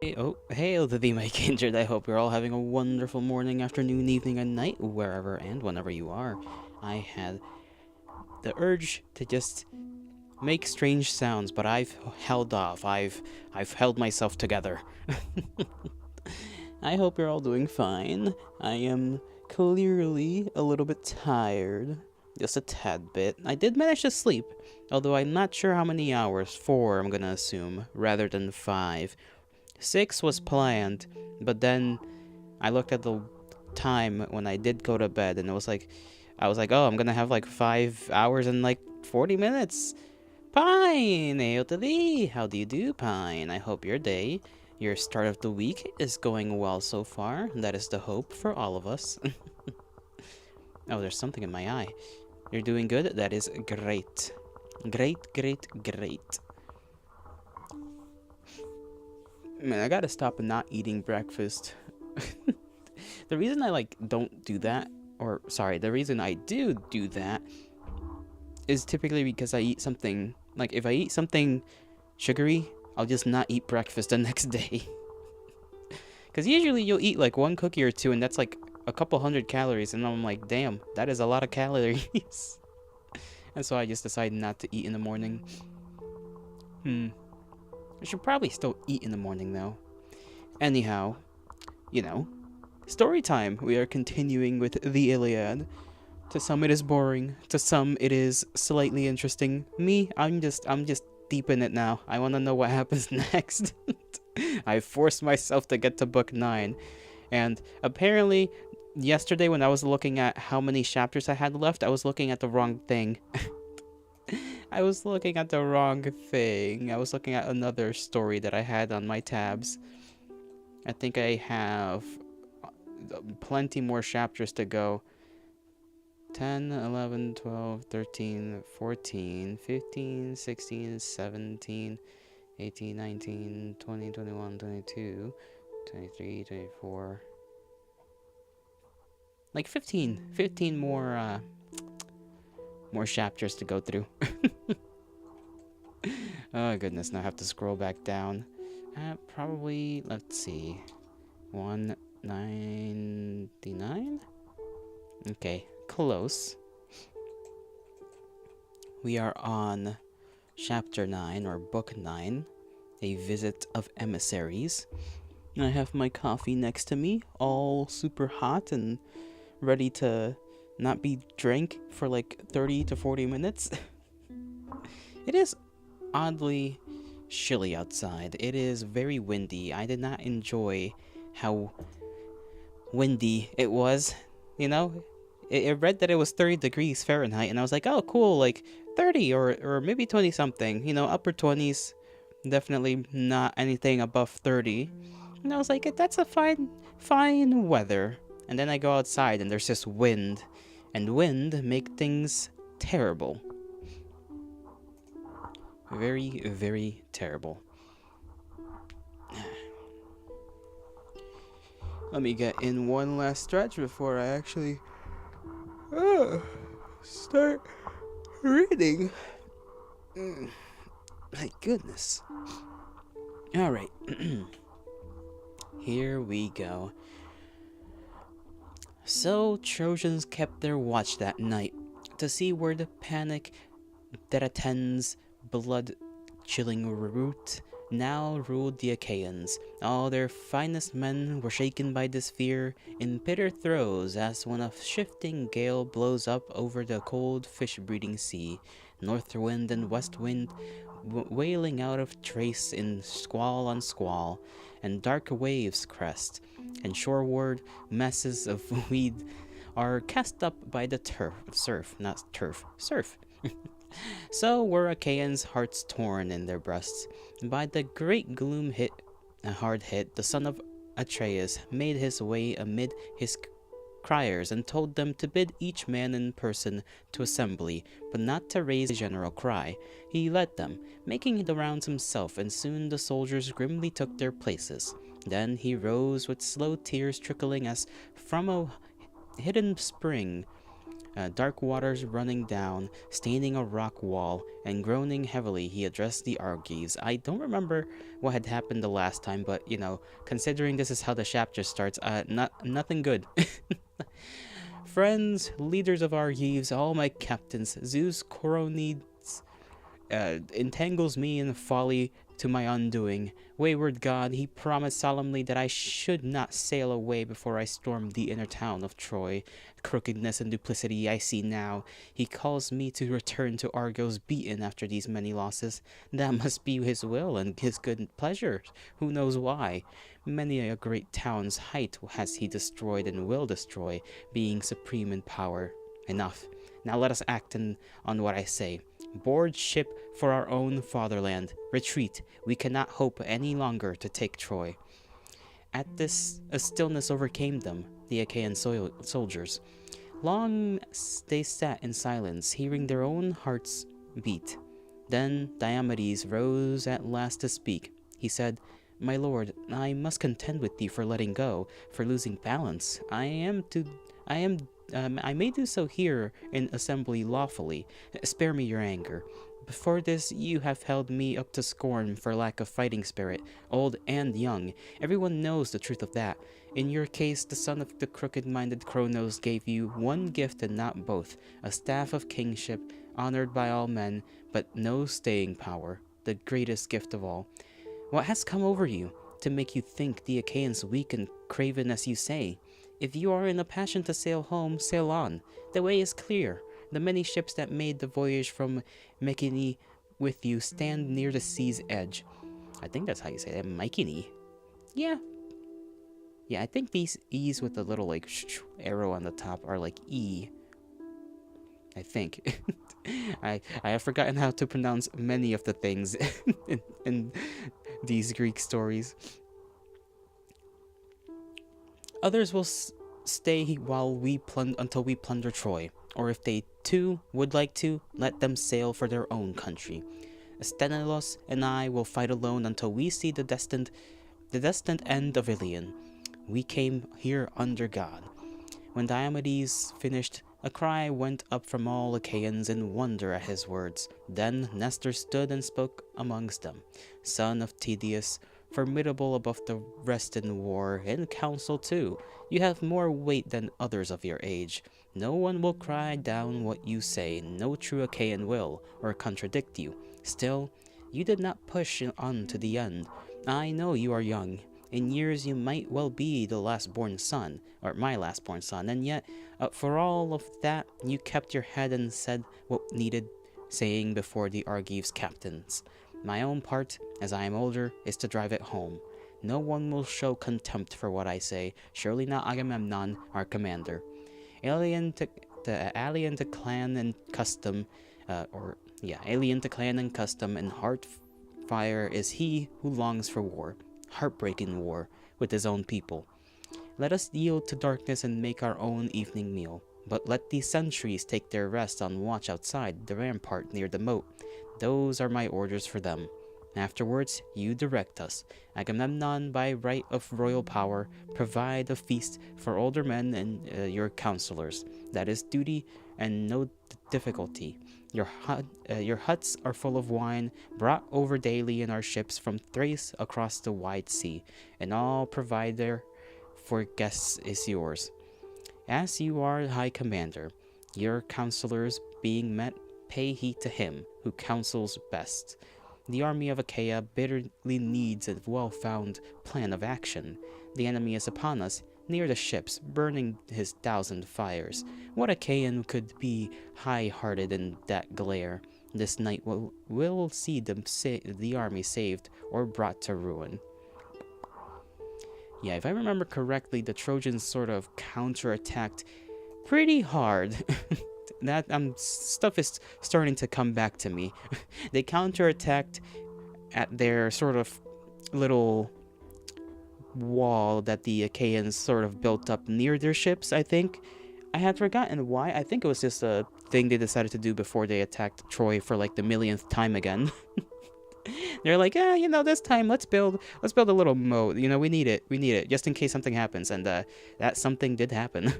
Hail to thee, my kindred. I hope you're all having a wonderful morning, afternoon, evening, and night, wherever and whenever you are. I had the urge to just make strange sounds, but I've held off. I've held myself together. I hope you're all doing fine. I am clearly a little bit tired. Just a tad bit. I did manage to sleep, although I'm not sure how many hours. 4, I'm gonna assume, rather than 5. 6 was planned, but then I looked at the time when I did go to bed, and I was like, oh, I'm gonna have like 5 hours and like 40 minutes. Pine, hail to thee. How do you do, Pine? I hope your start of the week is going well so far. That is the hope for all of us. Oh, there's something in my eye. You're doing good? That is great. Great, great, great. Man, I gotta stop not eating breakfast. The reason I don't do that, or sorry, the reason I do that is typically because I eat something, like if I eat something sugary, I'll just not eat breakfast the next day. Because usually you'll eat like one cookie or two, and that's like a couple hundred calories, and I'm like, damn, that is a lot of calories. And so I just decided not to eat in the morning. I should probably still eat in the morning though. Anyhow, story time. We are continuing with the Iliad. To some it is boring, to some it is slightly interesting. Me, I'm just deep in it now. I want to know what happens next. I forced myself to get to book 9. And apparently yesterday when I was looking at how many chapters I had left, I was looking at the wrong thing. I was looking at the wrong thing. I was looking at another story that I had on my tabs. I think I have plenty more chapters to go. 10, 11, 12, 13, 14, 15, 16, 17, 18, 19, 20, 21, 22, 23, 24. Like 15 more chapters to go through. Oh goodness, now I have to scroll back down. Probably, let's see, 199? Okay, close. We are on chapter 9, or book 9, A Visit of Emissaries. I have my coffee next to me, all super hot and ready to not be drank for like 30 to 40 minutes. It is oddly chilly outside. It is very windy. I did not enjoy how windy it was. It read that it was 30 degrees Fahrenheit, and I was like, oh, cool, like 30 or maybe 20 something, upper 20s, definitely not anything above 30. And I was like, that's a fine weather. And then I go outside, and there's just wind, and wind make things terrible. Very, very terrible. Let me get in one last stretch before I actually start reading. My goodness. Alright. Here we go. So Trojans kept their watch that night to see where the panic that attends blood-chilling rout now ruled the Achaeans. All their finest men were shaken by this fear in bitter throes as when a shifting gale blows up over the cold fish-breeding sea, north wind and west wind wailing out of trace in squall on squall, and dark waves crest, and shoreward masses of weed are cast up by the surf. So were Achaeans' hearts torn in their breasts. By the great gloom hard hit, the son of Atreus made his way amid his criers and told them to bid each man in person to assembly, but not to raise a general cry. He led them, making the rounds himself, and soon the soldiers grimly took their places. Then he rose with slow tears trickling as from a hidden spring, dark waters running down, staining a rock wall, and groaning heavily, he addressed the Argives. I don't remember what had happened the last time, but considering this is how the chapter starts, nothing good. Friends, leaders of Argives, all my captains, Zeus Coronides entangles me in folly to my undoing. Wayward God, he promised solemnly that I should not sail away before I stormed the inner town of Troy. Crookedness and duplicity I see now. He calls me to return to Argos beaten after these many losses. That must be his will and his good pleasure. Who knows why? Many a great town's height has he destroyed and will destroy, being supreme in power. Enough. Now let us act on what I say. Board ship for our own fatherland. Retreat. We cannot hope any longer to take Troy. At this, a stillness overcame them, the Achaean soldiers. Long they sat in silence, hearing their own hearts beat. Then Diomedes rose at last to speak. He said, "My lord, I must contend with thee for letting go, for losing balance. I may do so here in assembly lawfully. Spare me your anger. Before this, you have held me up to scorn for lack of fighting spirit, old and young. Everyone knows the truth of that. In your case, the son of the crooked-minded Cronos gave you one gift and not both, a staff of kingship, honored by all men, but no staying power, the greatest gift of all. What has come over you to make you think the Achaeans weak and craven as you say? If you are in a passion to sail home, sail on. The way is clear. The many ships that made the voyage from Mycenae with you stand near the sea's edge." I think that's how you say that, Mycenae. Yeah. Yeah, I think these E's with the little arrow on the top are like E. I think. I have forgotten how to pronounce many of the things in these Greek stories. Others will stay while until we plunder Troy, or if they too would like to, let them sail for their own country. Sthenelus and I will fight alone until we see the destined end of Iliad. We came here under God. When Diomedes finished, a cry went up from all Achaeans in wonder at his words. Then Nestor stood and spoke amongst them. "Son of Tydeus, formidable above the rest in war, in council too, you have more weight than others of your age. No one will cry down what you say, no true Achaean will, or contradict you. Still, you did not push on to the end. I know you are young. In years you might well be the last-born son, or my last-born son, and yet, for all of that, you kept your head and said what needed saying before the Argives captains. My own part, as I am older, is to drive it home. No one will show contempt for what I say, surely not Agamemnon, our commander. Alien to clan and custom, and heart fire is he who longs for war, heartbreaking war, with his own people. Let us yield to darkness and make our own evening meal, but let the sentries take their rest on watch outside the rampart near the moat. Those are my orders for them. Afterwards, you direct us. Agamemnon, by right of royal power, provide a feast for older men and your counselors. That is duty and no difficulty. Your huts are full of wine, brought over daily in our ships from Thrace across the wide sea, and all provider for guests is yours. As you are high commander, your counselors being met, pay heed to him who counsels best. The army of Achaia bitterly needs a well-found plan of action. The enemy is upon us, near the ships, burning his 1,000 fires. What Achaean could be high-hearted in that glare? This night will see the army saved or brought to ruin. Yeah, if I remember correctly, the Trojans sort of counterattacked pretty hard. That stuff is starting to come back to me. They counterattacked at their sort of little wall that the Achaeans sort of built up near their ships, I think. I had forgotten why. I think it was just a thing they decided to do before they attacked Troy for like the millionth time again. They're like, this time let's build a little moat. We need it just in case something happens, and that something did happen.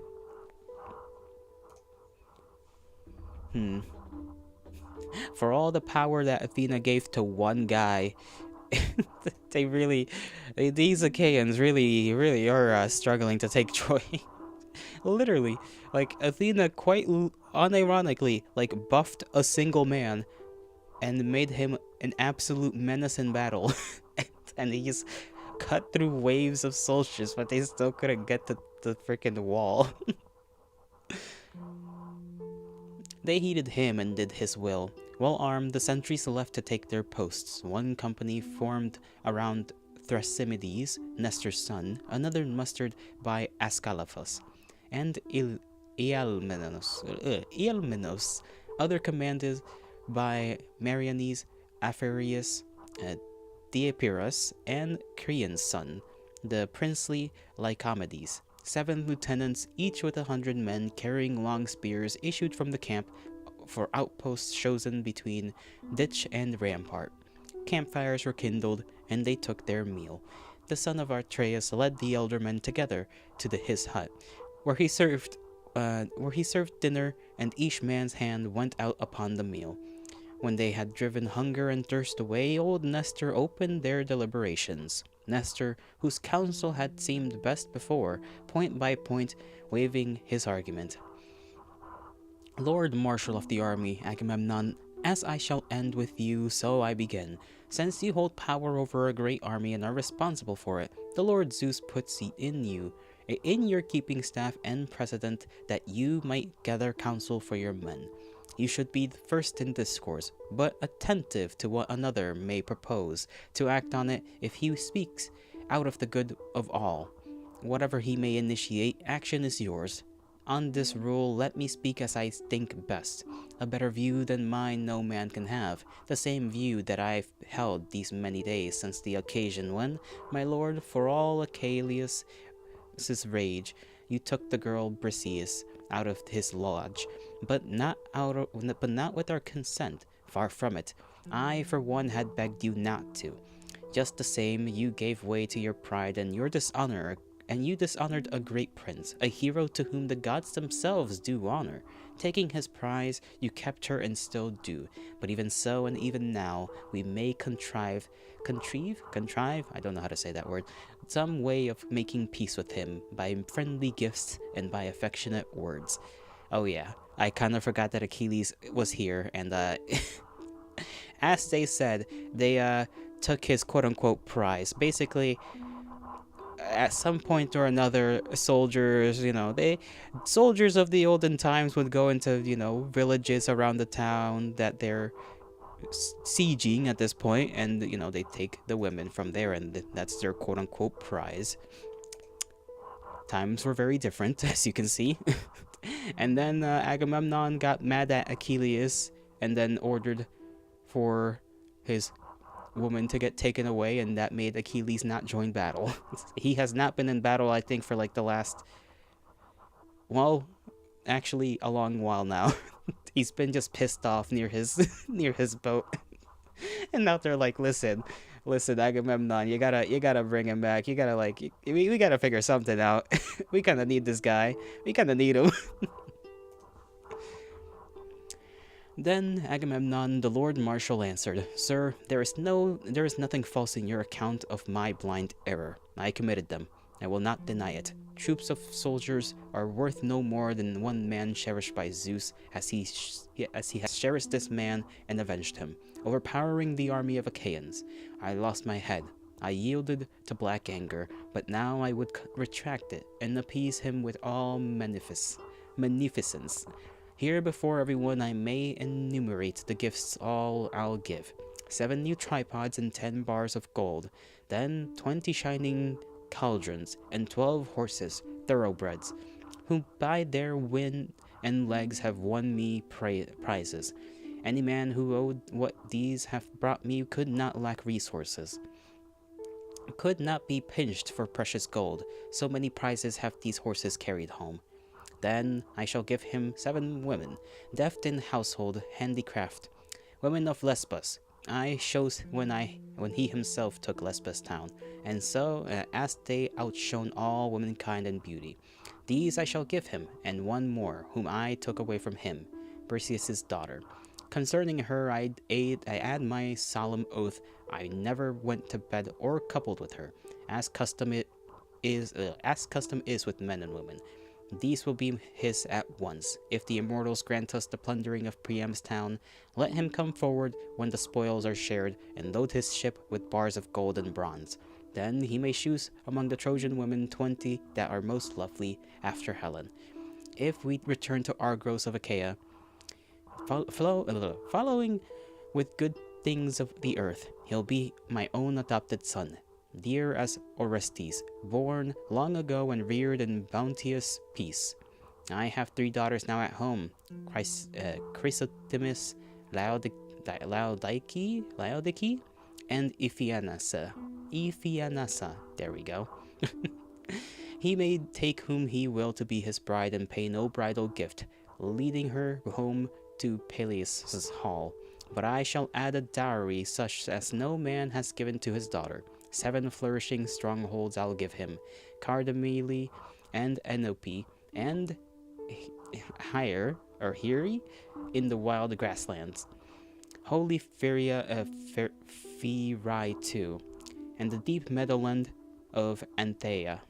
For all the power that Athena gave to one guy, they really, these Achaeans really are struggling to take Troy. Literally, like Athena quite unironically like buffed a single man and made him an absolute menace in battle. And he's cut through waves of soldiers, but they still couldn't get to the freaking wall. They heeded him and did his will. Well armed, the sentries left to take their posts. One company formed around Thrasymedes, Nestor's son, another mustered by Ascalaphus, and Ialmenos, other commanded by Marianes, Apharius, uh, Diepirus, and Creon's son, the princely Lycomedes. 7 lieutenants, each with 100 men carrying long spears, issued from the camp for outposts chosen between ditch and rampart. Campfires were kindled, and they took their meal. The son of Atreus led the elder men together to his hut, where he served dinner, and each man's hand went out upon the meal. When they had driven hunger and thirst away, old Nestor opened their deliberations. Nestor, whose counsel had seemed best before, point by point, waving his argument. Lord Marshal of the army, Agamemnon, as I shall end with you, so I begin. Since you hold power over a great army and are responsible for it, the Lord Zeus puts in your keeping staff and precedent that you might gather counsel for your men. You should be first in discourse, but attentive to what another may propose, to act on it if he speaks out of the good of all. Whatever he may initiate, action is yours. On this rule, let me speak as I think best. A better view than mine no man can have, the same view that I've held these many days since the occasion when, my lord, for all Achilles' rage, you took the girl Briseis out of his lodge, but not with our consent. Far from it. I, for one, had begged you not to. Just the same, you gave way to your pride and your dishonor, and you dishonored a great prince, a hero to whom the gods themselves do honor. Taking his prize, you kept her and still do. But even so, and even now, we may contrive, I don't know how to say that word, some way of making peace with him by friendly gifts and by affectionate words. Oh yeah, I kind of forgot that Achilles was here, and as they said, they took his quote-unquote prize. Basically, at some point or another, soldiers of the olden times would go into, villages around the town that they're sieging at this point, and, they take the women from there, and that's their quote-unquote prize. Times were very different, as you can see. And then Agamemnon got mad at Achilles and then ordered for his woman to get taken away, and that made Achilles not join battle. He has not been in battle, I think, for like the last, well, actually a long while now. He's been just pissed off near his near his boat. And now they're like, listen, Agamemnon, you gotta bring him back. You gotta we gotta figure something out. We kind of need this guy. We kind of need him. Then Agamemnon, the Lord Marshal, answered, Sir, there is nothing false in your account of my blind error. I committed them. I will not deny it. Troops of soldiers are worth no more than one man cherished by Zeus, as he has cherished this man and avenged him, overpowering the army of Achaeans. I lost my head. I yielded to black anger, but now I would retract it and appease him with all munificence. Here before everyone I may enumerate the gifts all I'll give. 7 new tripods and 10 bars of gold, then 20 shining cauldrons and 12 horses, thoroughbreds, who by their wind and legs have won me prizes. Any man who owed what these have brought me could not lack resources, could not be pinched for precious gold. So many prizes have these horses carried home. Then I shall give him 7 women, deft in household handicraft, women of Lesbos. I chose when he himself took Lesbos town, and so as they outshone all womankind in beauty. These I shall give him, and one more, whom I took away from him. Briseis' daughter. Concerning her, I add my solemn oath I never went to bed or coupled with her, as custom is with men and women. These will be his at once. If the immortals grant us the plundering of Priam's town, let him come forward when the spoils are shared, and load his ship with bars of gold and bronze. Then he may choose among the Trojan women 20 that are most lovely after Helen. If we return to Argos of Achaea, following with good things of the earth, he'll be my own adopted son, dear as Orestes, born long ago and reared in bounteous peace. I have 3 daughters now at home, Chrysothemis, Laodice, and Iphianassa, there we go. He may take whom he will to be his bride and pay no bridal gift, leading her home to Peleus' hall. But I shall add a dowry such as no man has given to his daughter. 7 flourishing strongholds I'll give him, Cardamyle and Enope, and Hiri in the wild grasslands, Holy Feria Pherae too, and the deep meadowland of Antheia,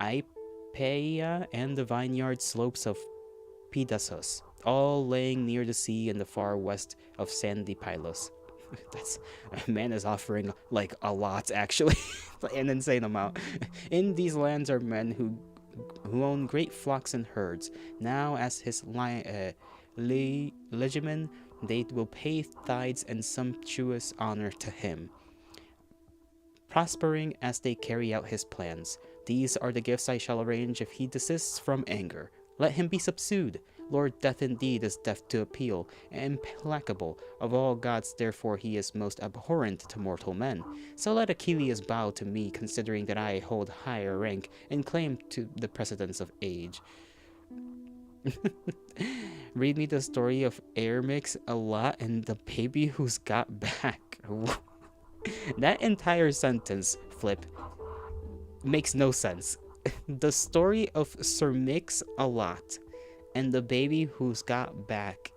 Ipeia, and the vineyard slopes of Pedasus, all laying near the sea in the far west of sandy Pylos. That's man is offering like a lot, actually. An insane amount. In these lands are men who own great flocks and herds. Now as his legimen, they will pay tithes and sumptuous honor to him, prospering as they carry out his plans. These are the gifts I shall arrange if he desists from anger. Let him be subdued. Lord Death indeed is deaf to appeal, and implacable of all gods, therefore he is most abhorrent to mortal men. So let Achilles bow to me, considering that I hold higher rank and claim to the precedence of age. Read me the story of Airmix a lot and the baby who's got back. That entire sentence, Flip, makes no sense. The story of Sir Mix a lot and the baby who's got back.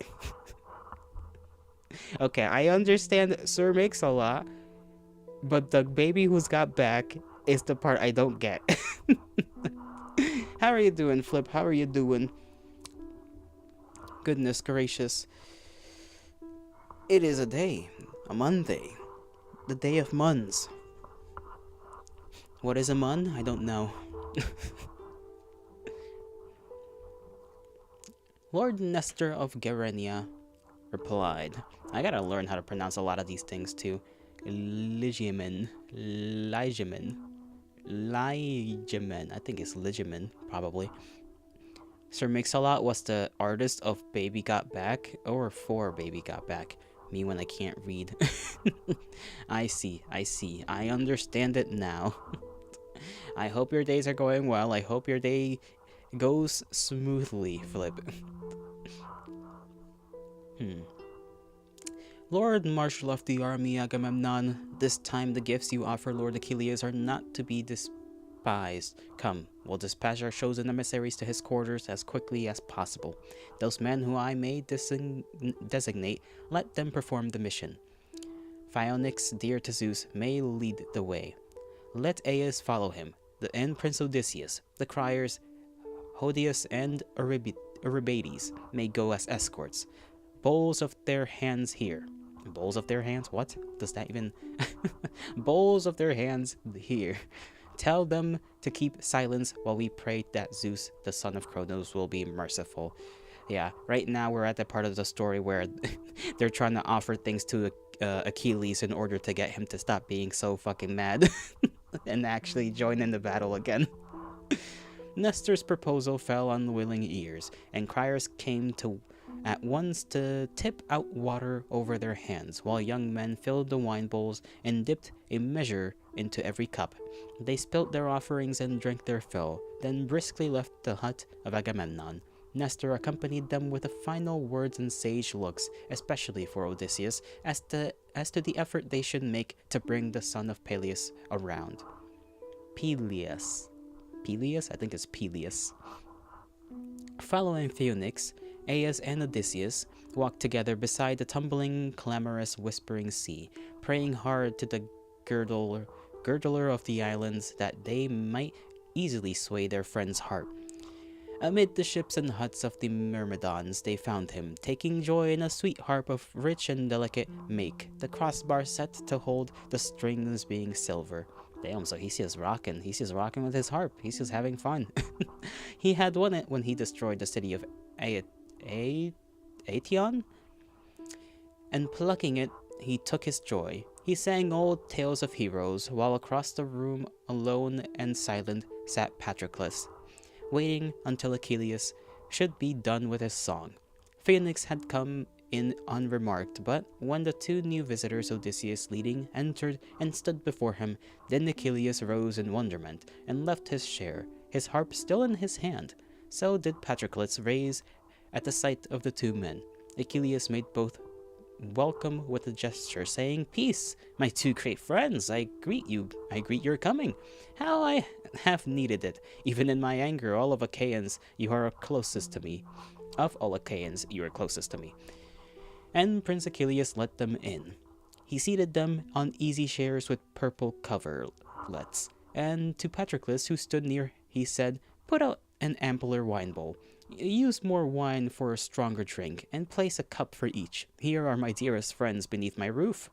Okay, I understand Sir Mix a lot, but the baby who's got back is the part I don't get. How are you doing, Flip? How are you doing? Goodness gracious. It is a day, a Monday, the day of Muns. What is a Mun? I don't know. Lord Nestor of Gerenia replied, I gotta learn how to pronounce a lot of these things too. Ligemen, I think it's Ligemen, probably. Sir Mix-a-Lot was the artist of Baby Got Back, or for Baby Got Back. Me when I can't read. I see, I understand it now. I hope your days are going well. I hope your day goes smoothly, Flip. Lord Marshal of the army, Agamemnon, this time the gifts you offer Lord Achilles are not to be despised. Come, we'll dispatch our chosen emissaries to his quarters as quickly as possible. Those men who I may designate, let them perform the mission. Phaonix, dear to Zeus, may lead the way. Let Aias follow him, and Prince Odysseus. The criers, Hodius and Eurybates, may go as escorts. Bowls of their hands here. Bowls of their hands? What? Does that even... Bowls of their hands here. Tell them to keep silence while we pray that Zeus, the son of Cronos, will be merciful. Yeah, right now we're at the part of the story where they're trying to offer things to Achilles in order to get him to stop being so fucking mad and actually join in the battle again. Nestor's proposal fell on willing ears, and criers came to at once to tip out water over their hands, while young men filled the wine bowls and dipped a measure into every cup. They spilt their offerings and drank their fill, then briskly left the hut of Agamemnon. Nestor accompanied them with the final words and sage looks, especially for Odysseus, as to the effort they should make to bring the son of Peleus around. Peleus? I think it's Peleus. Following Phaonix, Aias and Odysseus walked together beside the tumbling, clamorous, whispering sea, praying hard to the girdler of the islands that they might easily sway their friend's heart. Amid the ships and huts of the Myrmidons, they found him, taking joy in a sweet harp of rich and delicate make, the crossbar set to hold the strings being silver. Damn, so he's just rocking. He's just rocking with his harp. He's just having fun. He had won it when he destroyed the city of Aetion, and plucking it, he took his joy. He sang old tales of heroes, while across the room, alone and silent, sat Patroclus, waiting until Achilles should be done with his song. Phoenix had come in unremarked, but when the two new visitors, Odysseus leading, entered and stood before him, then Achilles rose in wonderment and left his share, his harp still in his hand. So did Patroclus raise at the sight of the two men. Achilles made both welcome with a gesture, saying, "Peace, my two great friends, I greet you, I greet your coming. How I have needed it. Even in my anger, all of Achaeans, you are closest to me. Of all Achaeans, you are closest to me." And Prince Achilles let them in. He seated them on easy chairs with purple coverlets, and to Patroclus, who stood near, he said, "Put out an ampler wine bowl. Use more wine for a stronger drink, and place a cup for each. Here are my dearest friends beneath my roof."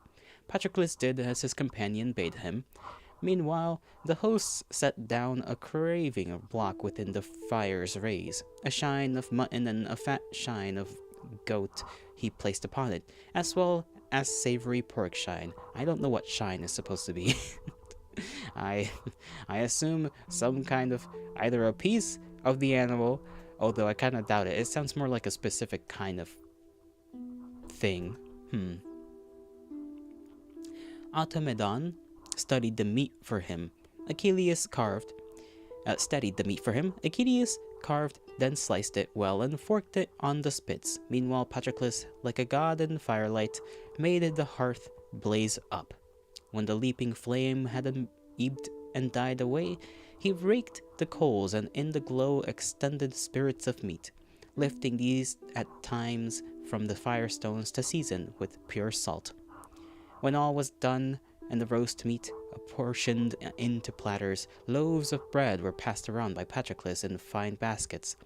Patroclus did as his companion bade him. Meanwhile, the hosts set down a craving block within the fire's rays. A shine of mutton and a fat shine of goat he placed upon it, as well as savory pork shine. I don't know what shine is supposed to be. I assume some kind of either a piece of the animal, although I kind of doubt it. It sounds more like a specific kind of thing. Automedon studied the meat for him. Achilles carved, then sliced it well and forked it on the spits. Meanwhile, Patroclus, like a god in firelight, made the hearth blaze up. When the leaping flame had ebbed and died away, he raked the coals and in the glow extended spirits of meat, lifting these at times from the firestones to season with pure salt. When all was done and the roast meat apportioned into platters, loaves of bread were passed around by Patroclus in fine baskets.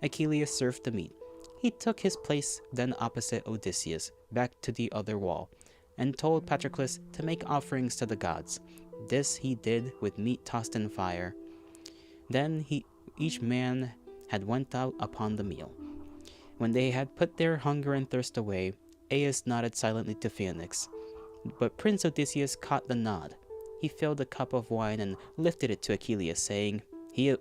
Achilles served the meat. He took his place then opposite Odysseus, back to the other wall, and told Patroclus to make offerings to the gods. This he did with meat tossed in fire. Then each man had went out upon the meal. When they had put their hunger and thirst away, Aias nodded silently to Phoenix. But Prince Odysseus caught the nod. He filled a cup of wine and lifted it to Achilles, saying,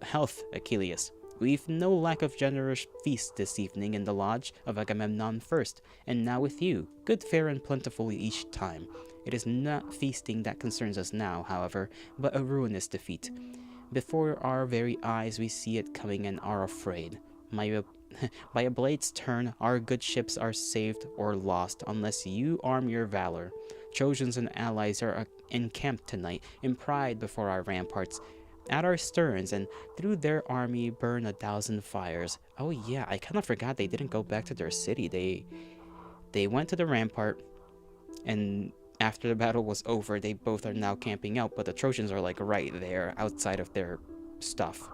"Health, Achilles. We've no lack of generous feasts this evening in the lodge of Agamemnon first, and now with you, good fare and plentiful each time. It is not feasting that concerns us now, however, but a ruinous defeat. Before our very eyes we see it coming and are afraid. By a blade's turn, our good ships are saved or lost unless you arm your valor. Trojans and allies are encamped tonight in pride before our ramparts, at our sterns, and through their army burn 1,000 fires." Oh yeah, I kind of forgot they didn't go back to their city. They went to the rampart, and after the battle was over, they both are now camping out, but the Trojans are like right there outside of their stuff.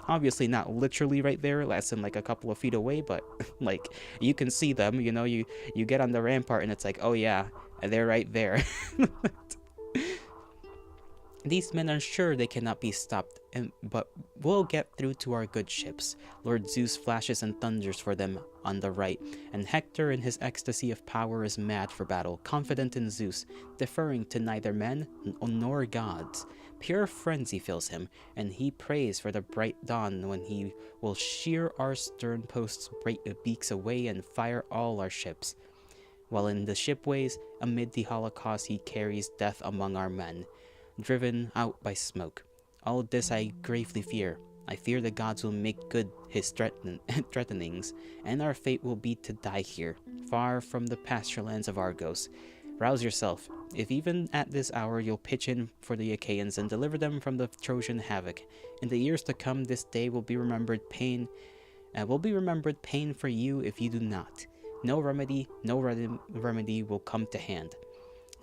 Obviously not literally right there, less than like a couple of feet away, but like you can see them, you get on the rampart and it's like, oh yeah, they're right there. These men are sure they cannot be stopped, but will get through to our good ships. Lord Zeus flashes and thunders for them on the right, and Hector in his ecstasy of power is mad for battle, confident in Zeus, deferring to neither men nor gods. Pure frenzy fills him, and he prays for the bright dawn when he will shear our stern posts' beaks away and fire all our ships. While in the shipways, amid the holocaust, he carries death among our men, driven out by smoke. All this I gravely fear. I fear the gods will make good his threatenings, and our fate will be to die here, far from the pasture lands of Argos. Rouse yourself. If even at this hour you'll pitch in for the Achaeans and deliver them from the Trojan havoc, in the years to come this day will be remembered Will be remembered pain for you if you do not. No remedy will come to hand.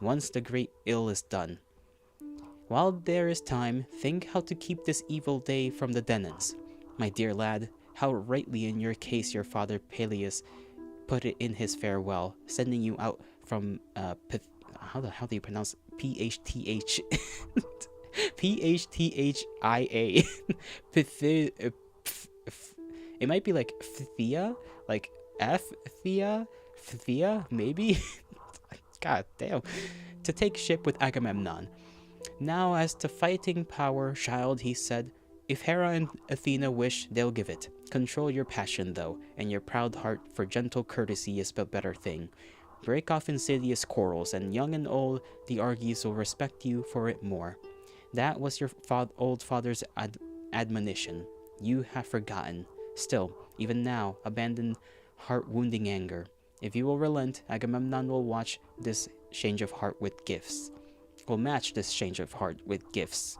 Once the great ill is done. While there is time, think how to keep this evil day from the Denons. My dear lad, how rightly in your case your father Peleus put it in his farewell, sending you out from how do you pronounce PHTH PHTHIA it might be like Phthia, like F Phthia maybe. God damn, to take ship with Agamemnon. Now as to fighting power, child, he said, if Hera and Athena wish, they'll give it. Control your passion, though, and your proud heart, for gentle courtesy is the better thing. Break off insidious quarrels, and young and old, the Argives will respect you for it more. That was your old father's admonition. You have forgotten. Still, even now, abandon heart-wounding anger. If you will relent, Agamemnon will watch this change of heart with gifts. Will match this change of heart with gifts.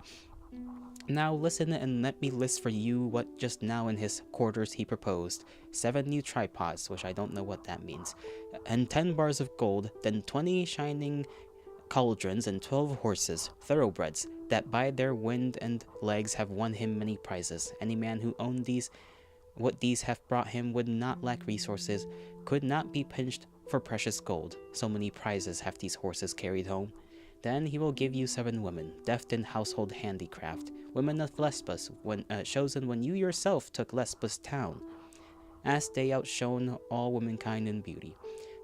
Now listen and let me list for you what just now in his quarters he proposed. 7 new tripods, which I don't know what that means, and 10 bars of gold, then 20 shining cauldrons and 12 horses, thoroughbreds, that by their wind and legs have won him many prizes. Any man who owned what these have brought him would not lack resources, could not be pinched for precious gold. So many prizes have these horses carried home. Then he will give you 7 women, deft in household handicraft, women of Lesbos, chosen when you yourself took Lesbos town, as they outshone all womankind in beauty.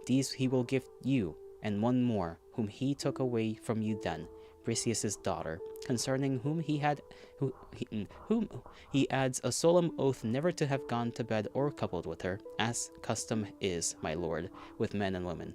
These he will give you, and one more, whom he took away from you then, Briseis' daughter, concerning whom he adds a solemn oath never to have gone to bed or coupled with her, as custom is, my lord, with men and women.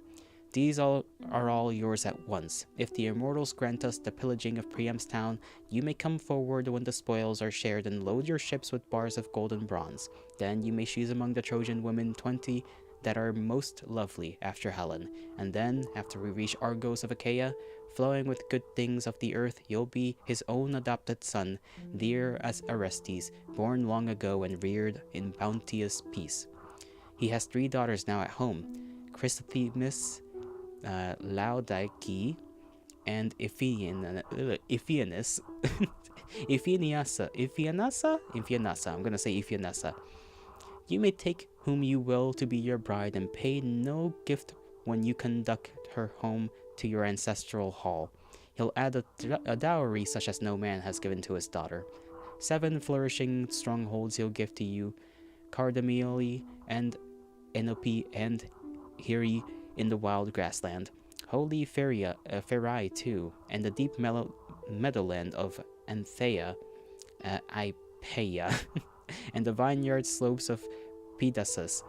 These are all yours at once. If the immortals grant us the pillaging of Priam's town, you may come forward when the spoils are shared and load your ships with bars of gold and bronze. Then you may choose among the Trojan women 20 that are most lovely after Helen. And then, after we reach Argos of Achaia, flowing with good things of the earth, you'll be his own adopted son, dear as Orestes, born long ago and reared in bounteous peace. He has 3 daughters now at home, Chrysothemis, Laodike, and Iphianus. Iphianassa. I'm gonna say Iphianassa. You may take whom you will to be your bride, and pay no gift when you conduct her home to your ancestral hall. He'll add a dowry such as no man has given to his daughter. 7 flourishing strongholds he'll give to you, Cardamili and Enope and Hiri in the wild grassland, holy Pherai too, and the deep meadowland of Antheia, Ipeia, and the vineyard slopes of Pedasus,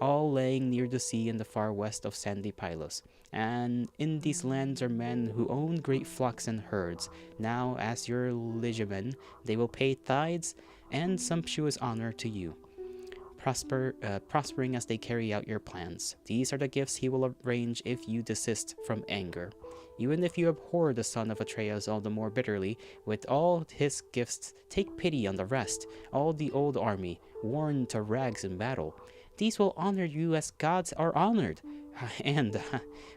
all laying near the sea in the far west of sandy Pylos. And in these lands are men who own great flocks and herds. Now, as your liegemen, they will pay tithes and sumptuous honor to you, prospering as they carry out your plans. These are the gifts he will arrange if you desist from anger. Even if you abhor the son of Atreus all the more bitterly, with all his gifts take pity on the rest, all the old army, worn to rags in battle. These will honor you as gods are honored, and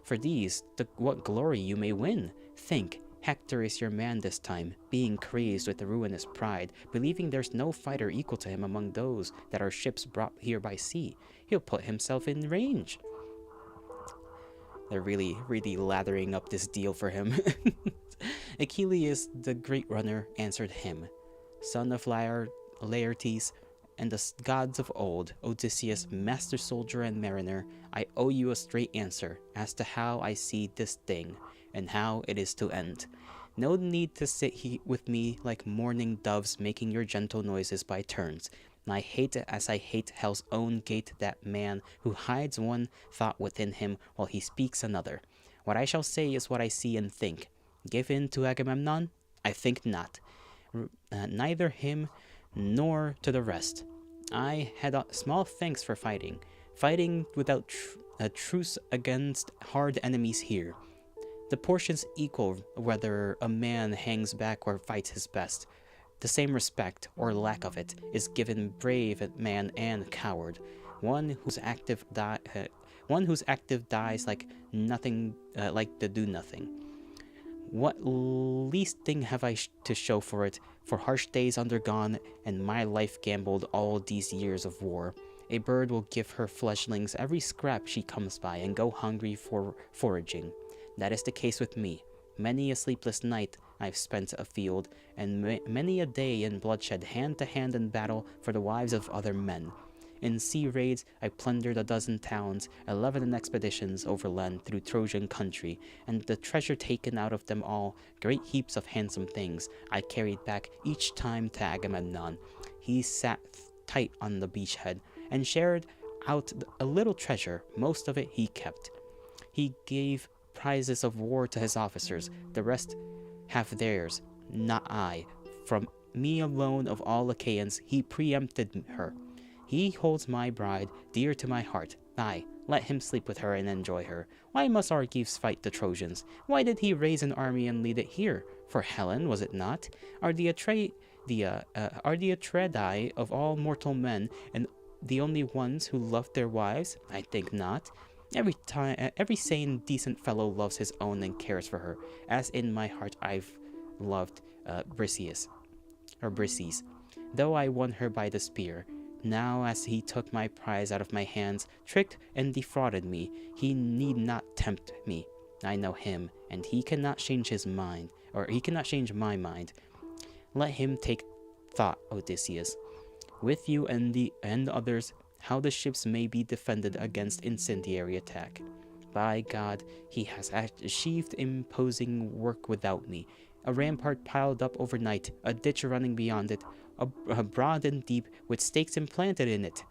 for these, what glory you may win. Think, Hector is your man this time, being crazed with the ruinous pride, believing there's no fighter equal to him among those that are ships brought here by sea. He'll put himself in range. They're really, really lathering up this deal for him. Achilles, the great runner, answered him, son of Laertes, and the gods of old, Odysseus, master soldier and mariner, I owe you a straight answer as to how I see this thing, and how it is to end. No need to sit with me like mourning doves making your gentle noises by turns. And I hate as I hate hell's own gate that man who hides one thought within him while he speaks another. What I shall say is what I see and think. Give in to Agamemnon? I think not. Neither him nor to the rest. I had small thanks for fighting without a truce against hard enemies here. The portions equal whether a man hangs back or fights his best. The same respect, or lack of it, is given brave man and coward. One whose active one whose active dies like nothing, like the do nothing. What least thing have I to show for it, for harsh days undergone, and my life gambled all these years of war? A bird will give her fledglings every scrap she comes by, and go hungry for foraging. That is the case with me. Many a sleepless night I've spent afield, and many a day in bloodshed, hand to hand in battle for the wives of other men. In sea raids, I plundered 12 towns, 11 expeditions overland through Trojan country, and the treasure taken out of them all, great heaps of handsome things, I carried back each time to Agamemnon. He sat tight on the beachhead, and shared out a little treasure. Most of it he kept. He gave prizes of war to his officers, the rest half theirs, not I. From me alone of all Achaeans he preempted her. He holds my bride dear to my heart. Aye, let him sleep with her and enjoy her. Why must Argives fight the Trojans? Why did he raise an army and lead it here? For Helen, was it not? Are the Atreidae of all mortal men and the only ones who loved their wives? I think not. Every sane, decent fellow loves his own and cares for her, as in my heart I've loved Briseis, though I won her by the spear. Now, as he took my prize out of my hands, tricked and defrauded me, he need not tempt me. I know him, and he cannot change his mind, or he cannot change my mind. Let him take thought, Odysseus, with you and the others, how the ships may be defended against incendiary attack. By God, he has achieved imposing work without me. A rampart piled up overnight, a ditch running beyond it, a broad and deep, with stakes implanted in it.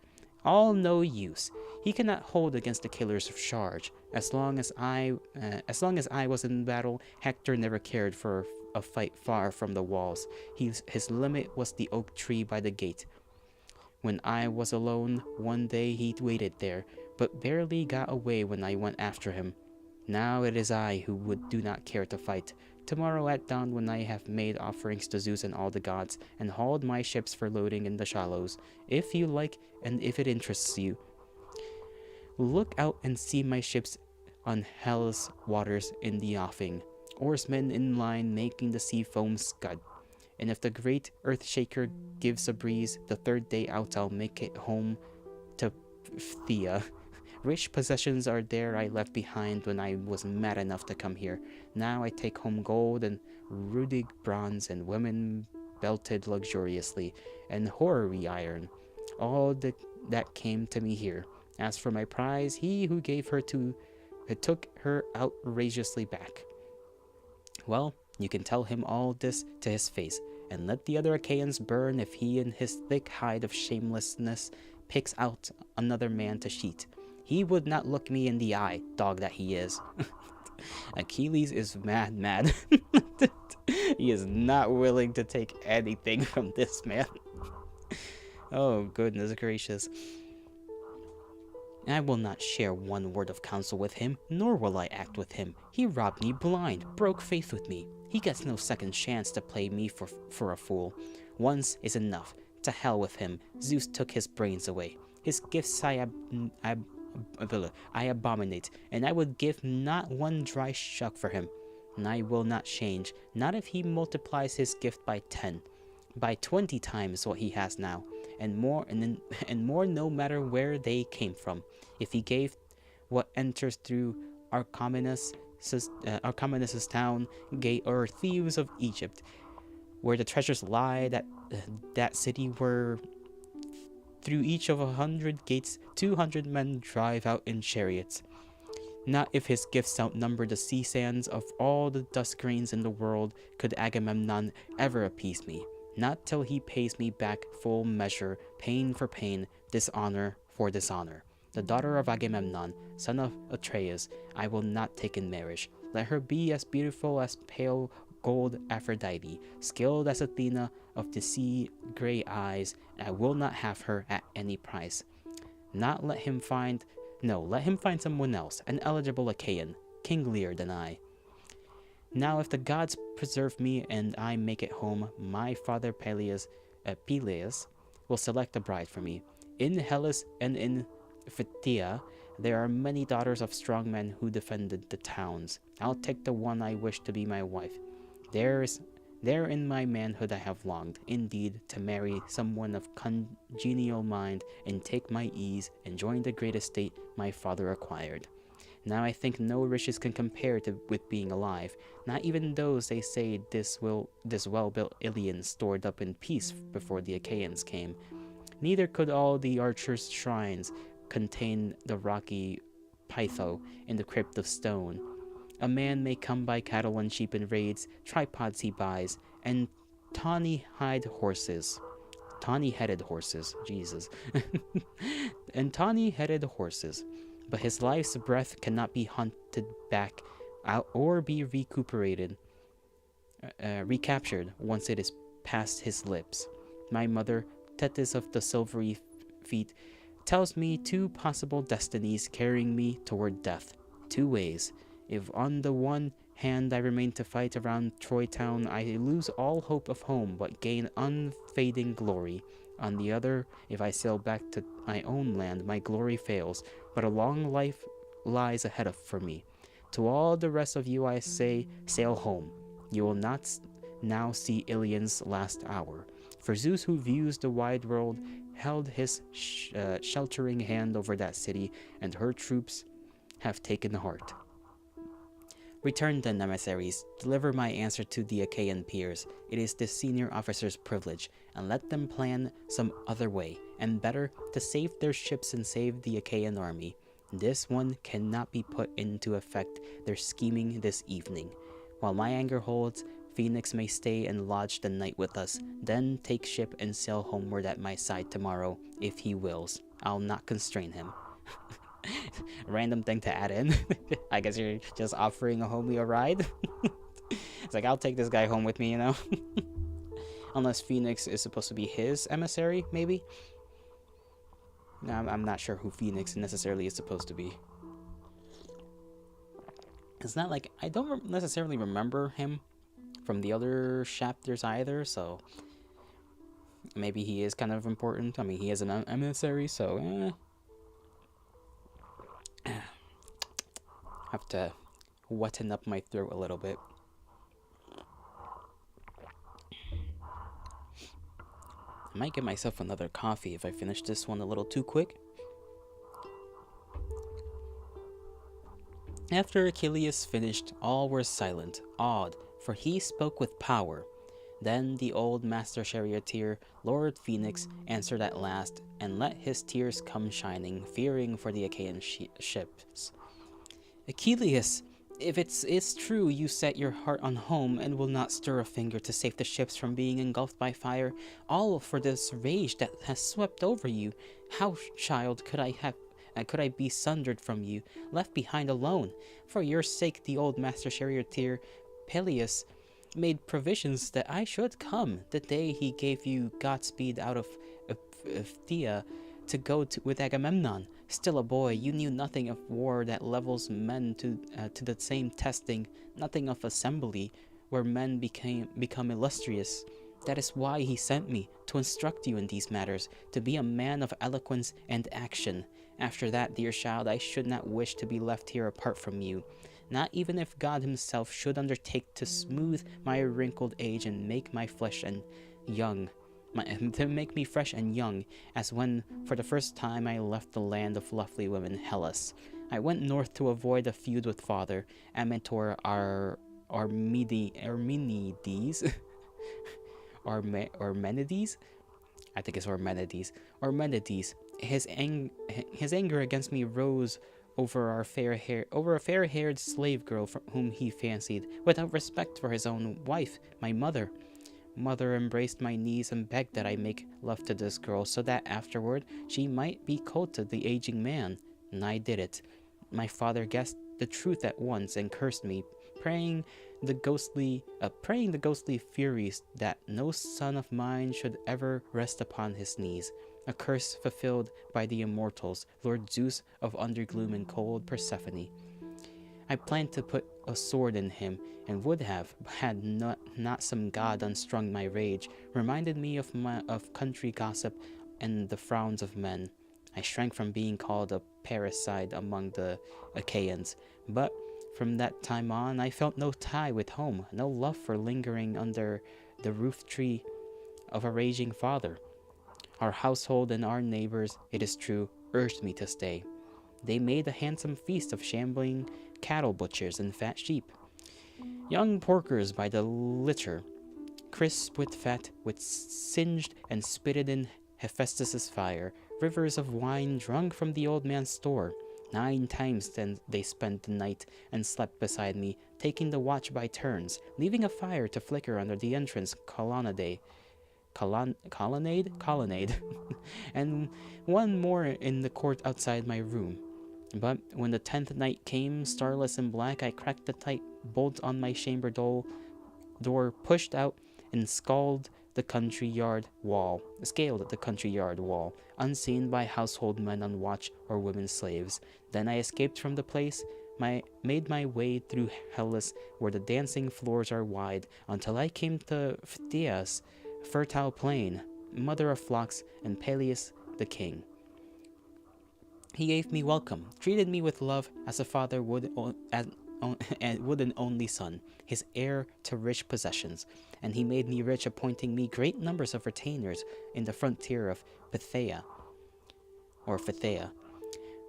All no use. He cannot hold against the killer's charge. As long as I was in battle, Hector never cared for a fight far from the walls. His limit was the oak tree by the gate. When I was alone, one day he waited there, but barely got away when I went after him. Now it is I who do not care to fight. Tomorrow at dawn, when I have made offerings to Zeus and all the gods, and hauled my ships for loading in the shallows, if you like, and if it interests you, look out and see my ships on Hellas waters in the offing, oarsmen in line making the sea foam scud. And if the great earth shaker gives a breeze, the third day out I'll make it home to Phthia. Rich possessions are there I left behind when I was mad enough to come here. Now I take home gold and rudig bronze, and women belted luxuriously, and hoary iron. All that came to me here. As for my prize, he who gave her took her outrageously back. Well, you can tell him all this to his face, and let the other Achaeans burn if he in his thick hide of shamelessness picks out another man to sheet. He would not look me in the eye, dog that he is. Achilles is mad. He is not willing to take anything from this man. Oh, goodness gracious. I will not share one word of counsel with him, nor will I act with him. He robbed me blind, broke faith with me. He gets no second chance to play me for a fool. Once is enough. To hell with him. Zeus took his brains away. His gifts I abominate, and I would give not one dry shuck for him. And I will not change, not if he multiplies his gift by 10, by 20 times what he has now, and more no matter where they came from. If he gave what enters through Archimenus' town gate, or thieves of Egypt, where the treasures lie, that city where through each of 100 gates 200 men drive out in chariots. Not if his gifts outnumber the sea sands of all the dust grains in the world could Agamemnon ever appease me. Not till he pays me back full measure, pain for pain, dishonor for dishonor. The daughter of Agamemnon, son of Atreus, I will not take in marriage. Let her be as beautiful as pale gold Aphrodite, skilled as Athena of the sea gray eyes, and I will not have her at any price. Let him find someone else, an eligible Achaean, kinglier than I. Now, if the gods preserve me and I make it home, my father Peleus will select a bride for me. In Hellas and in Phthia, there are many daughters of strong men who defended the towns. I'll take the one I wish to be my wife. There in my manhood I have longed, indeed, to marry someone of congenial mind and take my ease and join the great estate my father acquired. Now I think no riches can compare with being alive, not even those they say this well-built Iliad stored up in peace before the Achaeans came. Neither could all the archers' shrines contain the rocky Pytho in the crypt of stone. A man may come by cattle and sheep in raids, tripods he buys, and tawny-headed horses, Jesus, and tawny-headed horses. But his life's breath cannot be hunted back out or be recaptured once it is past his lips. My mother, Thetis of the silvery feet, tells me two possible destinies carrying me toward death. Two ways. If on the one hand I remain to fight around Troy town, I lose all hope of home but gain unfading glory. On the other, if I sail back to my own land, my glory fails, but a long life lies ahead for me. To all the rest of you I say, sail home. You will not now see Ilian's last hour. For Zeus, who views the wide world, held his sheltering hand over that city, and her troops have taken heart. Return then, emissaries, deliver my answer to the Achaean peers. It is the senior officer's privilege, and let them plan some other way, and better, to save their ships and save the Achaean army. This one cannot be put into effect, their scheming this evening. While my anger holds, Phoenix may stay and lodge the night with us, then take ship and sail homeward at my side tomorrow, if he wills. I'll not constrain him. Random thing to add in. I guess you're just offering a homie a ride. It's like, I'll take this guy home with me, Unless Phoenix is supposed to be his emissary, maybe? No, I'm not sure who Phoenix necessarily is supposed to be. It's not like, I don't necessarily remember him from the other chapters either, so maybe he is kind of important. I mean, he is an emissary, so have to weten up my throat a little bit. I might get myself another coffee if I finish this one a little too quick. After Achilles finished, all were silent, awed, for he spoke with power. Then the old master charioteer, Lord Phoenix, answered at last, and let his tears come shining, fearing for the Achaean ships. Achilles, if it's true you set your heart on home and will not stir a finger to save the ships from being engulfed by fire, all for this rage that has swept over you, how, child, could I be sundered from you, left behind alone? For your sake the old master charioteer Peleus made provisions that I should come the day he gave you Godspeed out of Phthia to go with Agamemnon. Still a boy, you knew nothing of war that levels men to the same testing, nothing of assembly, where men become illustrious. That is why he sent me, to instruct you in these matters, to be a man of eloquence and action. After that, dear child, I should not wish to be left here apart from you. Not even if God himself should undertake to smooth my wrinkled age and make my flesh and young. To make me fresh and young, as when for the first time I left the land of lovely women, Hellas. I went north to avoid a feud with father, Amyntor Armenides, Armenides? I think it's Armenides. His anger against me rose over a fair-haired slave girl whom he fancied, without respect for his own wife, my mother. Mother embraced my knees and begged that I make love to this girl, so that afterward she might be cold to the aging man, and I did it. My father guessed the truth at once and cursed me, praying the ghostly furies that no son of mine should ever rest upon his knees. A curse fulfilled by the immortals, Lord Zeus of undergloom and cold Persephone. I planned to put a sword in him, and would have, had not some god unstrung my rage, reminded me of country gossip and the frowns of men. I shrank from being called a parasite among the Achaeans, but from that time on I felt no tie with home, no love for lingering under the roof tree of a raging father. Our household and our neighbors, it is true, urged me to stay. They made a handsome feast of shambling cattle butchers and fat sheep, young porkers by the litter, crisp with fat, with singed and spitted in Hephaestus's fire, rivers of wine drunk from the old man's store. 9 times then they spent the night and slept beside me, taking the watch by turns, leaving a fire to flicker under the entrance colonnade, and one more in the court outside my room. But when the 10th night came, starless and black, I cracked the tight bolt on my chamber door, pushed out, and scaled the country yard wall, unseen by household men on watch or women slaves. Then I escaped from the place, made my way through Hellas, where the dancing floors are wide, until I came to Phtia's fertile plain, mother of flocks, and Peleus the king. He gave me welcome, treated me with love as a father would an only son, his heir to rich possessions, and he made me rich, appointing me great numbers of retainers in the frontier of Phthia,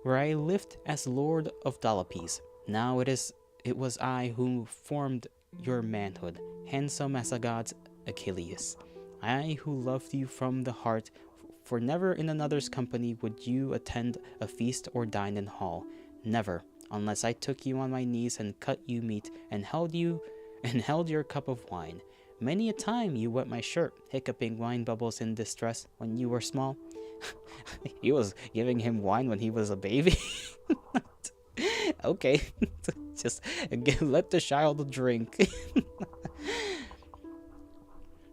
where I lived as lord of Dolopes. Now it was I who formed your manhood, handsome as a god's Achilles. I who loved you from the heart, for never in another's company would you attend a feast or dine in hall. Never, unless I took you on my knees and cut you meat and held your cup of wine. Many a time you wet my shirt, hiccuping wine bubbles in distress when you were small. He was giving him wine when he was a baby. Okay, just let the child drink.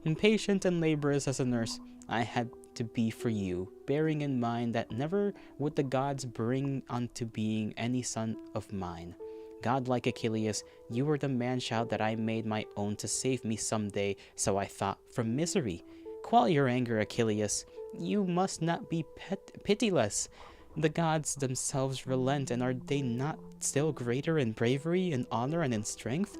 Impatient and laborious as a nurse, I had to be for you, bearing in mind that never would the gods bring unto being any son of mine. God-like Achilles, you were the man-child that I made my own to save me some day, so I thought, from misery. Quell your anger, Achilles. You must not be pitiless. The gods themselves relent, and are they not still greater in bravery, in honor, and in strength?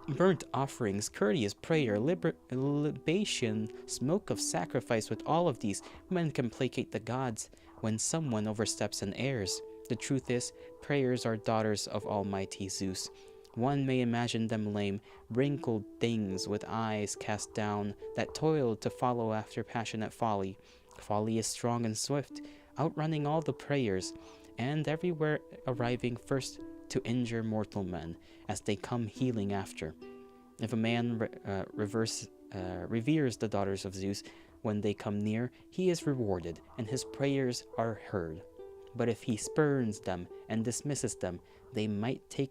Burnt offerings, courteous prayer, libation, smoke of sacrifice, with all of these, men can placate the gods when someone oversteps and errs. The truth is, prayers are daughters of Almighty Zeus. One may imagine them lame, wrinkled things with eyes cast down, that toil to follow after passionate folly. Folly is strong and swift, outrunning all the prayers, and everywhere arriving first to injure mortal men, as they come healing after. If a man reveres the daughters of Zeus when they come near, he is rewarded, and his prayers are heard. But if he spurns them and dismisses them, they make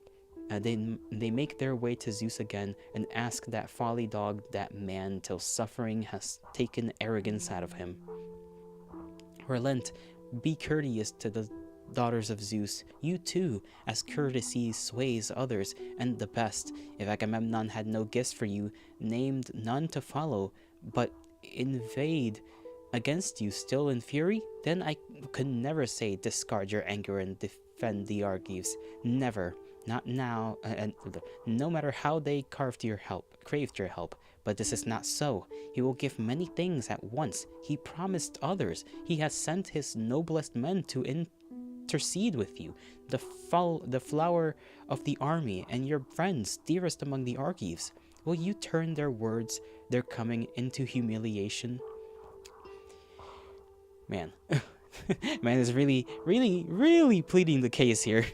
their way to Zeus again and ask that folly dog that man till suffering has taken arrogance out of him. Relent, be courteous to the daughters of Zeus, you too, as courtesy sways others, and the best, if Agamemnon had no gifts for you, named none to follow, but invade against you still in fury, then I could never say discard your anger and defend the Argives. Never, not now, no matter how they craved your help. But this is not so. He will give many things at once. He promised others. He has sent his noblest men to intercede with you, the flower of the army, and your friends, dearest among the Argives. Will you turn their words, their coming, into humiliation? Man, man is really, really, really pleading the case here.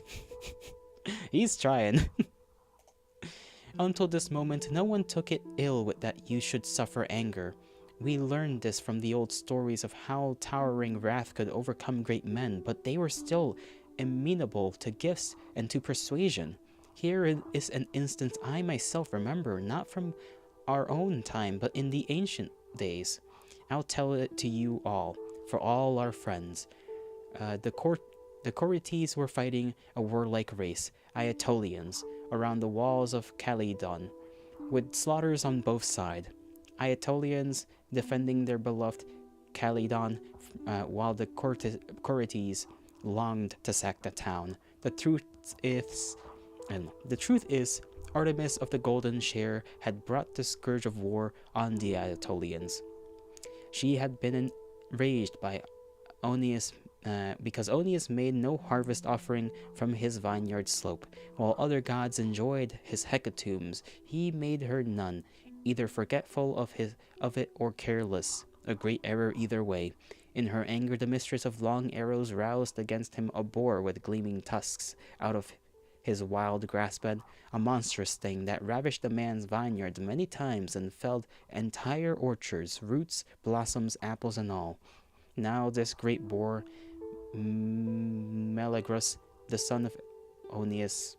He's trying. Until this moment, no one took it ill with that you should suffer anger. We learned this from the old stories of how towering wrath could overcome great men, but they were still amenable to gifts and to persuasion. Here is an instance I myself remember, not from our own time, but in the ancient days. I'll tell it to you all, for all our friends. The The Corites were fighting a warlike race, Aetolians, around the walls of Calydon, with slaughters on both sides. Aetolians defending their beloved Calydon, while the Corites longed to sack the town. is, the truth is, Artemis of the Golden Share had brought the scourge of war on the Aetolians. She had been enraged by Oeneus because Oeneus made no harvest offering from his vineyard slope. While other gods enjoyed his hecatombs, he made her none, either forgetful of it or careless. A great error either way. In her anger, the mistress of long arrows roused against him a boar with gleaming tusks out of his wild grassbed, a monstrous thing that ravished the man's vineyards many times and felled entire orchards, roots, blossoms, apples, and all. Now this great boar, Meleagros, the son of Oeneus,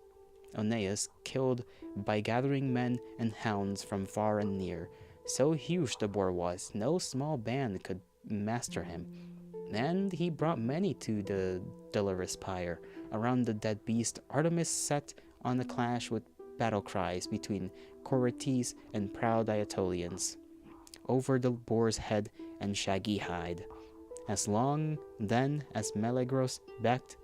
killed by gathering men and hounds from far and near. So huge the boar was, no small band could master him. And he brought many to the dolorous pyre. Around the dead beast, Artemis set on a clash with battle cries between Corites and proud Aetolians over the boar's head and shaggy hide. As long then as Meleagros, backed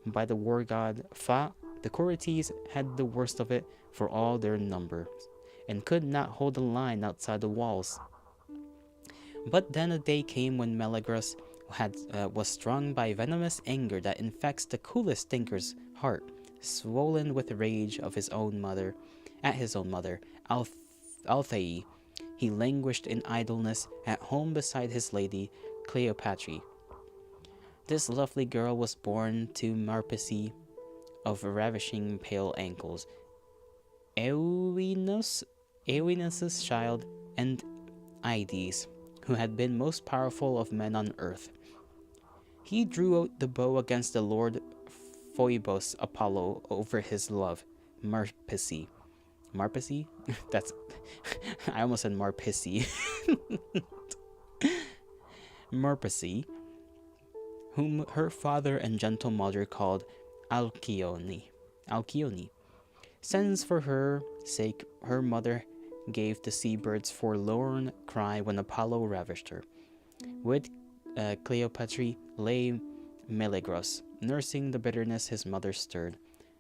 by the war god, fought, the Corites had the worst of it for all their numbers, and could not hold the line outside the walls. But then a day came when Meleagros was strung by venomous anger that infects the coolest thinker's heart, swollen with rage of his own mother, Althea. He languished in idleness at home beside his lady Cleopatra. This lovely girl was born to Marpesse of ravishing pale ankles, Eoinus' child, and Ides, who had been most powerful of men on earth. He drew out the bow against the lord Phoebus Apollo over his love, Marpesse. Marpesse? That's I almost said Marpesse. Marpesse, whom her father and gentle mother called Alcyone. Since for her sake her mother gave the seabird's forlorn cry when Apollo ravished her. With Cleopatra lay Meleagros, nursing the bitterness his mother stirred,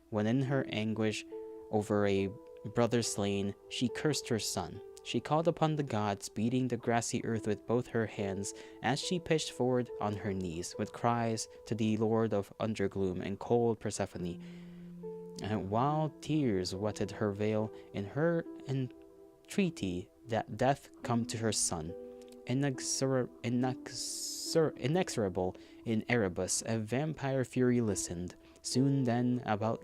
when in her anguish over a brother slain, she cursed her son. She called upon the gods, beating the grassy earth with both her hands, as she pitched forward on her knees, with cries to the lord of undergloom and cold Persephone. And while tears wetted her veil in her entreaty that death come to her son, inexorable in Erebus, a vampire fury listened. Soon then, about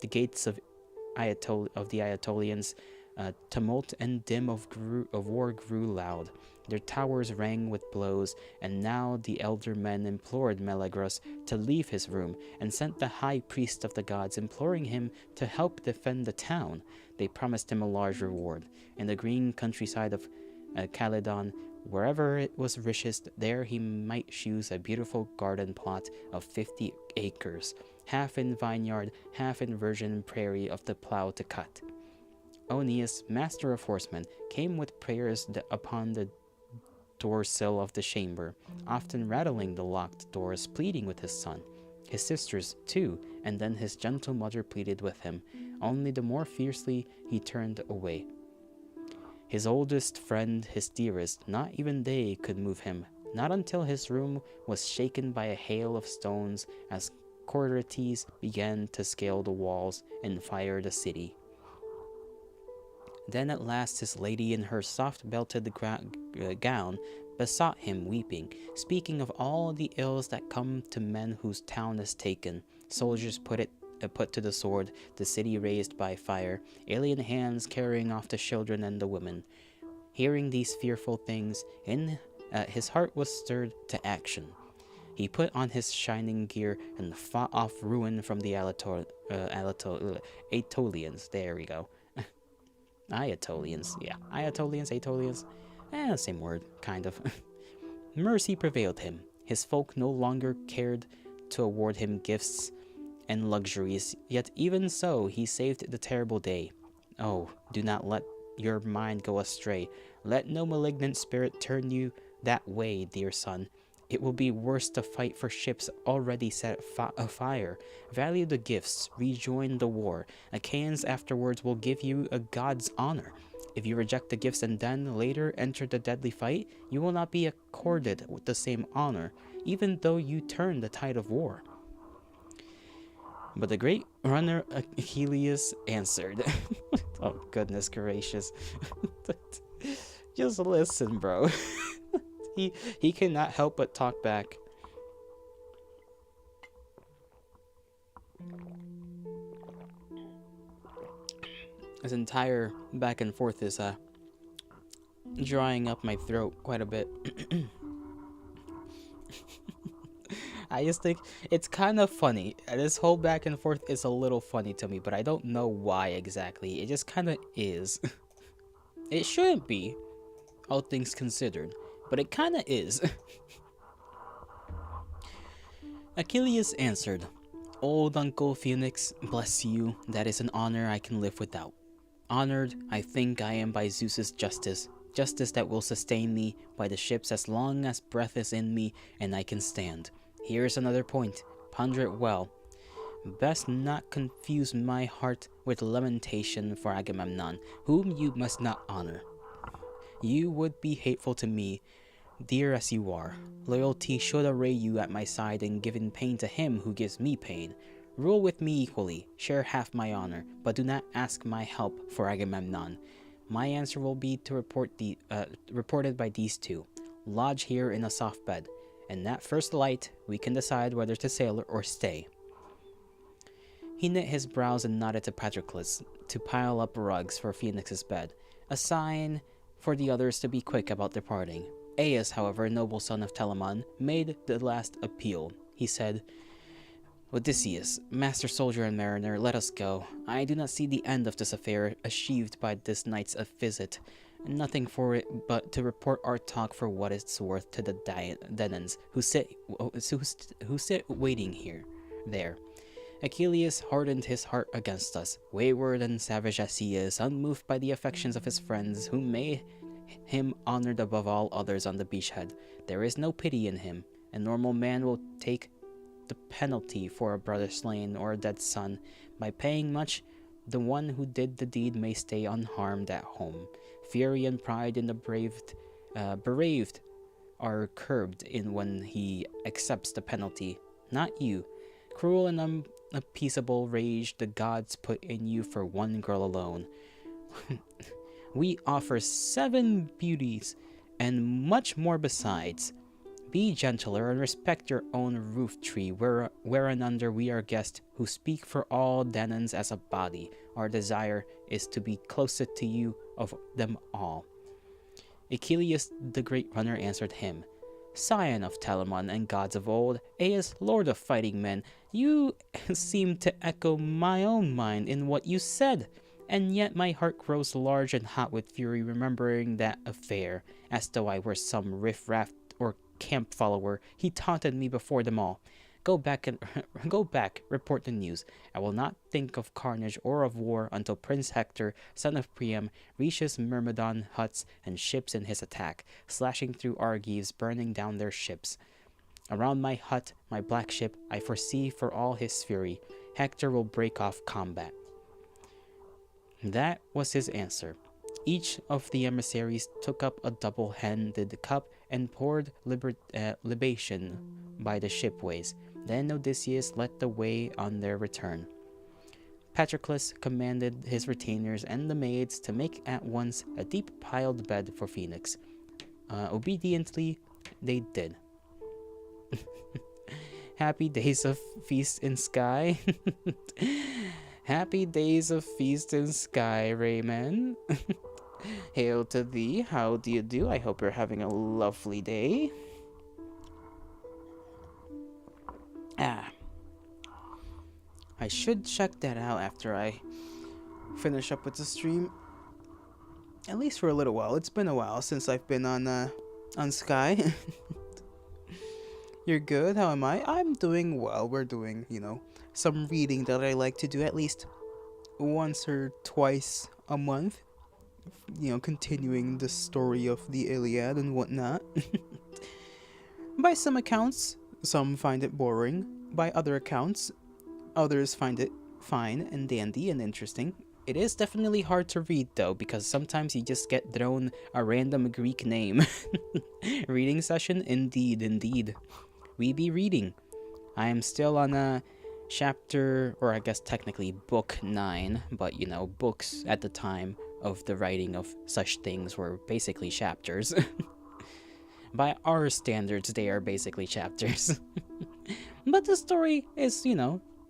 the gates of the Aetolians, tumult and din of war grew loud. Their towers rang with blows, and now the elder men implored Meleagros to leave his room, and sent the high priest of the gods, imploring him to help defend the town. They promised him a large reward. In the green countryside of Calydon, wherever it was richest, there he might choose a beautiful garden plot of 50 acres, half in vineyard, half in virgin prairie of the plow to cut. Oeneus, master of horsemen, came with prayers upon the door-sill of the chamber, often rattling the locked doors, pleading with his son. His sisters, too, and then his gentle mother pleaded with him, only the more fiercely he turned away. His oldest friend, his dearest, not even they could move him, not until his room was shaken by a hail of stones as Corites began to scale the walls and fire the city. Then at last his lady in her soft-belted gown besought him, weeping, speaking of all the ills that come to men whose town is taken, soldiers put to the sword, the city razed by fire, alien hands carrying off the children and the women. Hearing these fearful things, his heart was stirred to action. He put on his shining gear and fought off ruin from the Aetolians. There we go. Aetolians, yeah. Aetolians, same word, kind of. Mercy prevailed him. His folk no longer cared to award him gifts and luxuries, yet even so he saved the terrible day. Oh, do not let your mind go astray. Let no malignant spirit turn you that way, dear son. It will be worse to fight for ships already set afire. Value the gifts, rejoin the war. Achaeans afterwards will give you a god's honor. If you reject the gifts and then later enter the deadly fight, you will not be accorded with the same honor, even though you turn the tide of war. But the great runner Achilles answered. Oh, goodness gracious. Just listen, bro. He cannot help but talk back. This entire back and forth is drying up my throat quite a bit. I just think it's kind of funny. This whole back and forth is a little funny to me, but I don't know why exactly. It just kind of is. It shouldn't be, all things considered, but it kind of is. Achilles answered, "Old Uncle Phoenix, bless you, that is an honor I can live without. Honored, I think I am by Zeus's justice, justice that will sustain me by the ships as long as breath is in me and I can stand. Here's another point, ponder it well. Best not confuse my heart with lamentation for Agamemnon, whom you must not honor. You would be hateful to me, dear as you are. Loyalty should array you at my side in giving pain to him who gives me pain. Rule with me equally, share half my honor, but do not ask my help for Agamemnon. My answer will be to reported by these two. Lodge here in a soft bed, and at first light we can decide whether to sail or stay." He knit his brows and nodded to Patroclus to pile up rugs for Phoenix's bed, a sign for the others to be quick about departing. Aias, however, noble son of Telamon, made the last appeal. He said, "Odysseus, master soldier and mariner, let us go. I do not see the end of this affair achieved by this night's visit. Nothing for it but to report our talk for what it's worth to the Danaans who sit waiting there. Achilles hardened his heart against us, wayward and savage as he is, unmoved by the affections of his friends, who made him honored above all others on the beachhead. There is no pity in him. A normal man will take the penalty for a brother slain or a dead son. By paying much, the one who did the deed may stay unharmed at home. Fury and pride in the bereaved are curbed in when he accepts the penalty. Not you. Cruel and unappeasable rage the gods put in you for one girl alone. We offer 7 beauties and much more besides. Be gentler and respect your own roof tree, whereunder we are guests, who speak for all Danaans as a body. Our desire is to be closest to you of them all." Achilles the great runner answered him, "Scion of Telamon and gods of old, Aias, lord of fighting men, you seem to echo my own mind in what you said. And yet my heart grows large and hot with fury remembering that affair, as though I were some riff-raff or camp follower. He taunted me before them all. Go back, report the news. I will not think of carnage or of war until Prince Hector, son of Priam, reaches Myrmidon huts and ships in his attack, slashing through Argives, burning down their ships. Around my hut, my black ship, I foresee for all his fury, Hector will break off combat." That was his answer. Each of the emissaries took up a double-handed cup and poured libation by the shipways. Then Odysseus led the way on their return. Patroclus commanded his retainers and the maids to make at once a deep-piled bed for Phoenix. Obediently, they did. Happy days of feast in sky. Happy days of feast in sky, Rayman. Hail to thee, how do you do? I hope you're having a lovely day. I should check that out after I finish up with the stream. At least for a little while. It's been a while since I've been on Sky. You're good? How am I? I'm doing well. We're doing, some reading that I like to do at least once or twice a month. Continuing the story of the Iliad and whatnot. By some accounts, some find it boring. By other accounts, others find it fine and dandy and interesting. It is definitely hard to read though, because sometimes you just get thrown a random Greek name. Reading session? Indeed, indeed. We be reading. I am still on a chapter, or I guess technically book 9, but books at the time of the writing of such things were basically chapters. By our standards, they are basically chapters. But the story is,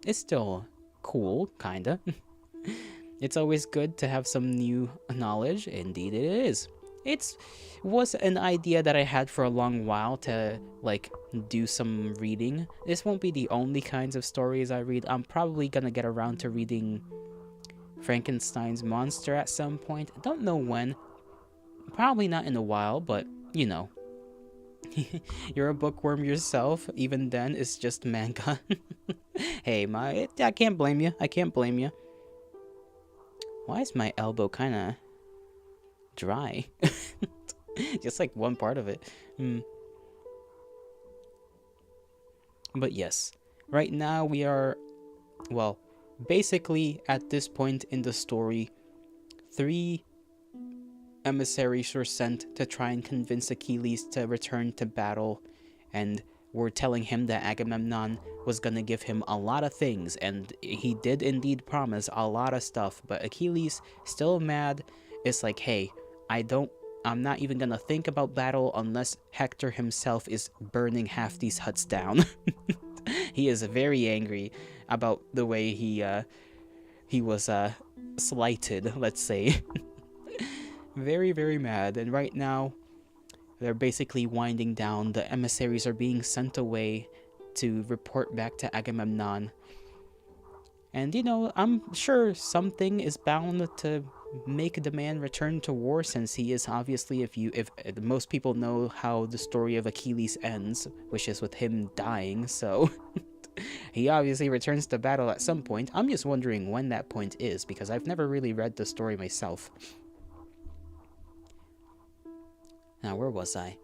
is still cool, kinda. It's always good to have some new knowledge. Indeed it is. It was an idea that I had for a long while to, do some reading. This won't be the only kinds of stories I read. I'm probably gonna get around to reading Frankenstein's monster at some point. I don't know when. Probably not in a while, but, You're a bookworm yourself. Even then, it's just manga. Hey, I can't blame you. I can't blame you. Why is my elbow kind of dry? Just like one part of it. But yes, right now we are, basically at this point in the story, 3 emissaries were sent to try and convince Achilles to return to battle, and were telling him that Agamemnon was gonna give him a lot of things, and he did indeed promise a lot of stuff, but Achilles, still mad, is like, hey, I'm not even gonna think about battle unless Hector himself is burning half these huts down. He is very angry about the way he was slighted, let's say. Very, very mad, and right now they're basically winding down. The emissaries are being sent away to report back to Agamemnon. And I'm sure something is bound to make the man return to war, since he is obviously, if most people know how the story of Achilles ends, which is with him dying, so he obviously returns to battle at some point. I'm just wondering when that point is, because I've never really read the story myself. Now, where was I?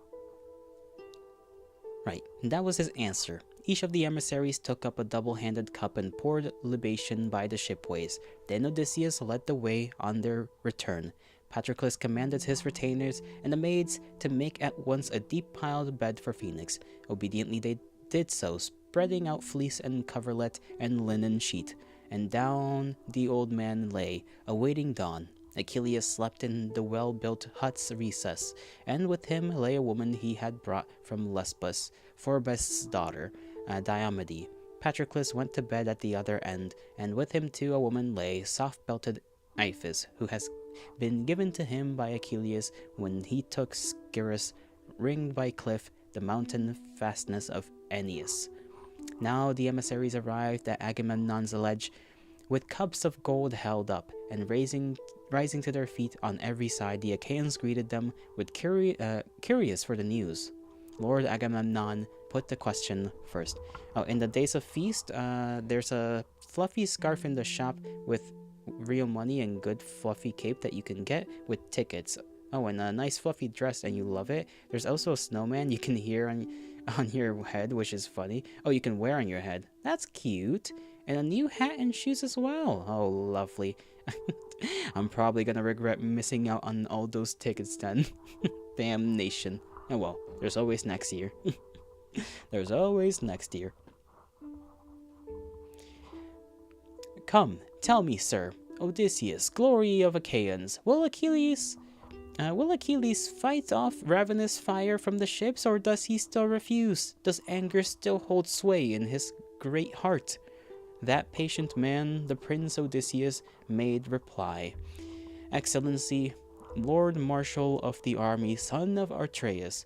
Right, that was his answer. Each of the emissaries took up a double-handed cup and poured libation by the shipways. Then Odysseus led the way on their return. Patroclus commanded his retainers and the maids to make at once a deep-piled bed for Phoenix. Obediently they did so, spreading out fleece and coverlet and linen sheet. And down the old man lay, awaiting dawn. Achilles slept in the well-built hut's recess, and with him lay a woman he had brought from Lesbos, Phorbas' daughter, Diomede. Patroclus went to bed at the other end, and with him too a woman lay, soft-belted Iphis, who has been given to him by Achilles when he took Scyrus, ringed by cliff, the mountain fastness of Aeneas. Now the emissaries arrived at Agamemnon's ledge, with cups of gold held up, and rising to their feet on every side, the Achaeans greeted them with curious for the news. Lord Agamemnon put the question first. In the days of feast, there's a fluffy scarf in the shop with real money and good fluffy cape that you can get with tickets. And a nice fluffy dress, and you love it. There's also a snowman you can hear on your head, which is funny. You can wear on your head. That's cute. And a new hat and shoes as well. Oh, lovely. I'm probably gonna regret missing out on all those tickets then. Damnation. Oh well, there's always next year. There's always next year. Come, tell me, sir, Odysseus, glory of Achaeans, will Achilles fight off ravenous fire from the ships, or does he still refuse? Does anger still hold sway in his great heart? That patient man, the Prince Odysseus, made reply. Excellency, Lord Marshal of the army, son of Atreus,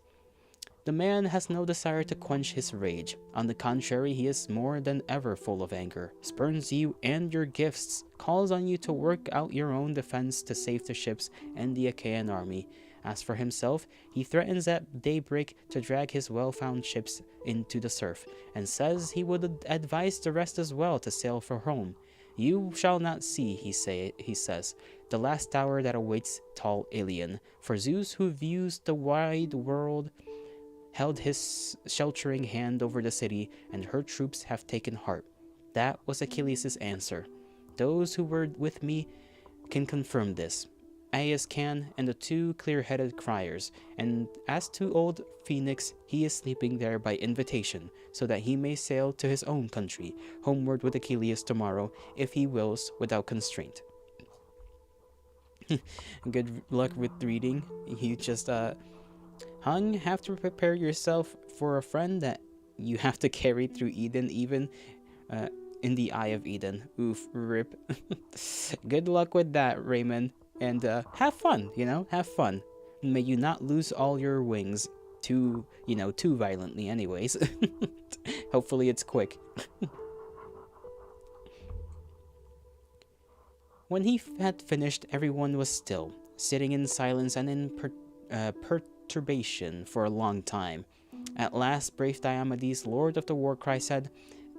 the man has no desire to quench his rage. On the contrary, he is more than ever full of anger, spurns you and your gifts, calls on you to work out your own defense to save the ships and the Achaean army. As for himself, he threatens at daybreak to drag his well-found ships into the surf, and says he would advise the rest as well to sail for home. You shall not see, he says, the last hour that awaits tall Ilion. For Zeus, who views the wide world, held his sheltering hand over the city, and her troops have taken heart. That was Achilles' answer. Those who were with me can confirm this. Aias can, and the two clear-headed criers. And as to old Phoenix, he is sleeping there by invitation, so that he may sail to his own country, homeward with Achilles tomorrow, if he wills, without constraint. Good luck with reading. You just, Hung, have to prepare yourself for a friend that you have to carry through Eden, even in the Eye of Eden. Oof, rip. Good luck with that, Raymond. And have fun, have fun. May you not lose all your wings too violently, anyways. Hopefully it's quick. When he had finished, everyone was still, sitting in silence and in perturbation for a long time. At last, brave Diomedes, lord of the war cry, said,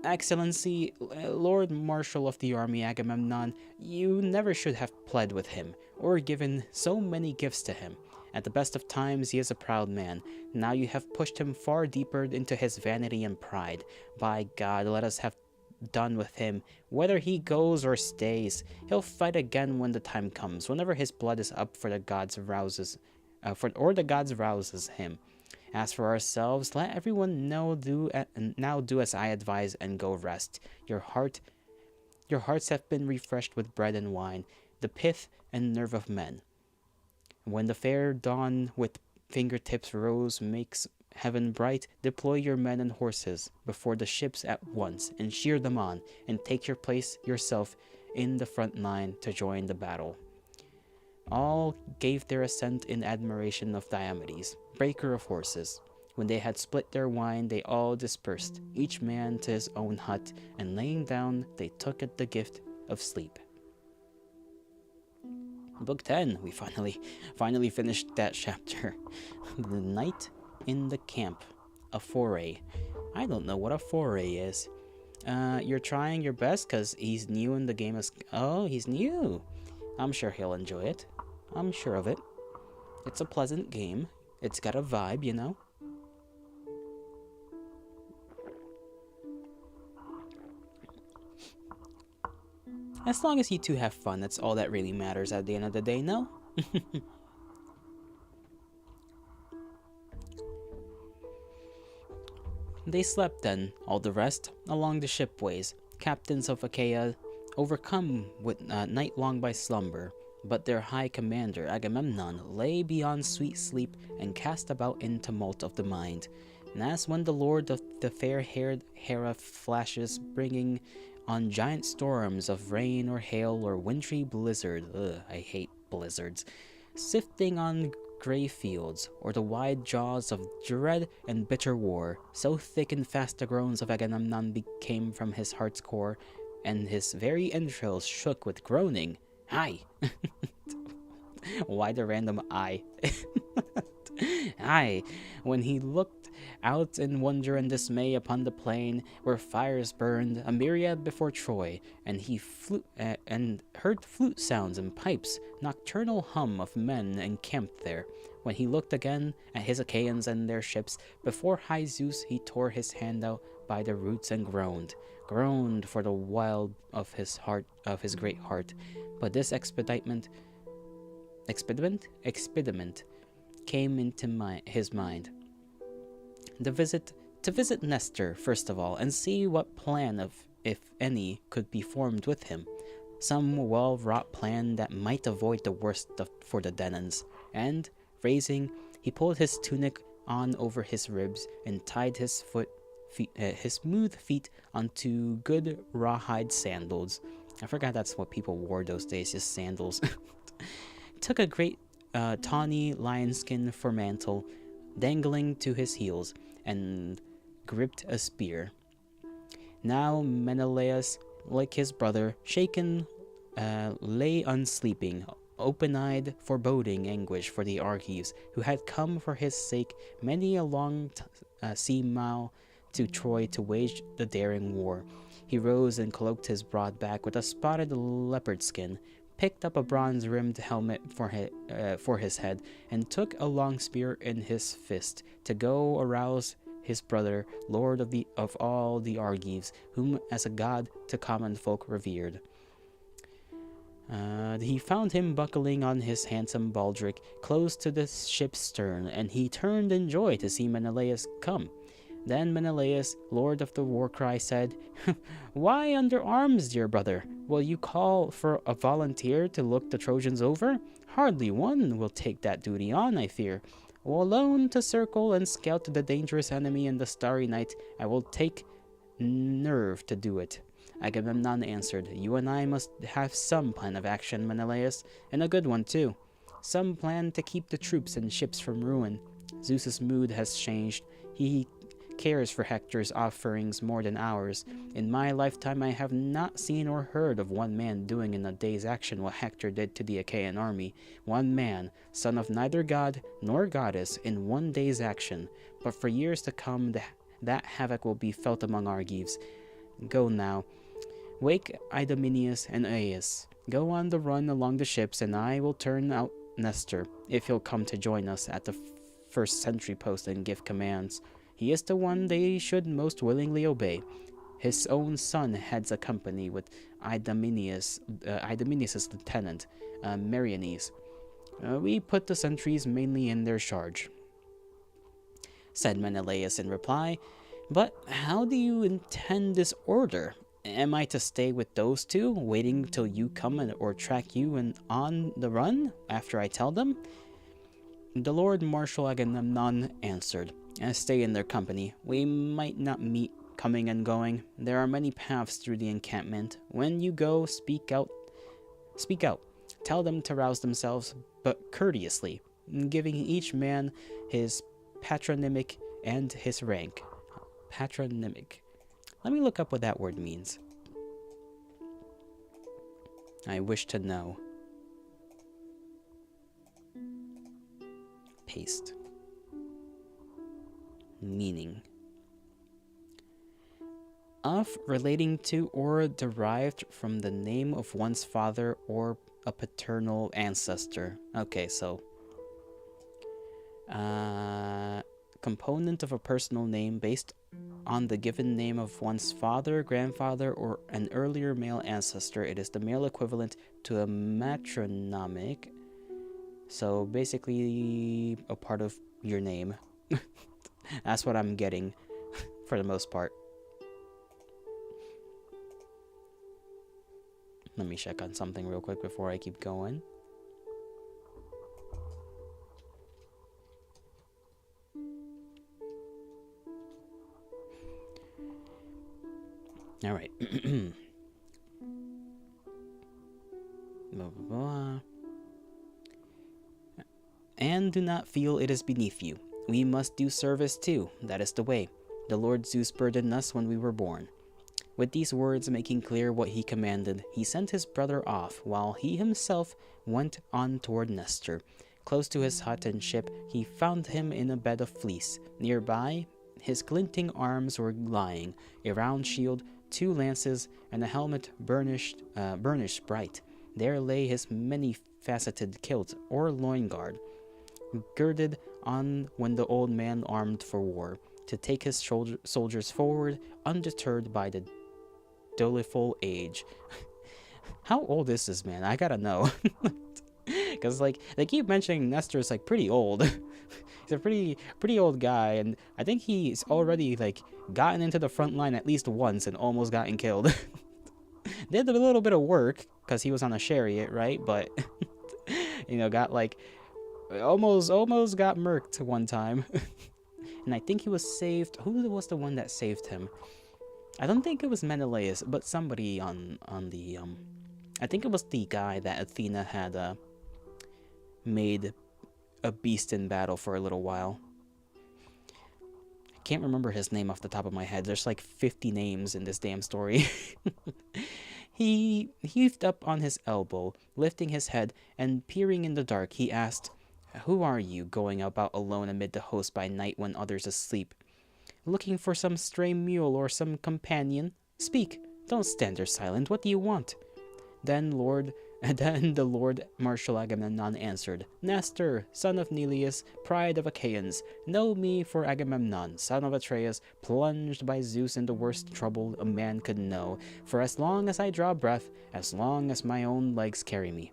Excellency, Lord Marshal of the army Agamemnon, you never should have pled with him, or given so many gifts to him. At the best of times, he is a proud man. Now you have pushed him far deeper into his vanity and pride. By God, let us have done with him. Whether he goes or stays, he'll fight again when the time comes, whenever his blood is up for the gods the gods rouses him. As for ourselves, let everyone now do as I advise and go rest. Your hearts have been refreshed with bread and wine, the pith and nerve of men. When the fair dawn with fingertips rose makes heaven bright, deploy your men and horses before the ships at once, and cheer them on, and take your place yourself in the front line to join the battle. All gave their assent in admiration of Diomedes, breaker of horses. When they had split their wine, they all dispersed, each man to his own hut, and laying down, they took the gift of sleep. Book 10, we finally finished that chapter. The night in the camp, a foray. I don't know what a foray is. You're trying your best because he's new in the game. Oh, he's new. I'm sure he'll enjoy it. I'm sure of it. It's a pleasant game. It's got a vibe, As long as you two have fun, that's all that really matters at the end of the day, no? They slept then, all the rest, along the shipways, captains of Achaia, overcome with night long by slumber. But their high commander, Agamemnon, lay beyond sweet sleep and cast about in tumult of the mind. And as when the lord of the fair-haired Hera flashes, bringing on giant storms of rain or hail or wintry blizzard, I hate blizzards, sifting on grey fields, or the wide jaws of dread and bitter war, so thick and fast the groans of Agamemnon became from his heart's core, and his very entrails shook with groaning. Aye. Why the random I? Aye. When he looked out in wonder and dismay upon the plain where fires burned, a myriad before Troy, and he and heard flute sounds and pipes, nocturnal hum of men encamped there. When he looked again at his Achaeans and their ships, before high Zeus he tore his hand out by the roots and groaned for the wild of his great heart. But this expediment came into his mind. To visit Nestor, first of all, and see what plan, if any, could be formed with him. Some well-wrought plan that might avoid the worst for the Danaans. And, raising, he pulled his tunic on over his ribs, and tied his smooth feet onto good rawhide sandals. I forgot that's what people wore those days, just sandals. Took a great tawny lionskin for mantle, dangling to his heels, and gripped a spear. Now Menelaus, like his brother, shaken, lay unsleeping, open-eyed, foreboding anguish for the Argives, who had come for his sake many a long sea mile to Troy to wage the daring war. He rose and cloaked his broad back with a spotted leopard skin, picked up a bronze-rimmed helmet for his head, and took a long spear in his fist to go arouse his brother, lord of all the Argives, whom as a god to common folk revered. He found him buckling on his handsome baldric close to the ship's stern, and he turned in joy to see Menelaus come. Then Menelaus, lord of the war-cry, said, "Why under arms, dear brother? Will you call for a volunteer to look the Trojans over? Hardly one will take that duty on, I fear. Alone to circle and scout the dangerous enemy in the starry night, I will take nerve to do it." Agamemnon answered, "You and I must have some plan of action, Menelaus, and a good one too. Some plan to keep the troops and ships from ruin. Zeus's mood has changed. He cares for Hector's offerings more than ours. In my lifetime I have not seen or heard of one man doing in a day's action what Hector did to the Achaean army. One man, son of neither god nor goddess, in one day's action. But for years to come that havoc will be felt among Argives. Go now. Wake Idomeneus and Aias. Go on the run along the ships, and I will turn out Nestor, if he'll come to join us at the first sentry post and give commands. He is the one they should most willingly obey. His own son heads a company with Idomeneus' lieutenant, Meriones. We put the sentries mainly in their charge," said Menelaus in reply. "But how do you intend this order? Am I to stay with those two, waiting till you come or track you and on the run after I tell them?" The Lord Marshal Agamemnon answered, "Stay in their company. We might not meet coming and going. There are many paths through the encampment. When you go, speak out. Tell them to rouse themselves, but courteously, giving each man his patronymic and his rank." Patronymic. Let me look up what that word means. I wish to know. Paste. Meaning. Of, relating to, or derived from the name of one's father or a paternal ancestor. Okay, so component of a personal name based on the given name of one's father, grandfather, or an earlier male ancestor. It is the male equivalent to a matronymic. So basically a part of your name. That's what I'm getting for the most part. Let me check on something real quick before I keep going. All right. Blah, blah, blah. And do not feel it is beneath you. We must do service too. That is the way. The Lord Zeus burdened us when we were born. With these words making clear what he commanded, he sent his brother off, while he himself went on toward Nestor. Close to his hut and ship, he found him in a bed of fleece. Nearby, his glinting arms were lying, a round shield, 2 lances, and a helmet burnished bright. There lay his many-faceted kilt, or loin-guard, girded on when the old man armed for war, to take his soldiers forward, undeterred by the doleful age. How old is this man? I gotta know. Because, like, they keep mentioning Nestor's, like, pretty old. He's a pretty old guy, and I think he's already, like, gotten into the front line at least once and almost gotten killed. Did a little bit of work, because he was on a chariot, right? But, got, like, almost got murked one time. And I think he was saved. Who was the one that saved him? I don't think it was Menelaus, but somebody on the, I think it was the guy that Athena had, made a beast in battle for a little while. I can't remember his name off the top of my head. There's like 50 names in this damn story. He heaved up on his elbow, lifting his head and peering in the dark. He asked, "Who are you, going about alone amid the host by night when others asleep? Looking for some stray mule or some companion? Speak, don't stand there silent. What do you want?" Then the Lord Marshal Agamemnon answered, "Nestor, son of Neleus, pride of Achaeans, know me for Agamemnon, son of Atreus, plunged by Zeus in the worst trouble a man could know. For as long as I draw breath, as long as my own legs carry me,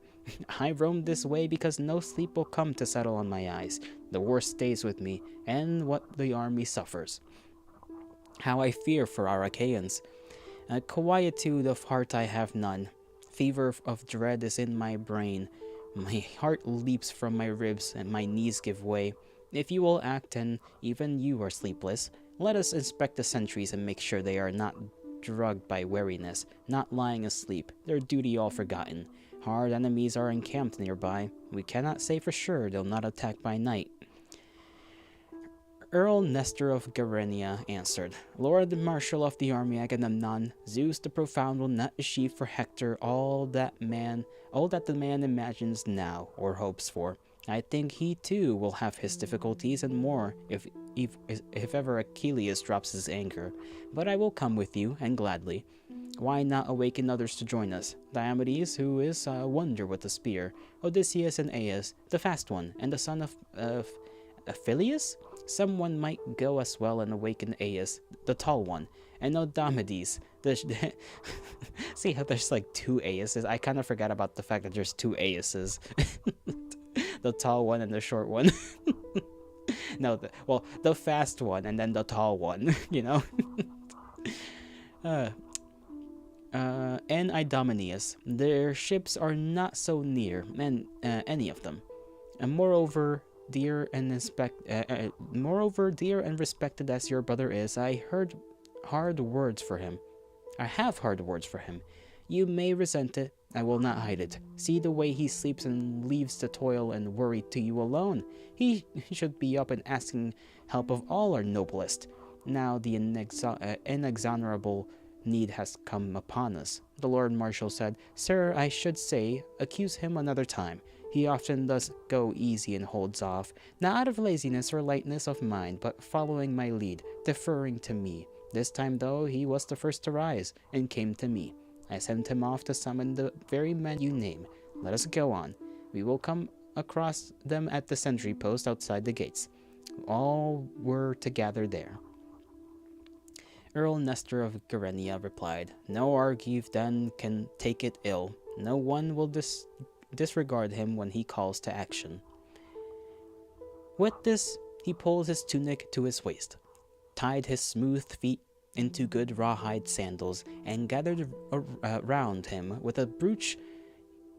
I roam this way because no sleep will come to settle on my eyes. The war stays with me, and what the army suffers. How I fear for our Achaeans. Quietude of heart I have none. Fever of dread is in my brain. My heart leaps from my ribs, and my knees give way. If you will act, and even you are sleepless, let us inspect the sentries and make sure they are not drugged by weariness, not lying asleep, their duty all forgotten. Hard enemies are encamped nearby. We cannot say for sure they'll not attack by night." Earl Nestor of Gerenia answered, "Lord Marshal of the army Agamemnon, Zeus the Profound will not achieve for Hector all that the man imagines now or hopes for. I think he too will have his difficulties and more if ever Achilles drops his anger. But I will come with you, and gladly. Why not awaken others to join us? Diomedes, who is a wonder with the spear, Odysseus and Aias, the fast one, and the son of Aphilius? Someone might go as well and awaken Aias, the tall one, and Odamedes. See how there's like two Aiases? I kind of forgot about the fact that there's two Aiases. The tall one and the short one. No, the fast one and then the tall one, you know? And Idomeneus. Their ships are not so near, any of them. And moreover, dear and respected as your brother is, I have hard words for him. You may resent it, I will not hide it. See the way he sleeps and leaves the toil and worry to you alone. He should be up and asking help of all our noblest. Now the inexorable need has come upon us." The Lord Marshal said, "Sir, I should say, accuse him another time. He often does go easy and holds off, not out of laziness or lightness of mind, but following my lead, deferring to me. This time, though, he was the first to rise, and came to me. I sent him off to summon the very men you name. Let us go on. We will come across them at the sentry post outside the gates." All were to gather there. Earl Nestor of Gerenia replied, "No Argive then can take it ill. No one will disregard him when he calls to action." With this, he pulled his tunic to his waist, tied his smooth feet into good rawhide sandals, and gathered around him with a brooch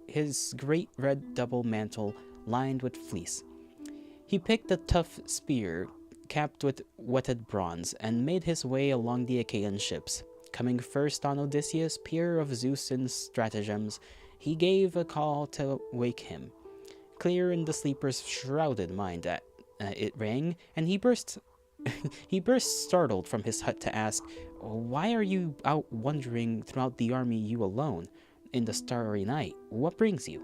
his great red double mantle lined with fleece. He picked a tough spear capped with whetted bronze, and made his way along the Achaean ships. Coming first on Odysseus, peer of Zeus in stratagems, he gave a call to wake him. Clear in the sleeper's shrouded mind it rang, and he burst startled from his hut to ask, "Why are you out wandering throughout the army, you alone, in the starry night? What brings you?"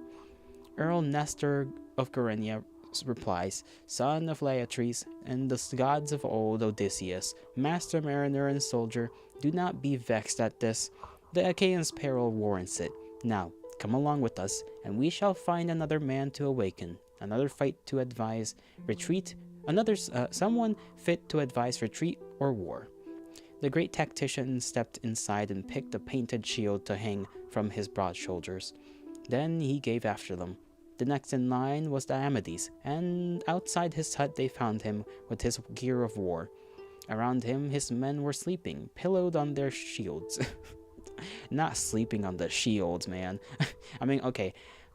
Earl Nestor of Gerenia replies, "Son of Laertes, and the gods of old, Odysseus, master mariner and soldier, do not be vexed at this. The Achaeans' peril warrants it. Now, come along with us, and we shall find another man to awaken, another fight to advise retreat, someone fit to advise retreat or war." The great tactician stepped inside and picked a painted shield to hang from his broad shoulders. Then he gave after them. The next in line was Diomedes, and outside his hut they found him with his gear of war. Around him his men were sleeping, pillowed on their shields. Not sleeping on the shields, man. I mean, okay,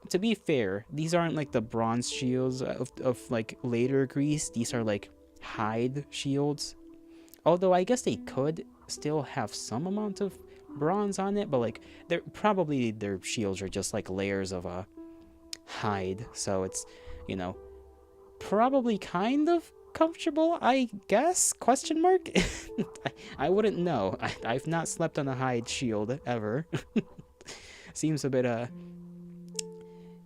to be fair, these aren't like the bronze shields of like later Greece. These are like hide shields. Although I guess they could still have some amount of bronze on it, but like their shields are just like layers of hide, so it's, probably kind of comfortable, I guess, question mark. I wouldn't know. I've not slept on a hide shield ever. Seems a bit,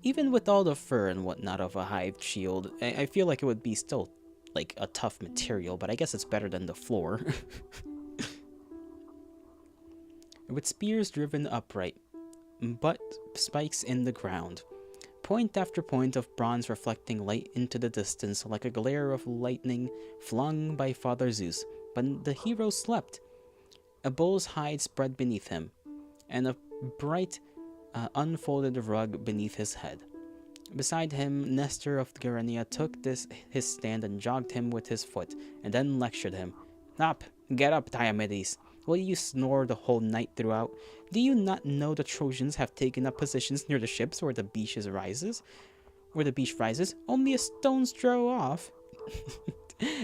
even with all the fur and whatnot of a hive shield, I feel like it would be still, like, a tough material, but I guess it's better than the floor. With spears driven upright, but spikes in the ground. Point after point of bronze reflecting light into the distance like a glare of lightning flung by Father Zeus. But the hero slept. A bull's hide spread beneath him, and a bright, unfolded rug beneath his head. Beside him, Nestor of Gerenia took his stand and jogged him with his foot, and then lectured him. Up, get up, Diomedes. Will you snore the whole night throughout? Do you not know the Trojans have taken up positions near the ships where the beach rises? Only a stone's throw off.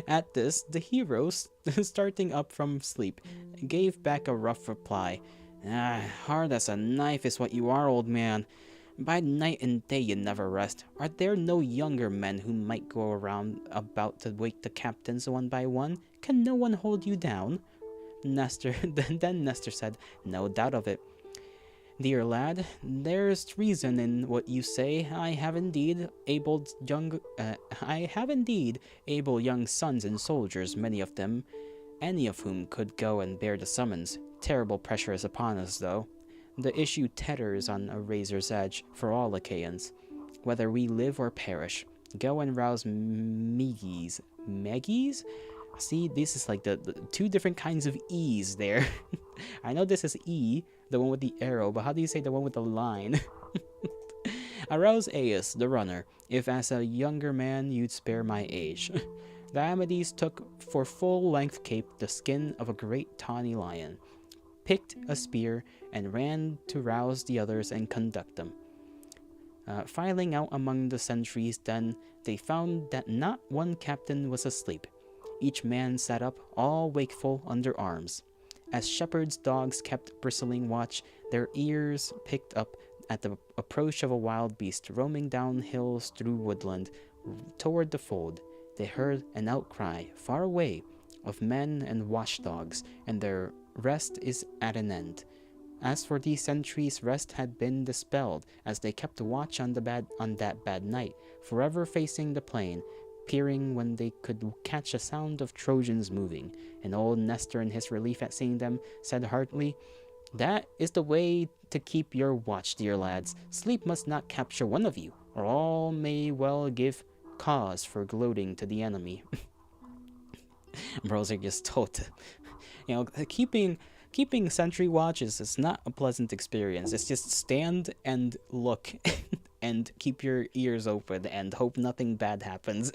At this, the hero, starting up from sleep, gave back a rough reply. Hard as a knife is what you are, old man. By night and day you never rest. Are there no younger men who might go around about to wake the captains one by one? Can no one hold you down? Then Nestor said, no doubt of it. Dear lad, there's reason in what you say. I have indeed able young sons and soldiers, many of them, any of whom could go and bear the summons. Terrible pressure is upon us, though. The issue teeters on a razor's edge for all Achaeans, whether we live or perish. Go and rouse Meges. Meges? See, this is like the two different kinds of E's there. I know this is E, the one with the arrow, but how do you say the one with the line? Arouse Aias, the runner, if as a younger man you'd spare my age. Diomedes took for full-length cape the skin of a great tawny lion, picked a spear, and ran to rouse the others and conduct them. Filing out among the sentries, then, they found that not one captain was asleep. Each man sat up, all wakeful, under arms. As shepherds' dogs kept bristling watch, their ears picked up at the approach of a wild beast roaming down hills through woodland toward the fold. They heard an outcry, far away, of men and watchdogs, and their rest is at an end. As for these sentries, rest had been dispelled, as they kept watch on that bad night, forever facing the plain, peering when they could catch a sound of Trojans moving. And old Nestor, in his relief at seeing them, said heartily, that is the way to keep your watch, dear lads. Sleep must not capture one of you, or all may well give cause for gloating to the enemy. Bros are just told to, keeping sentry watches is not a pleasant experience. It's just stand and look and keep your ears open and hope nothing bad happens.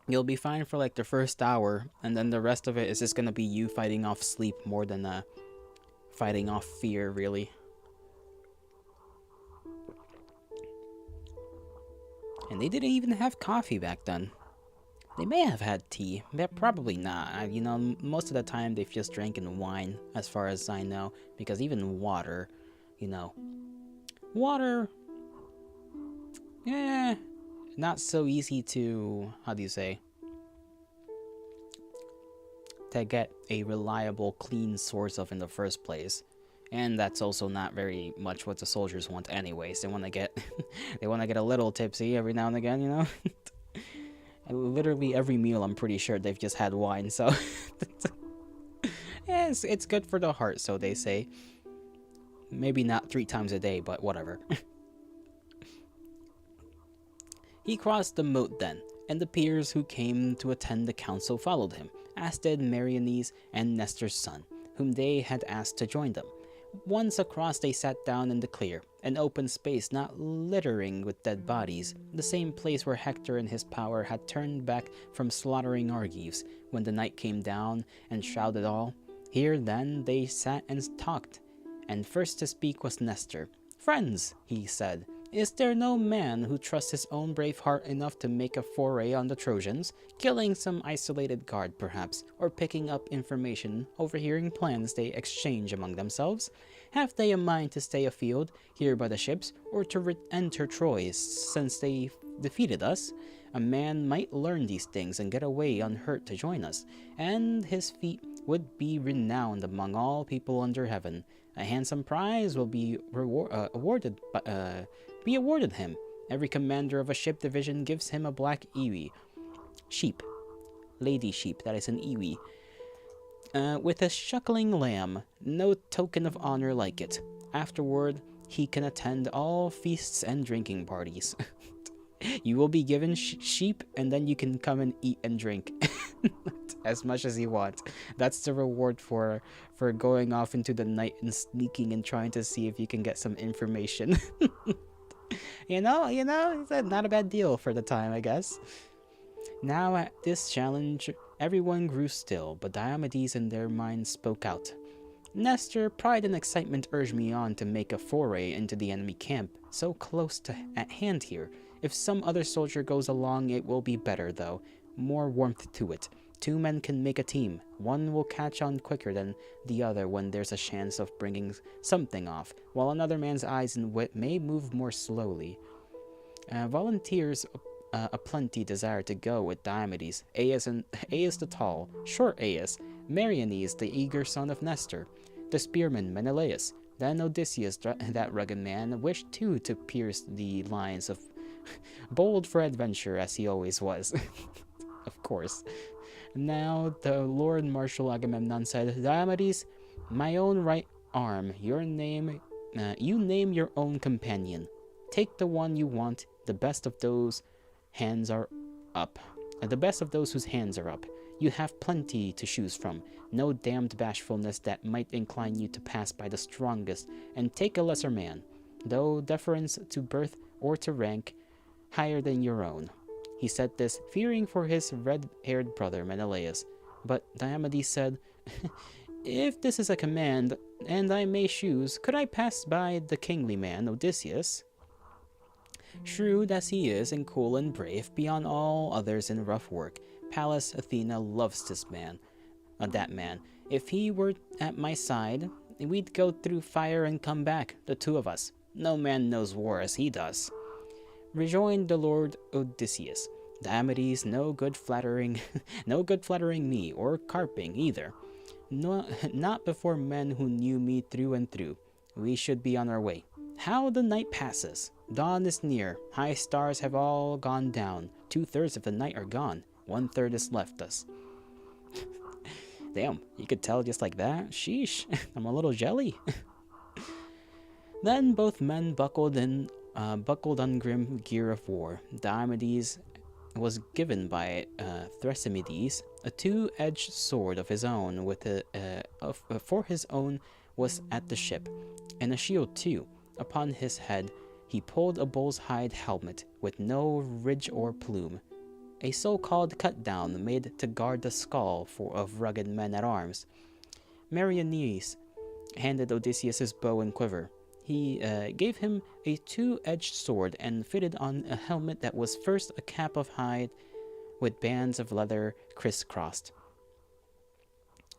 You'll be fine for like the first hour, and then the rest of it is just gonna be you fighting off sleep more than fighting off fear, really. And they didn't even have coffee back then. They may have had tea, but probably not. Most of the time they've just drinking wine, as far as I know. Because even water, water, not so easy to, to get a reliable, clean source of in the first place. And that's also not very much what the soldiers want anyways. They want to get, they want to get a little tipsy every now and again, Literally every meal, I'm pretty sure they've just had wine, so yes, it's good for the heart, so they say. Maybe not 3 times a day, but whatever. He crossed the moat then, and the peers who came to attend the council followed him, as did Meriones and Nestor's son, whom they had asked to join them. Once across, they sat down in the clear, an open space not littering with dead bodies, the same place where Hector and his power had turned back from slaughtering Argives when the night came down and shrouded all. Here, then, they sat and talked, and first to speak was Nestor. "Friends," he said, "is there no man who trusts his own brave heart enough to make a foray on the Trojans, killing some isolated guard perhaps, or picking up information, overhearing plans they exchange among themselves? Have they a mind to stay afield, here by the ships, or to enter Troy, since they defeated us? A man might learn these things and get away unhurt to join us, and his feet would be renowned among all people under heaven. A handsome prize will be awarded him. Every commander of a ship division gives him a black iwi, sheep, lady sheep, that is an iwi, with a shuckling lamb. No token of honor like it. Afterward, he can attend all feasts and drinking parties. You will be given sheep, and then you can come and eat and drink as much as you want. That's the reward for going off into the night and sneaking and trying to see if you can get some information. you know, it's not a bad deal for the time, I guess. Now at this challenge, everyone grew still, but Diomedes in their minds spoke out. Nestor, pride and excitement urged me on to make a foray into the enemy camp, so close at hand here. If some other soldier goes along, it will be better, though. More warmth to it. 2 men can make a team. One will catch on quicker than the other when there's a chance of bringing something off, while another man's eyes and wit may move more slowly. Volunteers aplenty desire to go with Diomedes. Aias the tall, short Aias, Meriones the eager son of Nestor, the spearman Menelaus. Then Odysseus, that rugged man, wished too to pierce the lines of bold for adventure as he always was. Of course. Now the Lord Marshal Agamemnon said, Diomedes, my own right arm, you name your own companion. Take the one you want, the best of those hands are up. The best of those whose hands are up. You have plenty to choose from. No damned bashfulness that might incline you to pass by the strongest and take a lesser man, though deference to birth or to rank higher than your own. He said this, fearing for his red-haired brother Menelaus. But Diomedes said, If this is a command, and I may choose, could I pass by the kingly man, Odysseus? Shrewd as he is, and cool and brave, beyond all others in rough work, Pallas Athena loves that man. If he were at my side, we'd go through fire and come back, the 2 of us. No man knows war as he does. Rejoined the Lord Odysseus, Diomedes, no good flattering me, or carping either. No, not before men who knew me through and through. We should be on our way. How the night passes! Dawn is near. High stars have all gone down. 2/3 of the night are gone. 1/3 is left us. Damn, you could tell just like that? Sheesh, I'm a little jelly. Then both men buckled on grim gear of war. Diomedes was given by Thrasymedes a 2-edged sword of his own, for his own was at the ship, and a shield too. Upon his head he pulled a bull's hide helmet with no ridge or plume, a so-called cut-down made to guard the skull of rugged men-at-arms. Meriones handed Odysseus his bow and quiver. He gave him a 2-edged sword and fitted on a helmet that was first a cap of hide with bands of leather crisscrossed.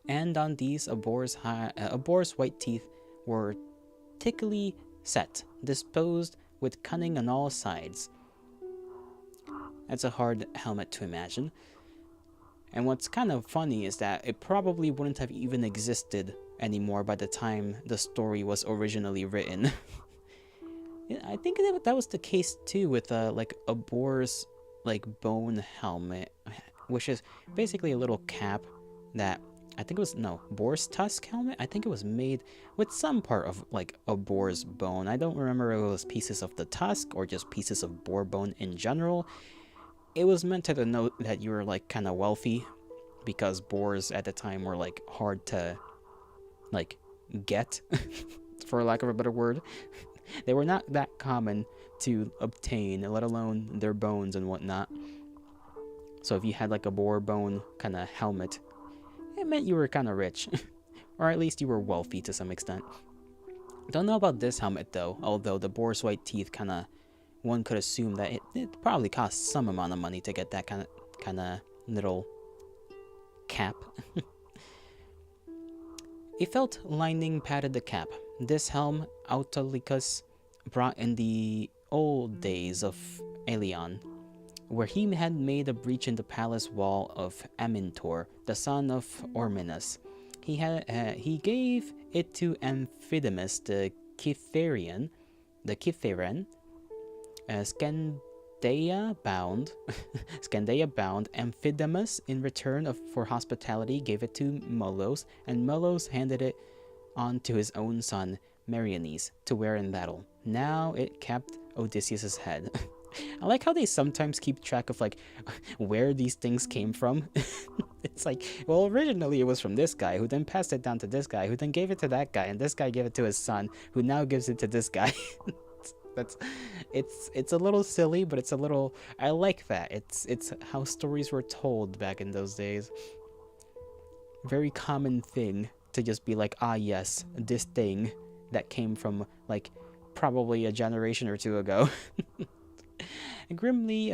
And on these a boar's white teeth were thickly set, disposed with cunning on all sides. That's a hard helmet to imagine. And what's kind of funny is that it probably wouldn't have even existed anymore by the time the story was originally written. I think that was the case too with like a boar's bone helmet, which is basically a little cap that I think it was boar's tusk helmet. I think it was made with some part of like a boar's bone. I don't remember if it was pieces of the tusk or just pieces of boar bone in general. It was meant to denote that you were like kind of wealthy, because boars at the time were like hard to get, for lack of a better word. They were not that common to obtain, let alone their bones and whatnot. So if you had like a boar bone kind of helmet, it meant you were kind of rich, or at least you were wealthy to some extent. Don't know about this helmet though, although the boar's white teeth one could assume that it probably cost some amount of money to get that kind of little cap. A felt lining padded the cap. This helm Autolycus brought in the old days of Iliad, where he had made a breach in the palace wall of Amintor, the son of Ormenus. He gave it to Amphidamas the Cytheran, Scandeia bound, Scandeia bound. Amphidamas, in return for hospitality, gave it to Molos, and Molos handed it on to his own son Meriones to wear in battle. Now it kept Odysseus's head. I like how they sometimes keep track of like where these things came from. It's like, well, originally it was from this guy, who then passed it down to this guy, who then gave it to that guy, and this guy gave it to his son, who now gives it to this guy. It's a little silly, but it's a little, I like that. It's how stories were told back in those days. Very common thing to just be like, ah yes, this thing that came from like probably a generation or two ago. Grimly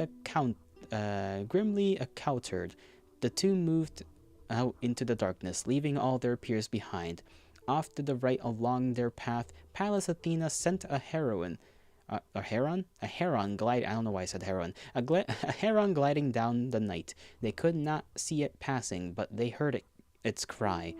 accoutred, the two moved out into the darkness, leaving all their peers behind. Off to the right along their path, Pallas Athena sent a heron. A heron glide. I don't know why I said heron. A heron gliding down the night. They could not see it passing, but they heard its cry.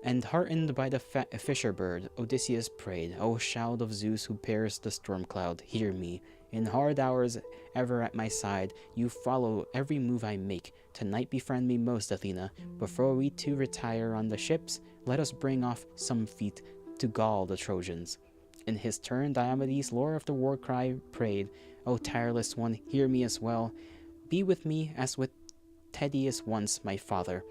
And heartened by the fisher bird, Odysseus prayed, "O shout of Zeus who bears the storm cloud, hear me. In hard hours, ever at my side, you follow every move I make. Tonight befriend me most, Athena. Before we two retire on the ships, let us bring off some feat to gall the Trojans." In his turn, Diomedes, lord of the war cry, prayed, "O tireless one, hear me as well. Be with me as with Tydeus once, my father."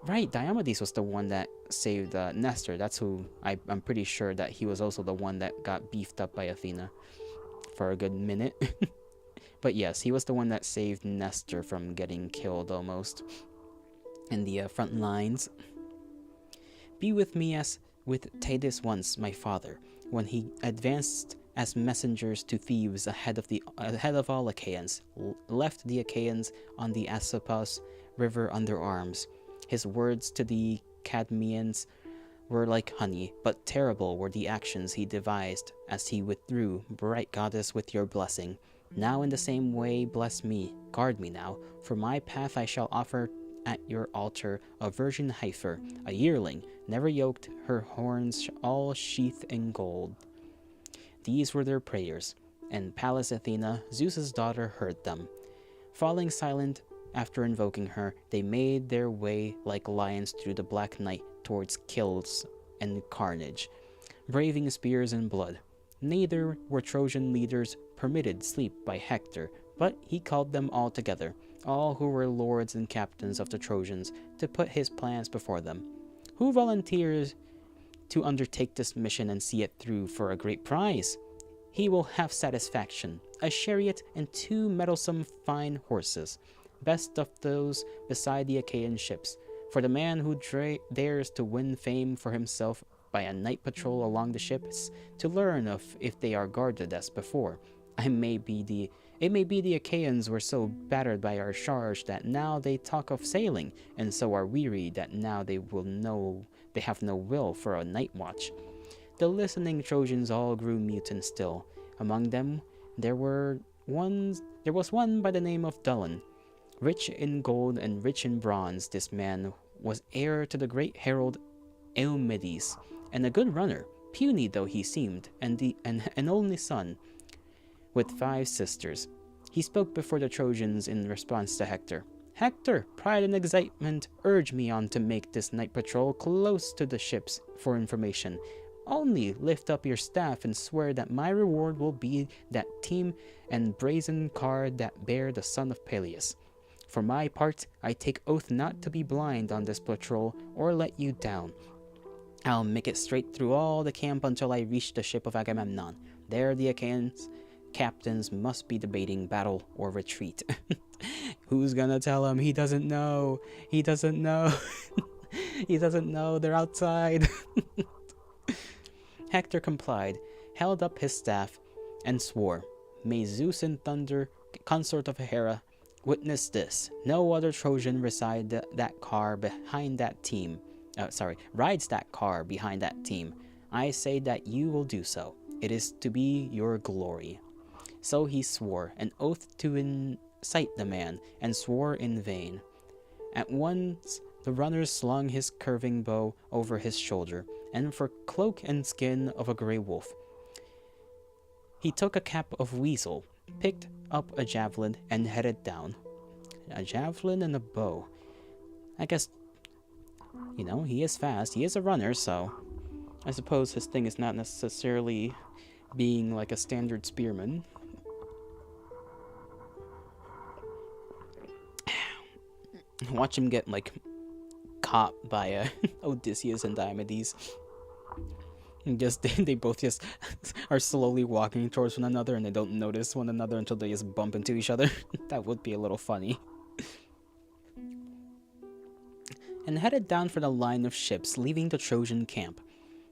Right, Diomedes was the one that saved Nestor. That's who I'm pretty sure that he was also the one that got beefed up by Athena for a good minute. But yes, he was the one that saved Nestor from getting killed almost in the front lines. "Be with me as with Tydeus once, my father, when he advanced as messengers to Thebes ahead of all Achaeans, left the Achaeans on the Asopus river under arms. His words to the Cadmeans were like honey, but terrible were the actions he devised as he withdrew, bright goddess, with your blessing. Now in the same way bless me, guard me now, for my path I shall offer at your altar a virgin heifer, a yearling, never yoked, her horns all sheathed in gold." These were their prayers, and Pallas Athena, Zeus's daughter, heard them. Falling silent after invoking her, they made their way like lions through the black night towards kills and carnage, braving spears and blood. Neither were Trojan leaders permitted sleep by Hector, but he called them all together, all who were lords and captains of the Trojans, to put his plans before them. "Who volunteers to undertake this mission and see it through for a great prize? He will have satisfaction, a chariot and 2 mettlesome fine horses, best of those beside the Achaean ships. For the man who dares to win fame for himself by a night patrol along the ships, to learn if they are guarded as before. It may be the Achaeans were so battered by our charge that now they talk of sailing, and so are weary that now they have no will for a night watch." The listening Trojans all grew mute and still. Among them there was one by the name of Dulon. Rich in gold and rich in bronze, this man was heir to the great herald Eumedes, and a good runner, puny though he seemed, and an only son, with 5 sisters. He spoke before the Trojans in response to Hector. "Hector, pride and excitement urge me on to make this night patrol close to the ships for information. Only lift up your staff and swear that my reward will be that team and brazen car that bear the son of Peleus. For my part, I take oath not to be blind on this patrol or let you down. I'll make it straight through all the camp until I reach the ship of Agamemnon. There the Achaeans captains must be debating battle or retreat." Who's gonna tell him? He doesn't know. He doesn't know. He doesn't know. They're outside. Hector complied, held up his staff, and swore, "May Zeus and Thunder, consort of Hera, witness this. No other Trojan rides that car behind that team. I say that you will do so. It is to be your glory." So he swore an oath to incite the man, and swore in vain. At once The runner slung his curving bow over his shoulder, and for cloak and skin of a grey wolf. He took a cap of weasel, picked up a javelin, and headed down. A javelin and a bow. I guess, he is fast. He is a runner, so I suppose his thing is not necessarily being like a standard spearman. Watch him get, caught by Odysseus and Diomedes. And they both just are slowly walking towards one another, and they don't notice one another until they just bump into each other. That would be a little funny. And headed down for the line of ships leaving the Trojan camp.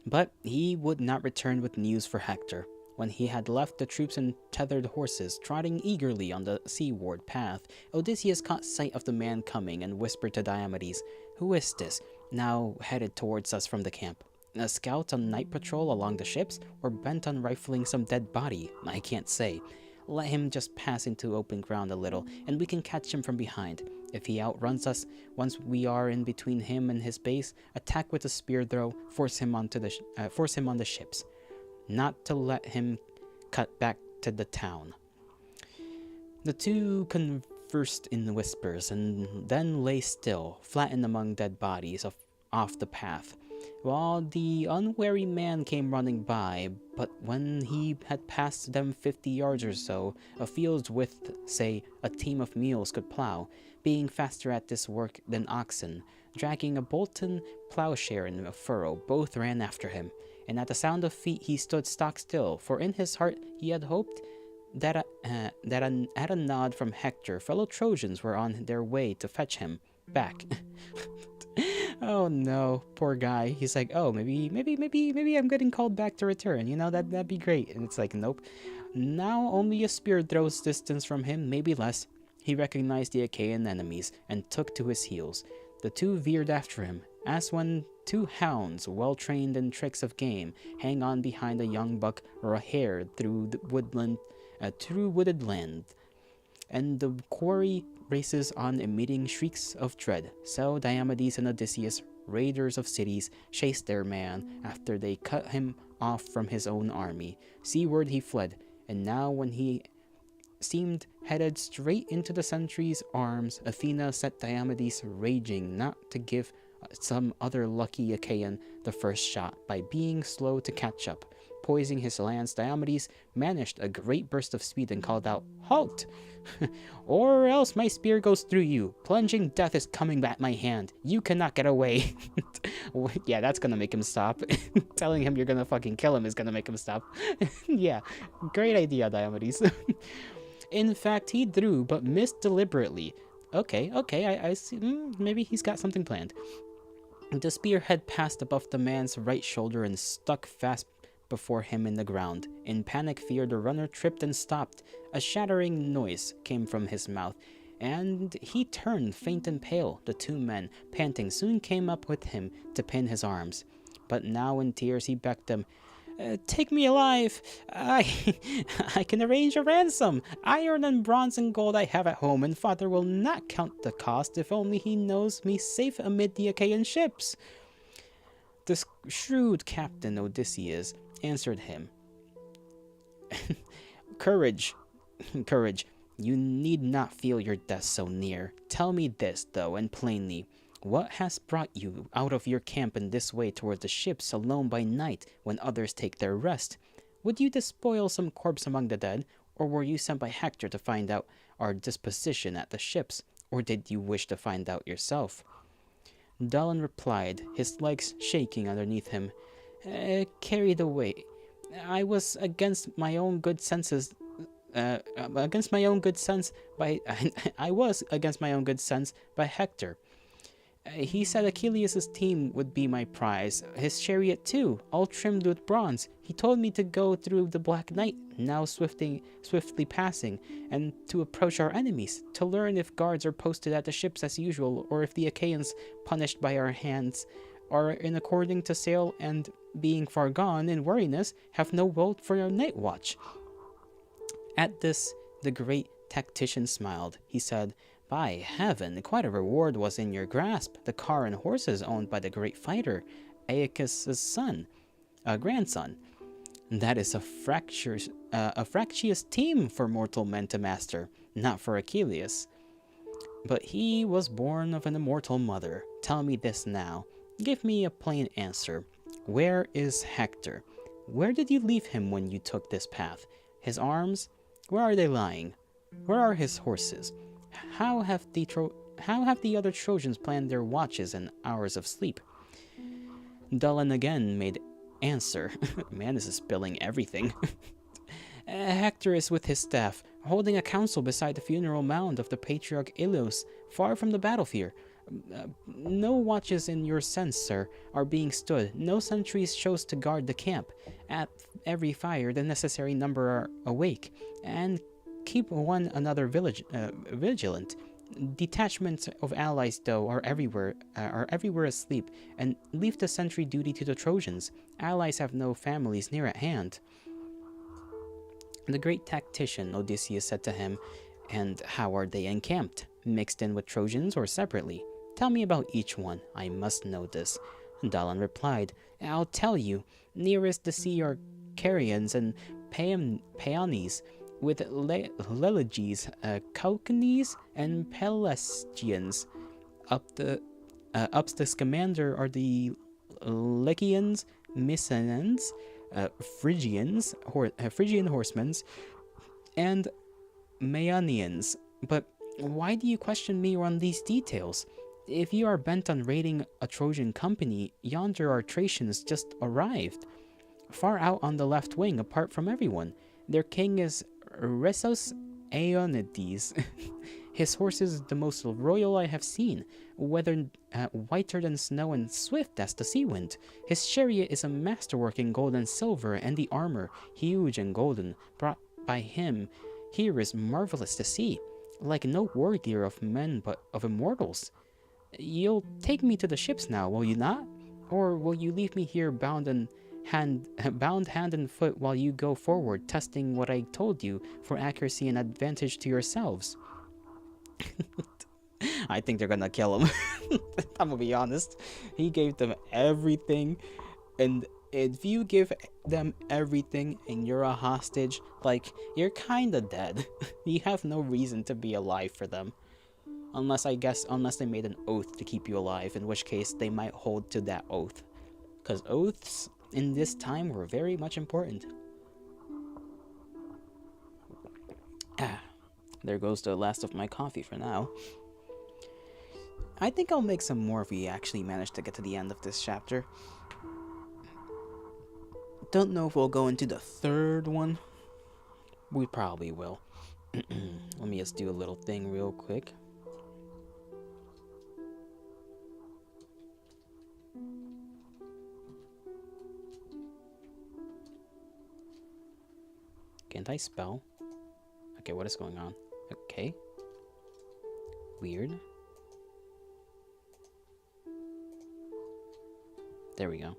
But he would not return with news for Hector. When he had left the troops and tethered horses trotting eagerly on the seaward path, Odysseus caught sight of the man coming and whispered to Diomedes, "Who is this, now headed towards us from the camp? A scout on night patrol along the ships, or bent on rifling some dead body? I can't say. Let him just pass into open ground a little, and we can catch him from behind. If he outruns us, once we are in between him and his base, attack with a spear throw, force him on the ships. Not to let him cut back to the town." The two conversed in whispers, and then lay still, flattened among dead bodies off the path, while the unwary man came running by. But when he had passed them 50 yards or so, a field's width, say, a team of mules could plow, being faster at this work than oxen, dragging a Bolton plowshare in a furrow, both ran after him. And at the sound of feet he stood stock still, for in his heart he had hoped that at a nod from Hector, fellow Trojans were on their way to fetch him back. Oh no, poor guy. He's like, oh, maybe I'm getting called back to return. That'd be great. And it's like, nope. Now only a spear throw's distance from him, maybe less. He recognized the Achaean enemies and took to his heels. The two veered after him, as when two hounds, well trained in tricks of game, hang on behind a young buck or a hare through wooded land, and the quarry races on emitting shrieks of dread. So Diomedes and Odysseus, raiders of cities, chased their man after they cut him off from his own army. Seaward he fled, and now when he seemed headed straight into the sentry's arms, Athena set Diomedes raging not to give some other lucky Achaean the first shot by being slow to catch up. Poising his lance, Diomedes managed a great burst of speed and called out, "Halt! Or else my spear goes through you. Plunging death is coming at my hand. You cannot get away." Yeah, that's gonna make him stop. Telling him you're gonna fucking kill him is gonna make him stop. Yeah, great idea, Diomedes. In fact, he threw, but missed deliberately. Okay, I see. Maybe he's got something planned. The spearhead passed above the man's right shoulder and stuck fast before him in the ground. In panic fear, the runner tripped and stopped. A shattering noise came from his mouth, and he turned faint and pale. The two men, panting, soon came up with him to pin his arms. But now in tears he begged them, "Take me alive. I can arrange a ransom. Iron and bronze and gold I have at home, and father will not count the cost if only he knows me safe amid the Achaean ships." The shrewd captain Odysseus answered him, Courage. You need not feel your death so near. Tell me this, though, and plainly. What has brought you out of your camp in this way toward the ships alone by night when others take their rest? Would you despoil some corpse among the dead, or were you sent by Hector to find out our disposition at the ships, or did you wish to find out yourself? Dolon replied, his legs shaking underneath him, Carried away. I was against my own good sense by Hector. He said Achilles' team would be my prize, his chariot too, all trimmed with bronze. He told me to go through the black night, now swiftly passing, and to approach our enemies, to learn if guards are posted at the ships as usual, or if the Achaeans, punished by our hands, are in according to sail and, being far gone in weariness, have no will for your night watch. At this, the great tactician smiled. He said, By heaven, quite a reward was in your grasp. The car and horses owned by the great fighter, Aeacus' grandson. That is a fractious team for mortal men to master, not for Achilles. But he was born of an immortal mother. Tell me this now. Give me a plain answer. Where is Hector? Where did you leave him when you took this path? His arms? Where are they lying? Where are his horses? How have the other Trojans planned their watches and hours of sleep? Dullan again made answer. Man, this is spilling everything. Hector is with his staff, holding a council beside the funeral mound of the patriarch Ilios, far from the battlefield. No watches in your sense, sir, are being stood. No sentries chose to guard the camp. At every fire, the necessary number are awake, and keep one another vigilant. Detachments of allies, though, are everywhere asleep, and leave the sentry duty to the Trojans. Allies have no families near at hand. The great tactician, Odysseus said to him, and how are they encamped? Mixed in with Trojans or separately? Tell me about each one. I must know this. Dullan replied, I'll tell you. Nearest the sea are Carians and Paeonies, with Leleges, Caucanes, and Pelasgians. Up the Scamander are the Lycians, Mysians, Phrygian horsemen, and Maeonians. But why do you question me on these details? If you are bent on raiding a Trojan company, yonder are Thracians just arrived, far out on the left wing, apart from everyone. Their king is Rhesos Aeonides. His horse is the most royal I have seen, weathered whiter than snow and swift as the sea wind. His chariot is a masterwork in gold and silver, and the armor, huge and golden, brought by him here is marvelous to see, like no war gear of men but of immortals. You'll take me to the ships now, will you not? Or will you leave me here bound hand and foot while you go forward, testing what I told you for accuracy and advantage to yourselves? I think they're gonna kill him. I'm gonna be honest. He gave them everything, and if you give them everything and you're a hostage, like, you're kinda dead. You have no reason to be alive for them. Unless they made an oath to keep you alive, in which case they might hold to that oath. Because oaths in this time were very much important. There goes the last of my coffee for now. I think I'll make some more if we actually manage to get to the end of this chapter. Don't know if we'll go into the third one. We probably will. Let me just do a little thing real quick. Can't I spell? Okay, what is going on? Okay. Weird. There we go.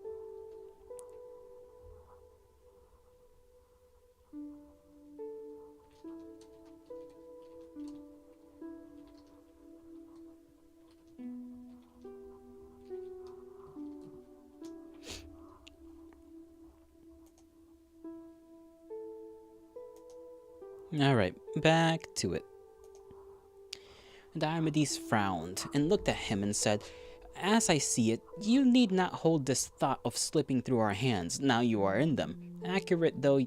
Alright, back to it. Diomedes frowned and looked at him and said, As I see it, you need not hold this thought of slipping through our hands, now you are in them. Accurate though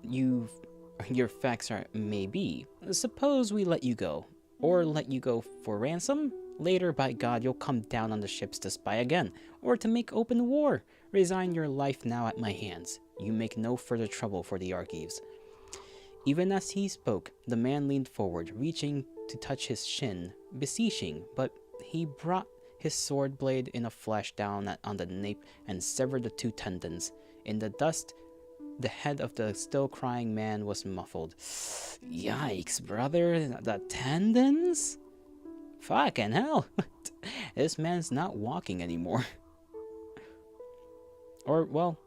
your facts may be, suppose we let you go. Or let you go for ransom? Later, by God, you'll come down on the ships to spy again, or to make open war. Resign your life now at my hands. You make no further trouble for the Argives. Even as he spoke, the man leaned forward, reaching to touch his shin, beseeching, but he brought his sword blade in a flash down on the nape and severed the two tendons. In the dust, the head of the still crying man was muffled. Yikes, brother, the tendons? Fucking hell. This man's not walking anymore. Or, well,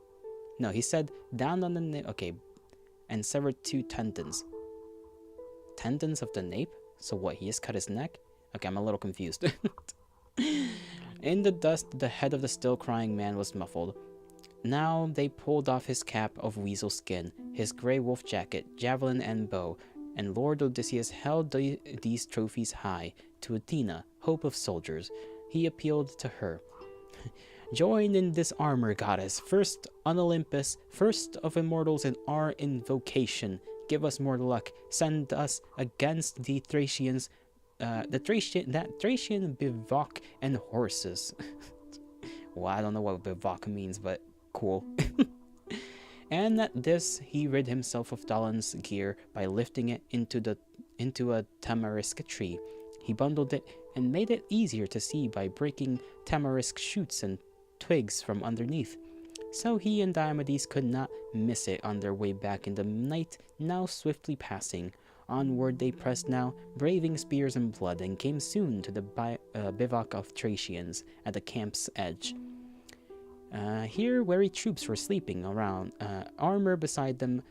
no, he said down on the nape. Okay, and severed two tendons. Tendons of the nape? So what, he just cut his neck? Okay, I'm a little confused. In the dust, the head of the still crying man was muffled. Now they pulled off his cap of weasel skin, his grey wolf jacket, javelin, and bow, and Lord Odysseus held these trophies high to Athena, hope of soldiers. He appealed to her. Join in this armor, goddess, first on Olympus, first of immortals in our invocation. Give us more luck. Send us against the Thracians, that Thracian bivouac and horses. Well, I don't know what bivouac means, but cool. And at this, he rid himself of Dalan's gear by lifting it into a tamarisk tree. He bundled it and made it easier to see by breaking tamarisk shoots and twigs from underneath. So he and Diomedes could not miss it on their way back in the night, now swiftly passing. Onward they pressed now, braving spears and blood, and came soon to the bivouac of Thracians at the camp's edge. Here weary troops were sleeping around, armor beside them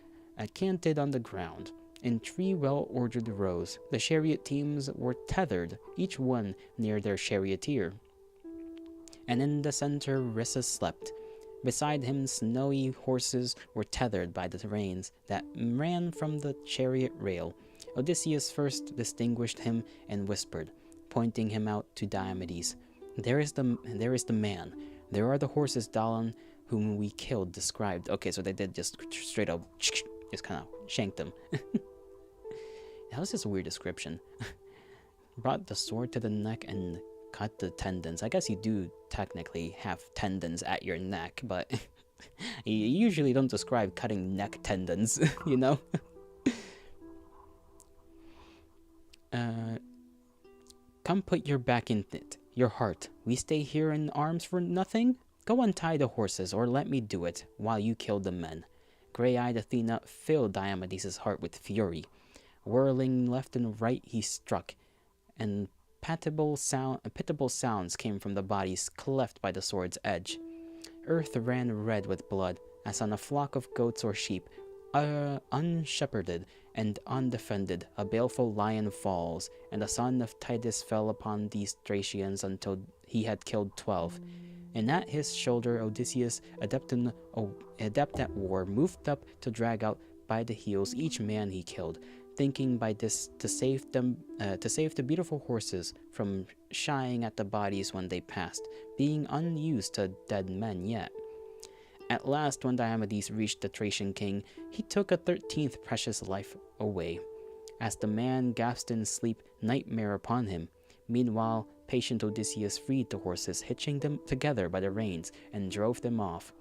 canted on the ground. In 3 well-ordered rows, the chariot teams were tethered, each one near their charioteer. And in the center Rhyssus slept. Beside him snowy horses were tethered by the reins that ran from the chariot rail. Odysseus first distinguished him and whispered, pointing him out to Diomedes, There is the man. There are the horses Dalan, whom we killed, described." Okay, so they did just straight up, just kind of shanked them. That was just a weird description. Brought the sword to the neck and cut the tendons. I guess you do technically have tendons at your neck, but you usually don't describe cutting neck tendons, you know? Come put your back in it, your heart. We stay here in arms for nothing? Go untie the horses, or let me do it, while you kill the men. Grey-eyed Athena filled Diomedes' heart with fury. Whirling left and right he struck, and pitiable sounds came from the bodies cleft by the sword's edge. Earth ran red with blood, as on a flock of goats or sheep, unshepherded and undefended, a baleful lion falls, and the son of Tydeus fell upon these Thracians until he had killed 12. And at his shoulder Odysseus, adept at war, moved up to drag out by the heels each man he killed, thinking by this to save the beautiful horses from shying at the bodies when they passed, being unused to dead men yet. At last, when Diomedes reached the Thracian king, he took a 13th precious life away. As the man gasped in sleep, nightmare upon him. Meanwhile, patient Odysseus freed the horses, hitching them together by the reins, and drove them off.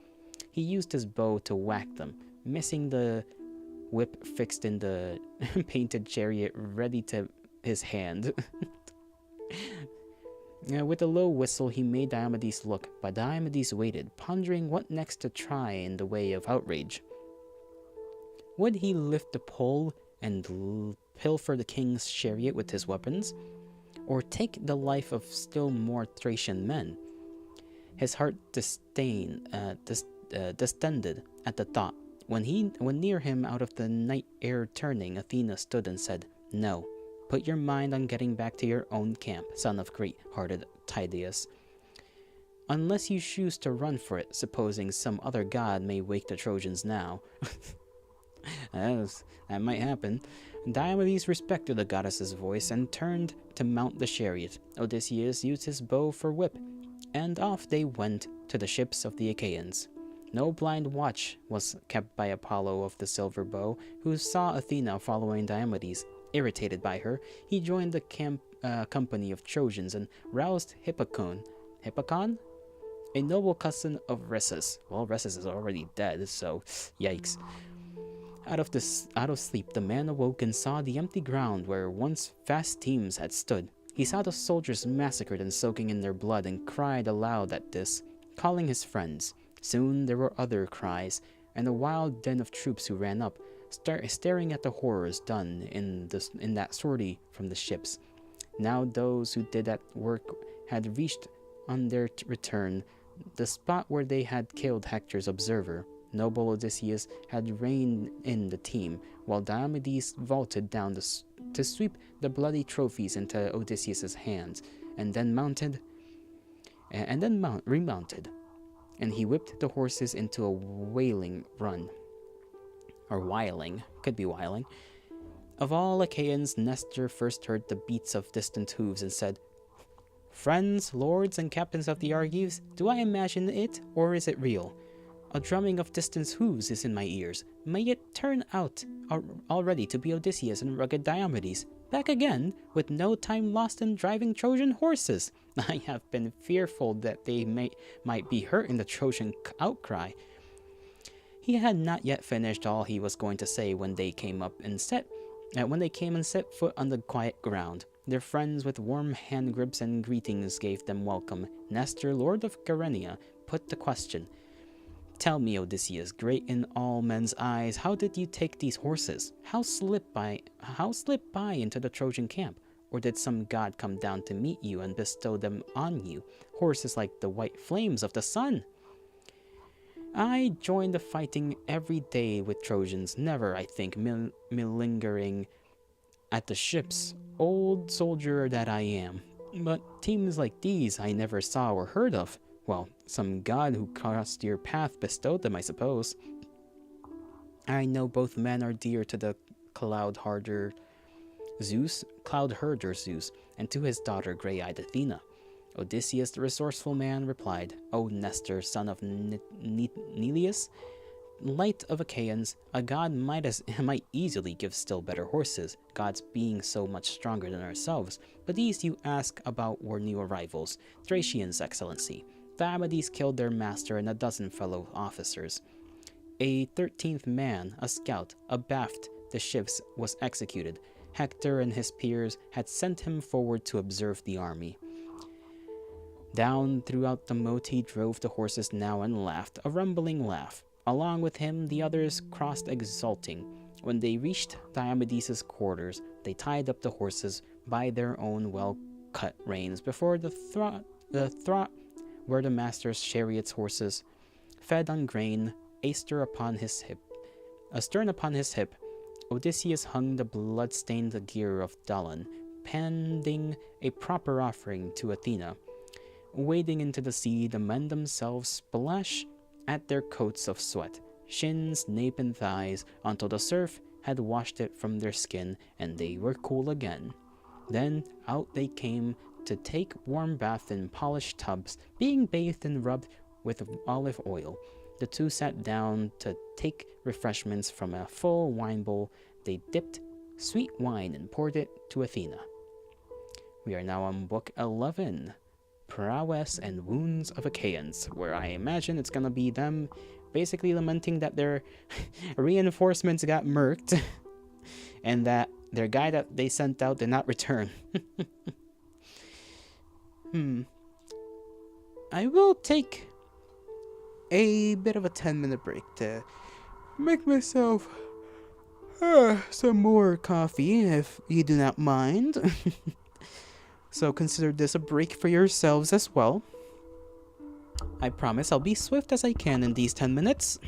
He used his bow to whack them, missing the whip fixed in the painted chariot ready to his hand. With a low whistle, he made Diomedes look, but Diomedes waited, pondering what next to try in the way of outrage. Would he lift the pole and pilfer the king's chariot with his weapons, or take the life of still more Thracian men? His heart distended at the thought. When near him, out of the night air turning, Athena stood and said, "No. Put your mind on getting back to your own camp, son of great-hearted Tydeus. Unless you choose to run for it, supposing some other god may wake the Trojans now." That might happen. Diomedes respected the goddess's voice and turned to mount the chariot. Odysseus used his bow for whip, and off they went to the ships of the Achaeans. No blind watch was kept by Apollo of the silver bow, who saw Athena following Diomedes. Irritated by her, he joined the company of Trojans and roused Hippocon, a noble cousin of Rhyssus. Well, Rhyssus is already dead, so yikes. Out of sleep, the man awoke and saw the empty ground where once vast teams had stood. He saw the soldiers massacred and soaking in their blood, and cried aloud at this, calling his friends. Soon there were other cries, and a wild din of troops who ran up, staring at the horrors done in that sortie from the ships. Now those who did that work had reached on their return the spot where they had killed Hector's observer. Noble Odysseus had reined in the team, while Diomedes vaulted down the to sweep the bloody trophies into Odysseus's hands, and then remounted, and he whipped the horses into a wailing run, or wiling, could be wiling. Of all Achaeans, Nestor first heard the beats of distant hooves and said, "Friends, lords, and captains of the Argives, do I imagine it, or is it real? A drumming of distant hooves is in my ears. May it turn out already to be Odysseus and rugged Diomedes, back again, with no time lost in driving Trojan horses. I have been fearful that they might be hurt in the Trojan outcry." He had not yet finished all he was going to say when they came and set foot on the quiet ground. Their friends with warm hand grips and greetings gave them welcome. Nestor, lord of Gerenia, put the question. "Tell me, Odysseus, great in all men's eyes, how did you take these horses? How slip by into the Trojan camp? Or did some god come down to meet you and bestow them on you, horses like the white flames of the sun?" "I join the fighting every day with Trojans, never, I think, malingering at the ships, old soldier that I am. But teams like these I never saw or heard of. Well, some god who crossed your path bestowed them, I suppose. I know both men are dear to the cloud herder Zeus, and to his daughter gray-eyed Athena." Odysseus, the resourceful man, replied, "O Nestor, son of Neleus, light of Achaeans, a god might easily give still better horses, gods being so much stronger than ourselves. But these you ask about were new arrivals, Thracians, excellency. Diomedes killed their master and a dozen fellow officers. A 13th man, a scout, abaft the ships, was executed. Hector and his peers had sent him forward to observe the army. Down throughout the moat he drove the horses now and laughed, a rumbling laugh. Along with him the others crossed exulting. When they reached Diomedes' quarters, they tied up the horses by their own well-cut reins before the throt where the master's chariot's horses fed on grain, astern upon his hip. Odysseus hung the blood-stained gear of Dolon, pending a proper offering to Athena. Wading into the sea, the men themselves splash at their coats of sweat, shins, nape, and thighs, until the surf had washed it from their skin and they were cool again. Then out they came to take warm bath in polished tubs, being bathed and rubbed with olive oil. The two sat down to take refreshments from a full wine bowl. They dipped sweet wine and poured it to Athena. We are now on book 11, Prowess and Wounds of Achaeans, where I imagine it's gonna be them basically lamenting that their reinforcements got murked and that their guy that they sent out did not return. I will take a bit of a 10-minute break to make myself some more coffee, if you do not mind. So consider this a break for yourselves as well. I promise I'll be swift as I can in these 10 minutes.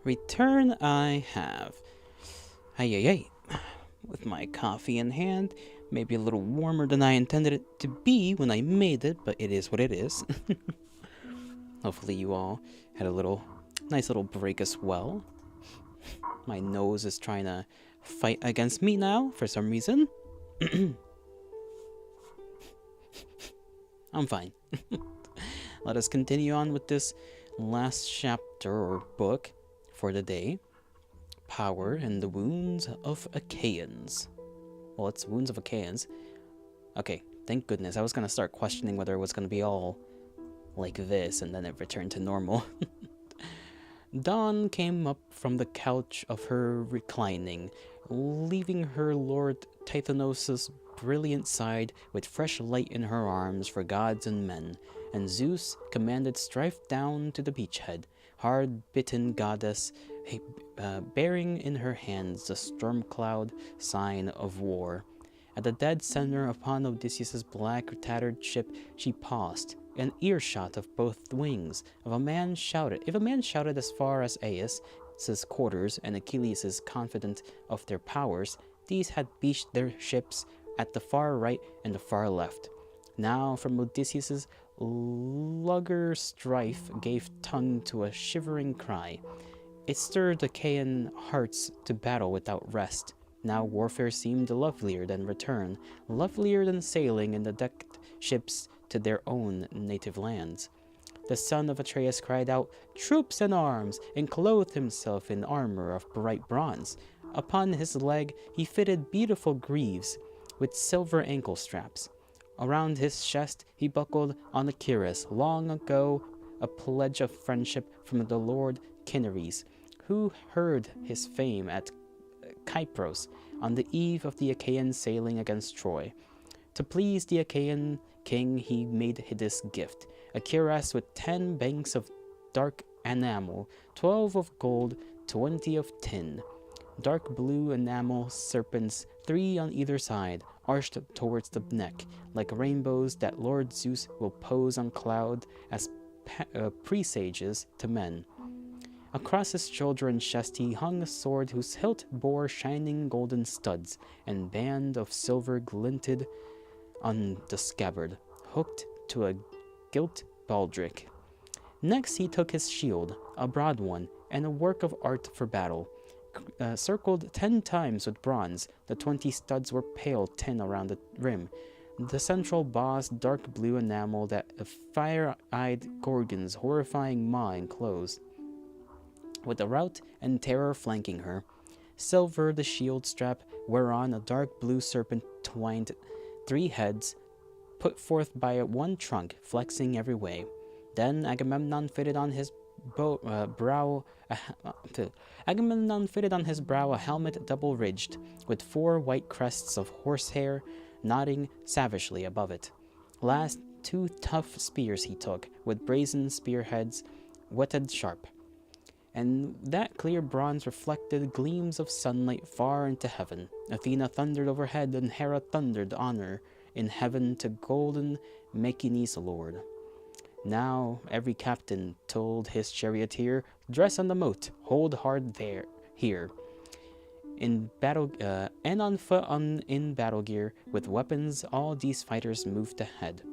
Return I have. Ay ay ay. With my coffee in hand, maybe a little warmer than I intended it to be when I made it, but it is what it is. Hopefully you all had a nice little break as well. My nose is trying to fight against me now for some reason. I'm fine. Let us continue on with this last chapter or book for the day. Power and the Wounds of Achaeans. Well, it's Wounds of Achaeans. Okay, thank goodness. I was going to start questioning whether it was going to be all like this and then it returned to normal. Dawn came up from the couch of her reclining, leaving her lord Tithonus' brilliant side with fresh light in her arms for gods and men, and Zeus commanded strife down to the beachhead, hard-bitten goddess, bearing in her hands the storm cloud sign of war. At the dead center upon Odysseus' black tattered ship she paused, an earshot of both wings. If a man shouted as far as Aias' quarters and Achilles' confident of their powers, these had beached their ships at the far right and the far left. Now from Odysseus' lugger strife gave tongue to a shivering cry. It stirred Achaean hearts to battle without rest. Now warfare seemed lovelier than return, lovelier than sailing in the decked ships to their own native lands. The son of Atreus cried out, "Troops and arms!" and clothed himself in armor of bright bronze. Upon his leg he fitted beautiful greaves with silver ankle straps. Around his chest he buckled on a cuirass, long ago a pledge of friendship from the lord Cinyras, who heard his fame at Kypros on the eve of the Achaeans sailing against Troy. To please the Achaean king he made this gift, a cuirass with 10 banks of dark enamel, 12 of gold, 20 of tin. Dark blue enamel serpents, 3 on either side, arched towards the neck, like rainbows that Lord Zeus will pose on cloud as presages to men. Across his shoulder and chest he hung a sword whose hilt bore shining golden studs, and band of silver glinted on the scabbard, hooked to a gilt baldric. Next he took his shield, a broad one, and a work of art for battle. Circled 10 times with bronze, the 20 studs were pale tin around the rim. The central boss dark blue enamel that a fire-eyed Gorgon's horrifying maw enclosed, with the rout and terror flanking her. Silver the shield strap, whereon a dark blue serpent twined 3 heads, put forth by one trunk, flexing every way. Then Agamemnon fitted on his brow a helmet double-ridged, with 4 white crests of horsehair nodding savagely above it. Last, 2 tough spears he took, with brazen spearheads whetted sharp. And that clear bronze reflected gleams of sunlight far into heaven. Athena thundered overhead, and Hera thundered honor in heaven to golden Machini's lord. Now every captain told his charioteer, "Dress on the moat, hold hard here." In battle and on foot in battle gear, with weapons, all these fighters moved ahead.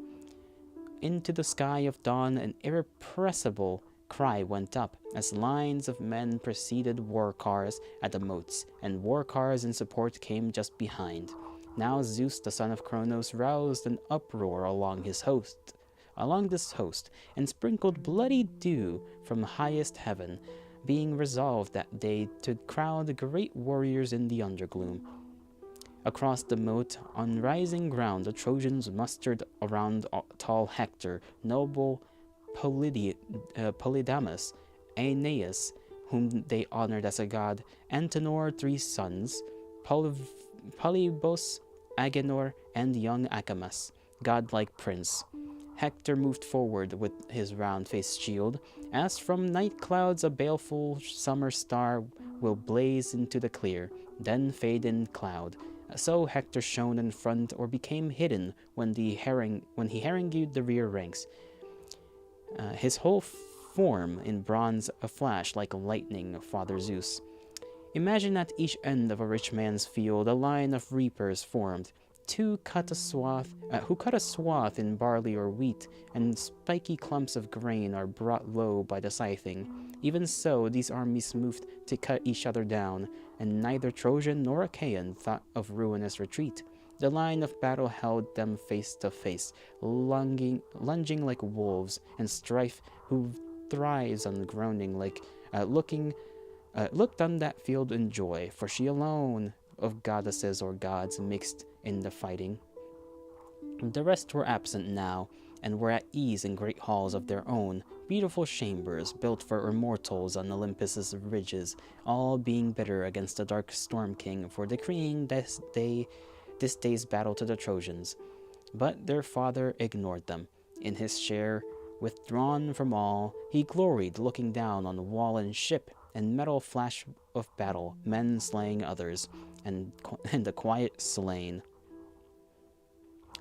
Into the sky of dawn, an irrepressible cry went up as lines of men preceded war cars at the moats, and war cars in support came just behind. Now Zeus, the son of Cronos, roused an uproar along this host, and sprinkled bloody dew from highest heaven, being resolved that day to crowd the great warriors in the undergloom. Across the moat, on rising ground, the Trojans mustered around tall Hector, noble Polydamas, Aeneas, whom they honored as a god, Antenor, 3 sons, Polybos, Agenor, and young Acamas, godlike prince. Hector moved forward with his round-faced shield, as from night clouds a baleful summer star will blaze into the clear, then fade in cloud. So Hector shone in front or became hidden when he harangued the rear ranks. His whole form in bronze a flash like lightning of Father Zeus. Imagine at each end of a rich man's field a line of reapers formed, who cut a swath in barley or wheat, and spiky clumps of grain are brought low by the scything. Even so, these armies moved to cut each other down, and neither Trojan nor Achaean thought of ruinous retreat. The line of battle held them face to face, lunging like wolves, and strife, who thrives on groaning like looked on that field in joy, for she alone of goddesses or gods mixed in the fighting. The rest were absent now, and were at ease in great halls of their own, beautiful chambers built for immortals on Olympus's ridges, all being bitter against the dark Storm King for decreeing this day's battle to the Trojans. But their father ignored them. In his share, withdrawn from all, he gloried looking down on wall and ship and metal flash of battle, men slaying others, and the quiet slain.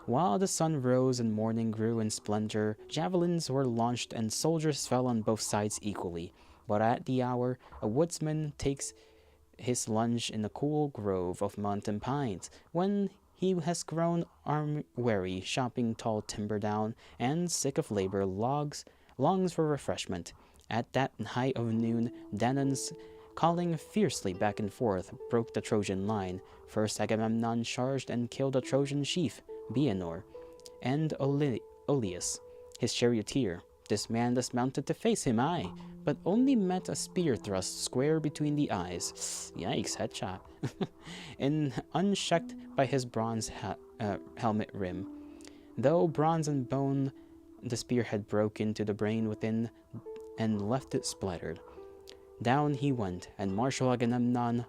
While the sun rose and morning grew in splendor, javelins were launched and soldiers fell on both sides equally. But at the hour, a woodsman takes his lunch in a cool grove of mountain pines, when he has grown arm-weary, chopping tall timber down, and sick of labor, longs for refreshment. At that height of noon, Danaans, calling fiercely back and forth, broke the Trojan line. First Agamemnon charged and killed a Trojan chief, Bianor, and Oleus, his charioteer. This man dismounted to face him, but only met a spear thrust square between the eyes. Yikes, headshot. And unchecked by his bronze helmet rim. Though bronze and bone, the spear had broke into the brain within and left it splattered. Down he went, and martial Agamemnon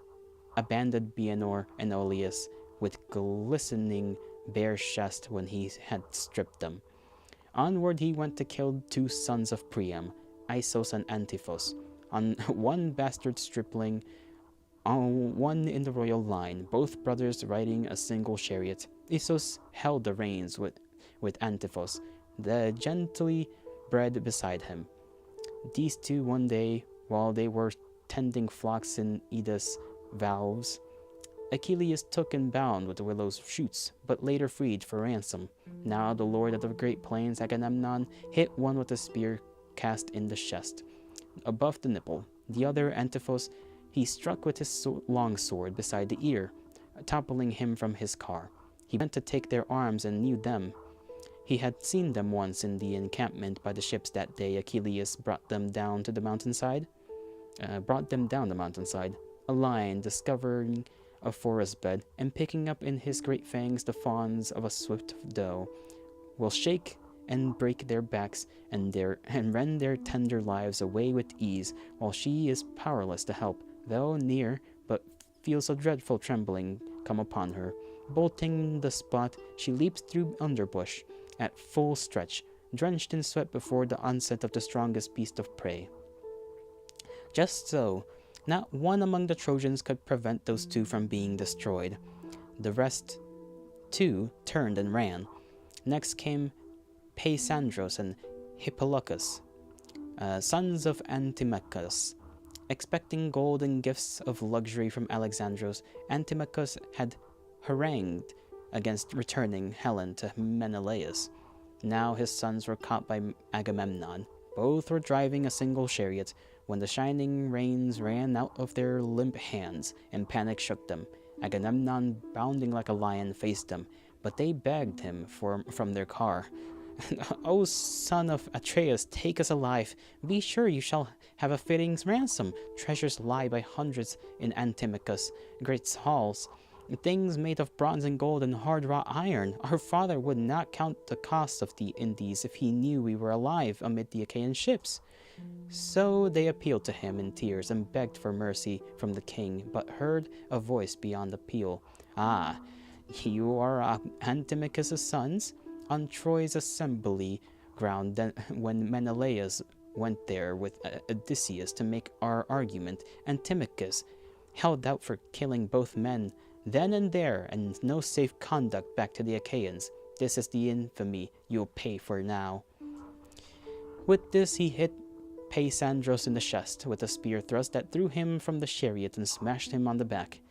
abandoned Bianor and Oleus with glistening bare chest when he had stripped them. Onward he went to kill two sons of Priam, Isos and Antiphos, on one bastard stripling, on one in the royal line, both brothers riding a single chariot. Isos held the reins with Antiphos, the gently bred beside him. These two one day, while they were tending flocks in Ida's valves, Achilles took and bound with the willow's shoots, but later freed for ransom. Now the lord of the great plains, Agamemnon, hit one with a spear cast in the chest, above the nipple. The other, Antiphos, he struck with his long sword beside the ear, toppling him from his car. He went to take their arms and knew them. He had seen them once in the encampment by the ships that day. Achilles brought them down the mountainside. A lion discovering a forest bed, and picking up in his great fangs the fawns of a swift doe, will shake and break their backs and rend their tender lives away with ease, while she is powerless to help, though near, but feels a dreadful trembling come upon her. Bolting the spot, she leaps through underbush at full stretch, drenched in sweat before the onset of the strongest beast of prey. Just so, not one among the Trojans could prevent those two from being destroyed. The rest, too, turned and ran. Next came Paisandros and Hippolochus, sons of Antimachus. Expecting gold and gifts of luxury from Alexandros, Antimachus had harangued against returning Helen to Menelaus. Now his sons were caught by Agamemnon. Both were driving a single chariot, when the shining reins ran out of their limp hands, and panic shook them. Agamemnon, bounding like a lion, faced them, but they begged him from their car. O son of Atreus, take us alive. Be sure you shall have a fitting ransom. Treasures lie by hundreds in Antimachus' great halls, things made of bronze and gold and hard-wrought iron. Our father would not count the cost of these if he knew we were alive amid the Achaean ships. So they appealed to him in tears and begged for mercy from the king, but heard a voice beyond appeal. Ah, you are Antimachus' sons? On Troy's assembly ground, when Menelaus went there with Odysseus to make our argument, Antimachus held out for killing both men then and there, and no safe conduct back to the Achaeans. This is the infamy you'll pay for now. With this he hit Paisandros in the chest with a spear thrust that threw him from the chariot and smashed him on the back.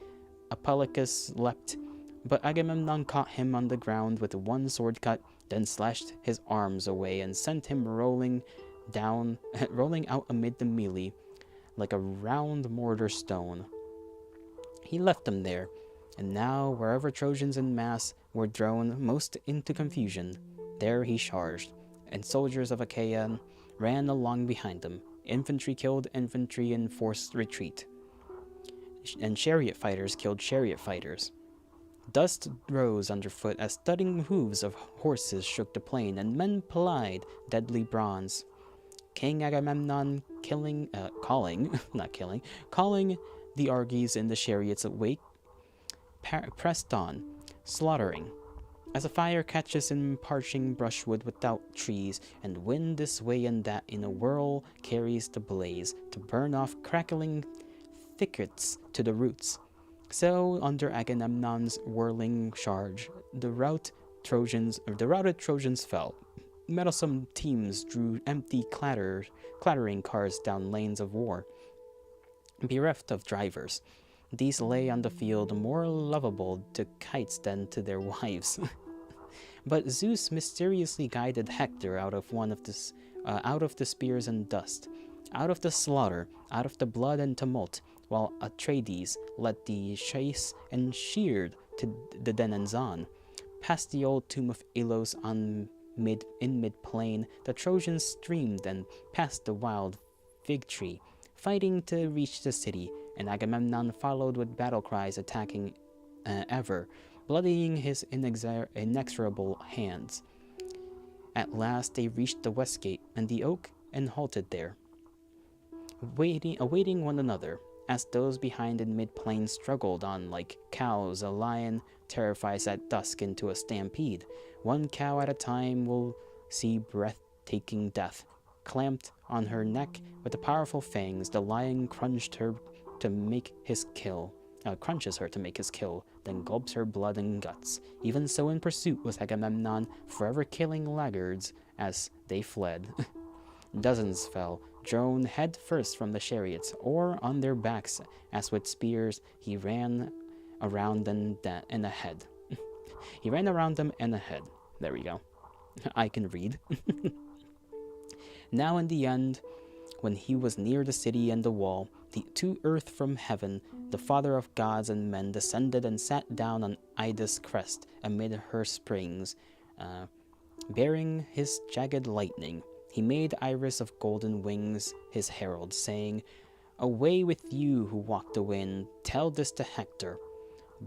Apolycus leapt, but Agamemnon caught him on the ground with one sword cut, then slashed his arms away and sent him rolling out amid the melee like a round mortar stone. He left them there, and now wherever Trojans in mass were thrown most into confusion, there he charged, and soldiers of Achaia ran along behind him. Infantry killed infantry in forced retreat, and chariot fighters killed chariot fighters. Dust rose underfoot as thudding hooves of horses shook the plain, and men plied deadly bronze. King Agamemnon calling the Argives in the chariot's wake, pressed on, slaughtering. As a fire catches in parching brushwood without trees, and wind this way and that in a whirl carries the blaze to burn off crackling thickets to the roots, so under Agamemnon's whirling charge, the routed Trojans fell. Meddlesome teams drew empty clattering cars down lanes of war. Bereft of drivers, these lay on the field more lovable to kites than to their wives. But Zeus mysteriously guided Hector out of the spears and dust, out of the slaughter, out of the blood and tumult, while Atreides led the chase and sheared to the Danaans on. Past the old tomb of Ilos in mid-plain, the Trojans streamed and past the wild fig tree, fighting to reach the city, and Agamemnon followed with battle cries, attacking ever, bloodying his inexorable hands. At last they reached the west gate and the oak and halted there, awaiting one another. As those behind in mid-plain struggled on like cows, a lion terrifies at dusk into a stampede. One cow at a time will see breathtaking death. Clamped on her neck with the powerful fangs, the lion crunches her to make his kill, then gulps her blood and guts. Even so in pursuit was Agamemnon, forever killing laggards as they fled. Dozens fell, thrown head first from the chariots, or on their backs, as with spears he ran around them and ahead. He ran around them and ahead. There we go. I can read. Now in the end, when he was near the city and the wall, to earth from heaven, the father of gods and men descended and sat down on Ida's crest amid her springs, bearing his jagged lightning. He made Iris of golden wings his herald, saying, "Away with you who walk the wind, tell this to Hector.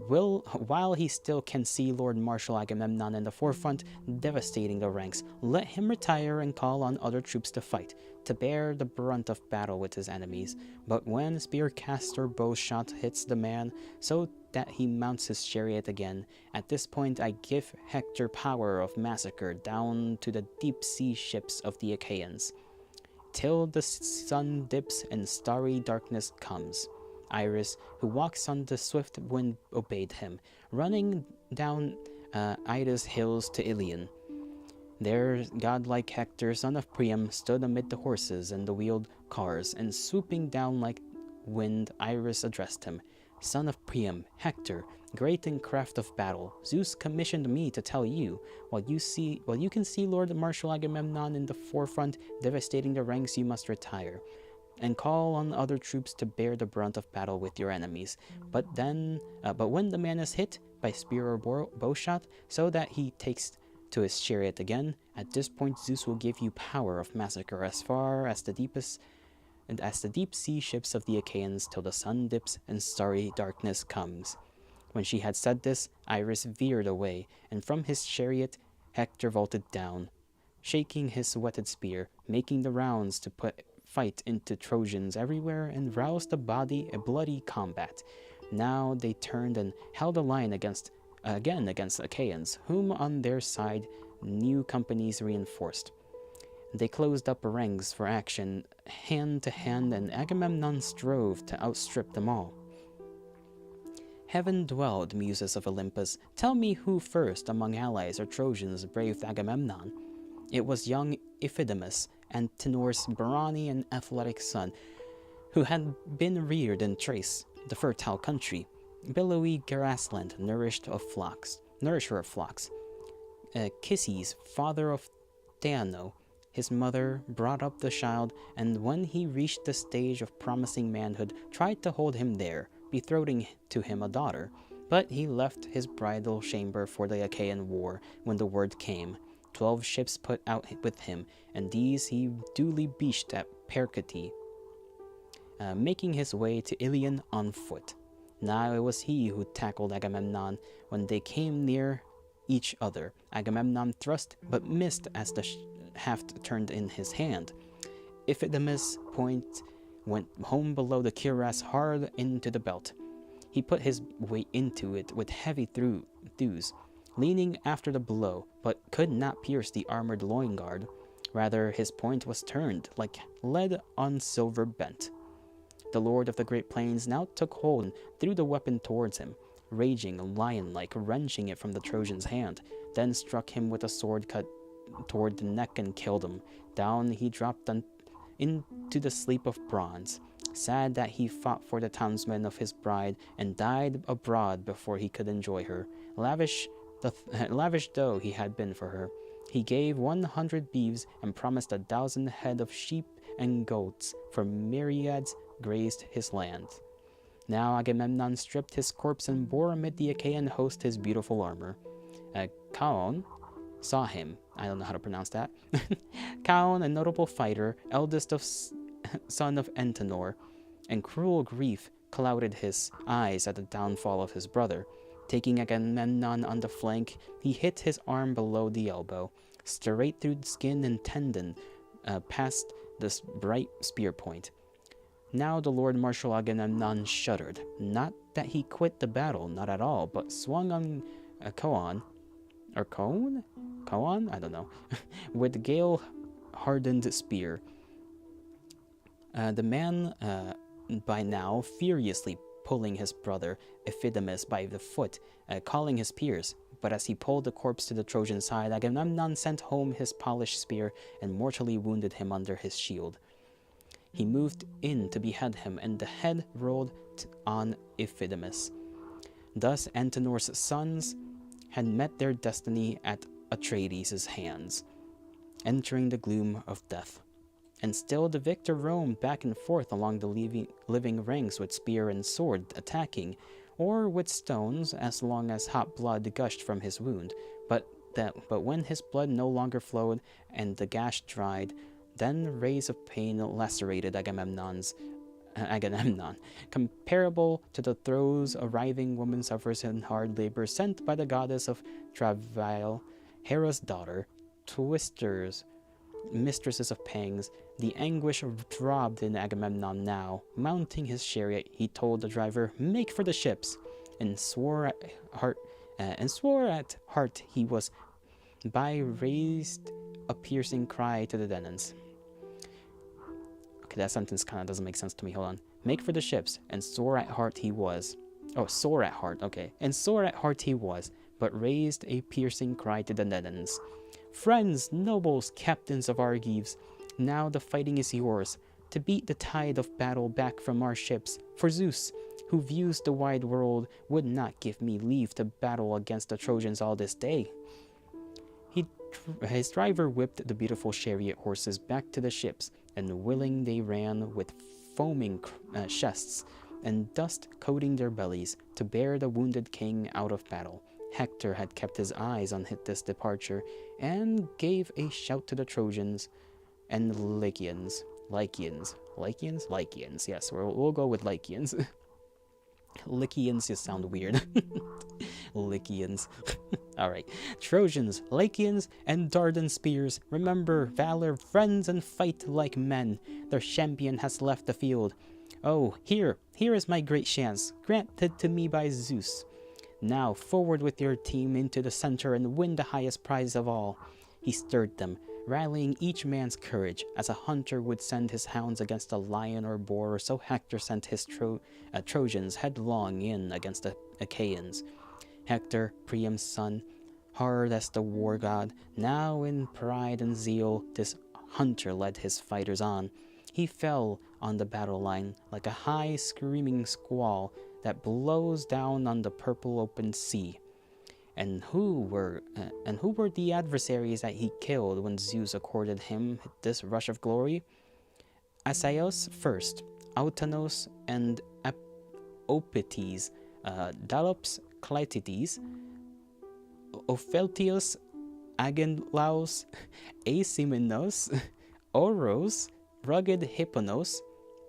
While he still can see Lord Marshal Agamemnon in the forefront, devastating the ranks, let him retire and call on other troops to fight, to bear the brunt of battle with his enemies. But when spear cast or bow shot hits the man, so that he mounts his chariot again, at this point I give Hector power of massacre down to the deep-sea ships of the Achaeans, till the sun dips and starry darkness comes." Iris, who walks on the swift wind, obeyed him, running down Ida's hills to Ilion. There godlike Hector, son of Priam, stood amid the horses and the wheeled cars, and swooping down like wind, Iris addressed him. "Son of Priam, Hector, great in craft of battle, Zeus commissioned me to tell you, while you can see Lord Marshal Agamemnon in the forefront, devastating the ranks, you must retire, and call on other troops to bear the brunt of battle with your enemies. But when the man is hit by spear or bow shot, so that he takes to his chariot again, at this point Zeus will give you power of massacre as far as the deep sea ships of the Achaeans, till the sun dips and starry darkness comes." When she had said this, Iris veered away, and from his chariot Hector vaulted down, shaking his whetted spear, making the rounds to put fight into Trojans everywhere and roused a bloody combat. Now they turned and held a line against Achaeans, whom on their side new companies reinforced. They closed up ranks for action, hand to hand, and Agamemnon strove to outstrip them all. "Heaven-dwelled muses of Olympus, tell me who first among allies or Trojans braved Agamemnon." "It was young Iphidamus, Antenor's brawny and athletic son, who had been reared in Thrace, the fertile country. Billowy grassland nourisher of flocks. Chryses, father of Theano, his mother, brought up the child, and when he reached the stage of promising manhood, tried to hold him there, betrothing to him a daughter. But he left his bridal chamber for the Achaean war when the word came. 12 ships put out with him, and these he duly beached at Percote, making his way to Ilion on foot. Now it was he who tackled Agamemnon when they came near each other. Agamemnon thrust, but missed as the haft turned in his hand. Iphidamus' point went home below the cuirass hard into the belt. He put his weight into it with heavy thews, leaning after the blow, but could not pierce the armored loinguard. Rather, his point was turned, like lead on silver bent. The lord of the great plains now took hold and threw the weapon towards him, raging lion-like, wrenching it from the Trojan's hand, then struck him with a sword cut toward the neck and killed him. Down he dropped into the sleep of bronze, sad that he fought for the townsmen of his bride and died abroad before he could enjoy her. Lavish though he had been for her, he gave 100 beeves and promised 1,000 head of sheep and goats, for myriads grazed his land. Now Agamemnon stripped his corpse and bore amid the Achaean host his beautiful armor. Chaon saw him. I don't know how to pronounce that. Chaon, a notable fighter, eldest of son of Antenor, and cruel grief clouded his eyes at the downfall of his brother. Taking Agamemnon on the flank, he hit his arm below the elbow, straight through skin and tendon, past this bright spear point. Now the Lord Marshal Agamemnon shuddered. Not that he quit the battle, not at all, but swung on Chaon, I don't know, with gale-hardened spear. The man, by now, furiously pulling his brother Iphidamus by the foot, calling his peers. But as he pulled the corpse to the Trojan side, Agamemnon sent home his polished spear and mortally wounded him under his shield. He moved in to behead him, and the head rolled on Iphidamus. Thus Antenor's sons had met their destiny at Atreides' hands, entering the gloom of death. And still the victor roamed back and forth along the living ranks with spear and sword, attacking, or with stones as long as hot blood gushed from his wound. But when his blood no longer flowed and the gash dried, then rays of pain lacerated Agamemnon, comparable to the throes a writhing woman suffers in hard labor sent by the goddess of travail, Hera's daughter, twisters, mistresses of pangs. The anguish throbbed in Agamemnon now. Mounting his chariot, he told the driver, "Make for the ships," and swore at heart he was by raised a piercing cry to the Danaans. Okay, that sentence kind of doesn't make sense to me. Hold on. Make for the ships, and sore at heart he was. Oh, sore at heart. Okay. And sore at heart he was, but raised a piercing cry to the Danaans. "Friends, nobles, captains of Argives, now the fighting is yours, to beat the tide of battle back from our ships. For Zeus, who views the wide world, would not give me leave to battle against the Trojans all this day." His driver whipped the beautiful chariot horses back to the ships, and willing they ran with foaming chests and dust coating their bellies to bear the wounded king out of battle. Hector had kept his eyes on this departure and gave a shout to the Trojans and Lycians. Yes, we'll go with Lycians. Lycians just sound weird. Lycians. Alright. Trojans, Lycians, and Dardan spears, remember valor, friends, and fight like men. Their champion has left the field. Oh, here is my great chance, granted to me by Zeus. Now, forward with your team into the center and win the highest prize of all. He stirred them, rallying each man's courage, as a hunter would send his hounds against a lion or boar, so Hector sent his Trojans headlong in against the Achaeans. Hector, Priam's son, hard as the war god, now in pride and zeal hunter led his fighters on. He fell on the battle line like a high, screaming squall that blows down on the purple open sea. And who were the adversaries that he killed when Zeus accorded him this rush of glory? Asaios first, Autanos and Opites, Dalops, Clytides, Opheltios, Agenlaus, Aesimenos, Oros, rugged Hipponos.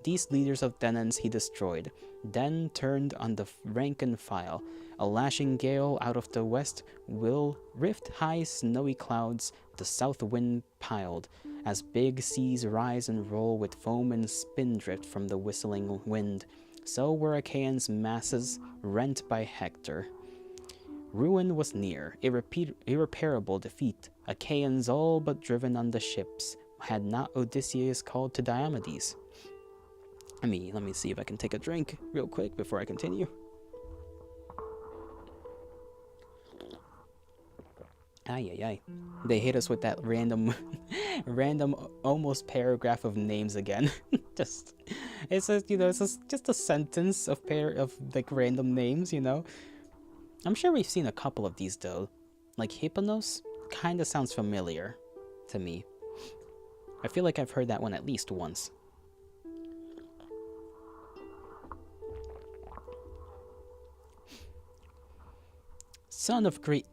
These leaders of Thenans he destroyed, then turned on the rank and file. A lashing gale out of the west will rift high snowy clouds, the south wind piled, as big seas rise and roll with foam and spindrift from the whistling wind. So were Achaeans' masses rent by Hector. Ruin was near, irreparable defeat. Achaeans all but driven on the ships, had not Odysseus called to Diomedes. Let me see if I can take a drink real quick before I continue. Ay. They hit us with that random almost paragraph of names again. It's just a sentence of like random names, I'm sure we've seen a couple of these though. Like Hipponos kinda sounds familiar to me. I feel like I've heard that one at least once. Son of great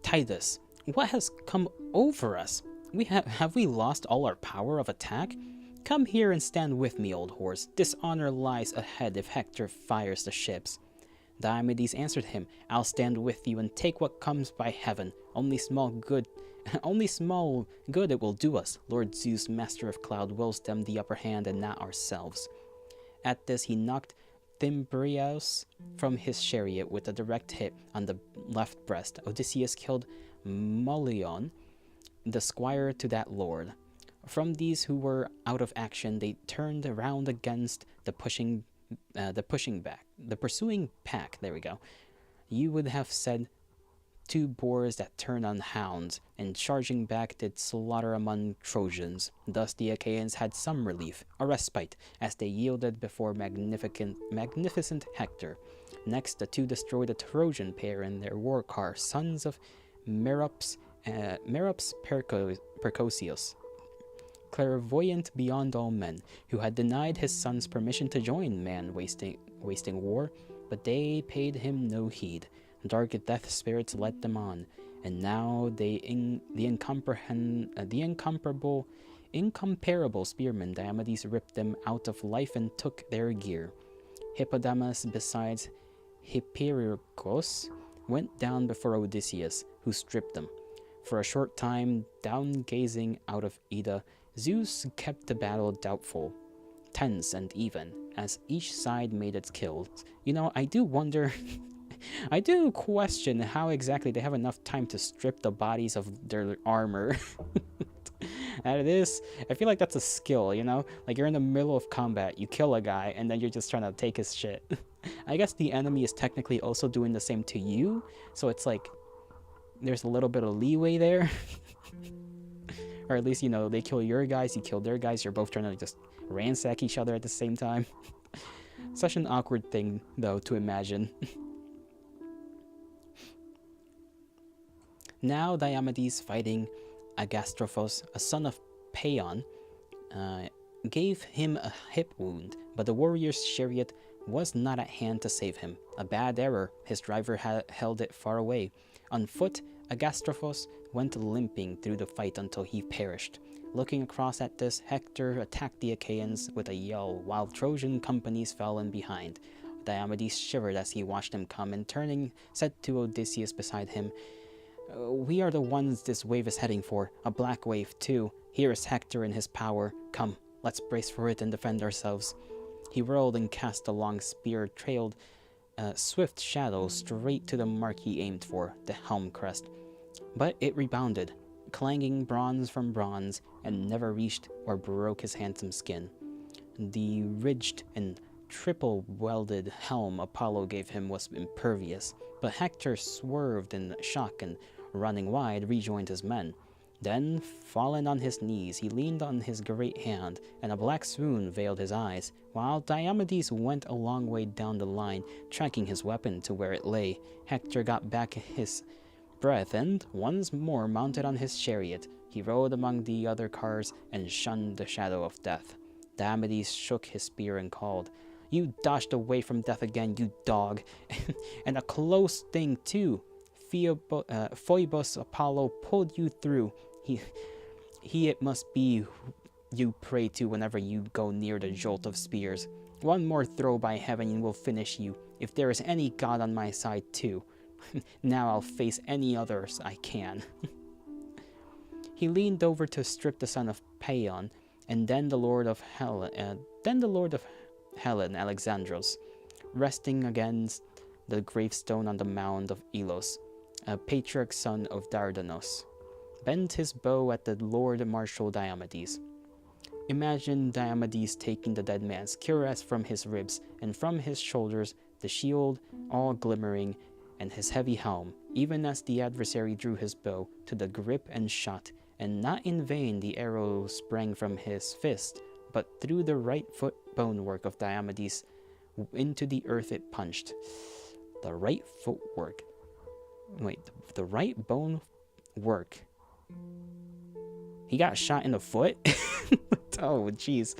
Titus, what has come over us? Have we lost all our power of attack? Come here and stand with me, old horse. Dishonor lies ahead if Hector fires the ships. Diomedes answered him, I'll stand with you and take what comes by heaven. Only small good it will do us. Lord Zeus, master of cloud, wills them the upper hand and not ourselves. At this he knocked Thymbraeus from his chariot with a direct hit on the left breast. Odysseus killed Molion, the squire to that lord. From these who were out of action, they turned around against the pursuing pack. There we go. You would have said two boars that turn on hounds, and charging back did slaughter among Trojans. Thus the Achaeans had some relief, a respite, as they yielded before magnificent Hector. Next, the two destroyed a Trojan pair in their war car, sons of Merops Percosius, clairvoyant beyond all men, who had denied his sons permission to join man-wasting war, but they paid him no heed. Dark death spirits led them on, and now the incomparable spearman Diomedes ripped them out of life and took their gear. Hippodamus, besides Hippirchos, went down before Odysseus, who stripped them. For a short time, down gazing out of Ida, Zeus kept the battle doubtful, tense and even, as each side made its kills. I do wonder... I do question how exactly they have enough time to strip the bodies of their armor. And it is, I feel like that's a skill, Like you're in the middle of combat, you kill a guy, and then you're just trying to take his shit. I guess the enemy is technically also doing the same to you, so it's like, there's a little bit of leeway there. Or at least, they kill your guys, you kill their guys, you're both trying to just ransack each other at the same time. Such an awkward thing, though, to imagine. Now Diomedes, fighting Agastrophos, a son of Paeon, gave him a hip wound, but the warrior's chariot was not at hand to save him. A bad error, his driver held it far away. On foot, Agastrophos went limping through the fight until he perished. Looking across at this, Hector attacked the Achaeans with a yell, while Trojan companies fell in behind. Diomedes shivered as he watched them come, and turning, said to Odysseus beside him, we are the ones this wave is heading for, a black wave too. Here is Hector in his power. Come, let's brace for it and defend ourselves. He whirled and cast a long spear, trailed a swift shadow straight to the mark he aimed for, the helm crest. But it rebounded, clanging bronze from bronze, and never reached or broke his handsome skin. The ridged and triple-welded helm Apollo gave him was impervious, but Hector swerved in shock and, running wide, rejoined his men. Then, fallen on his knees, he leaned on his great hand, and a black swoon veiled his eyes, while Diomedes went a long way down the line, tracking his weapon to where it lay. Hector got back his breath, and, once more mounted on his chariot, he rode among the other cars and shunned the shadow of death. Diomedes shook his spear and called, "You dodged away from death again, you dog, and a close thing too. Phoebus Apollo pulled you through. He it must be you pray to whenever you go near the jolt of spears. One more throw, by heaven, and will finish you, if there is any god on my side too. Now I'll face any others I can." He leaned over to strip the son of Paeon, and then the lord of Helen, Alexandros, resting against the gravestone on the mound of Elos, a patriarch son of Dardanos, bent his bow at the Lord Marshal Diomedes. Imagine Diomedes taking the dead man's cuirass from his ribs, and from his shoulders the shield all glimmering, and his heavy helm, even as the adversary drew his bow to the grip and shot, and not in vain the arrow sprang from his fist, but through the right foot bonework of Diomedes into the earth it punched. The right footwork. Wait, the right bone work. He got shot in the foot? Oh, jeez.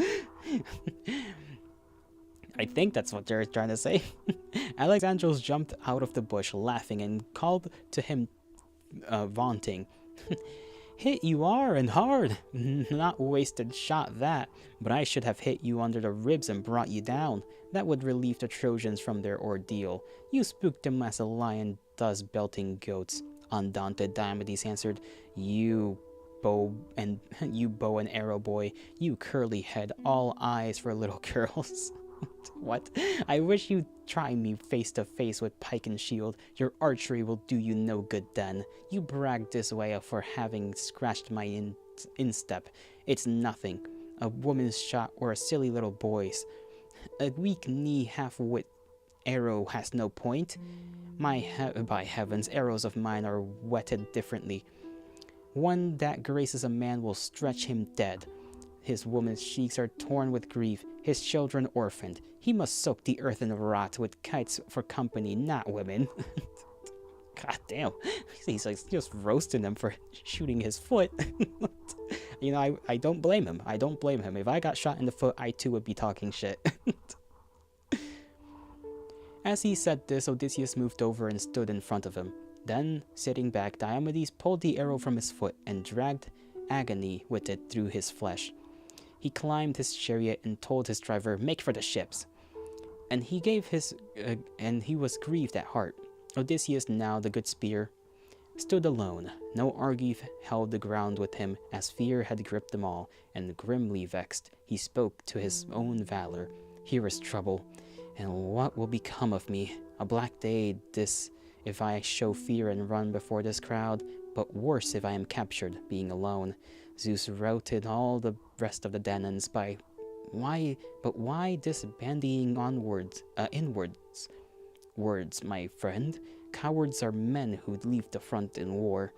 I think that's what they're trying to say. Alexandros jumped out of the bush laughing and called to him, vaunting, "Hit you are, and hard. Not wasted shot that, but I should have hit you under the ribs and brought you down. That would relieve the Trojans from their ordeal. You spooked them as a lion does belting goats." Undaunted, Diomedes answered, You bow and arrow boy, you curly head, all eyes for little girls." What? "I wish you'd try me face to face with pike and shield. Your archery will do you no good then. You brag this way for having scratched my instep. It's nothing. A woman's shot or a silly little boy's. A weak knee half-wit arrow has no point. By heavens, arrows of mine are whetted differently. One that grazes a man will stretch him dead. His woman's cheeks are torn with grief, his children orphaned. He must soak the earth in rot with kites for company, not women." God damn. He's like just roasting them for shooting his foot. You know, I don't blame him. I don't blame him. If I got shot in the foot, I too would be talking shit. As he said this, Odysseus moved over and stood in front of him. Then, sitting back, Diomedes pulled the arrow from his foot and dragged agony with it through his flesh. He climbed his chariot and told his driver, "Make for the ships." And he was grieved at heart. Odysseus, now the good spear, stood alone. No Argive held the ground with him, as fear had gripped them all, and grimly vexed, he spoke to his own valor. "Here is trouble, and what will become of me? A black day this, if I show fear and run before this crowd, but worse if I am captured, being alone. Zeus routed all the rest of the Danaans by why this bandying inwards? Words, my friend. Cowards are men who leave the front in war.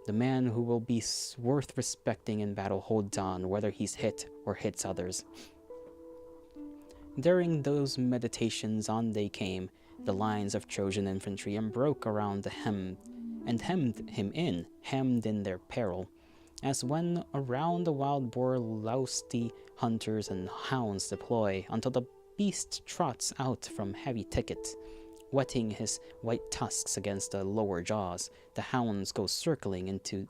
The man who will be worth respecting in battle holds on, whether he's hit or hits others." During those meditations on they came, the lines of Trojan infantry, and broke around hemmed in their peril. As when around the wild boar lousty hunters and hounds deploy, until the beast trots out from heavy thicket, whetting his white tusks against the lower jaws. The hounds go circling into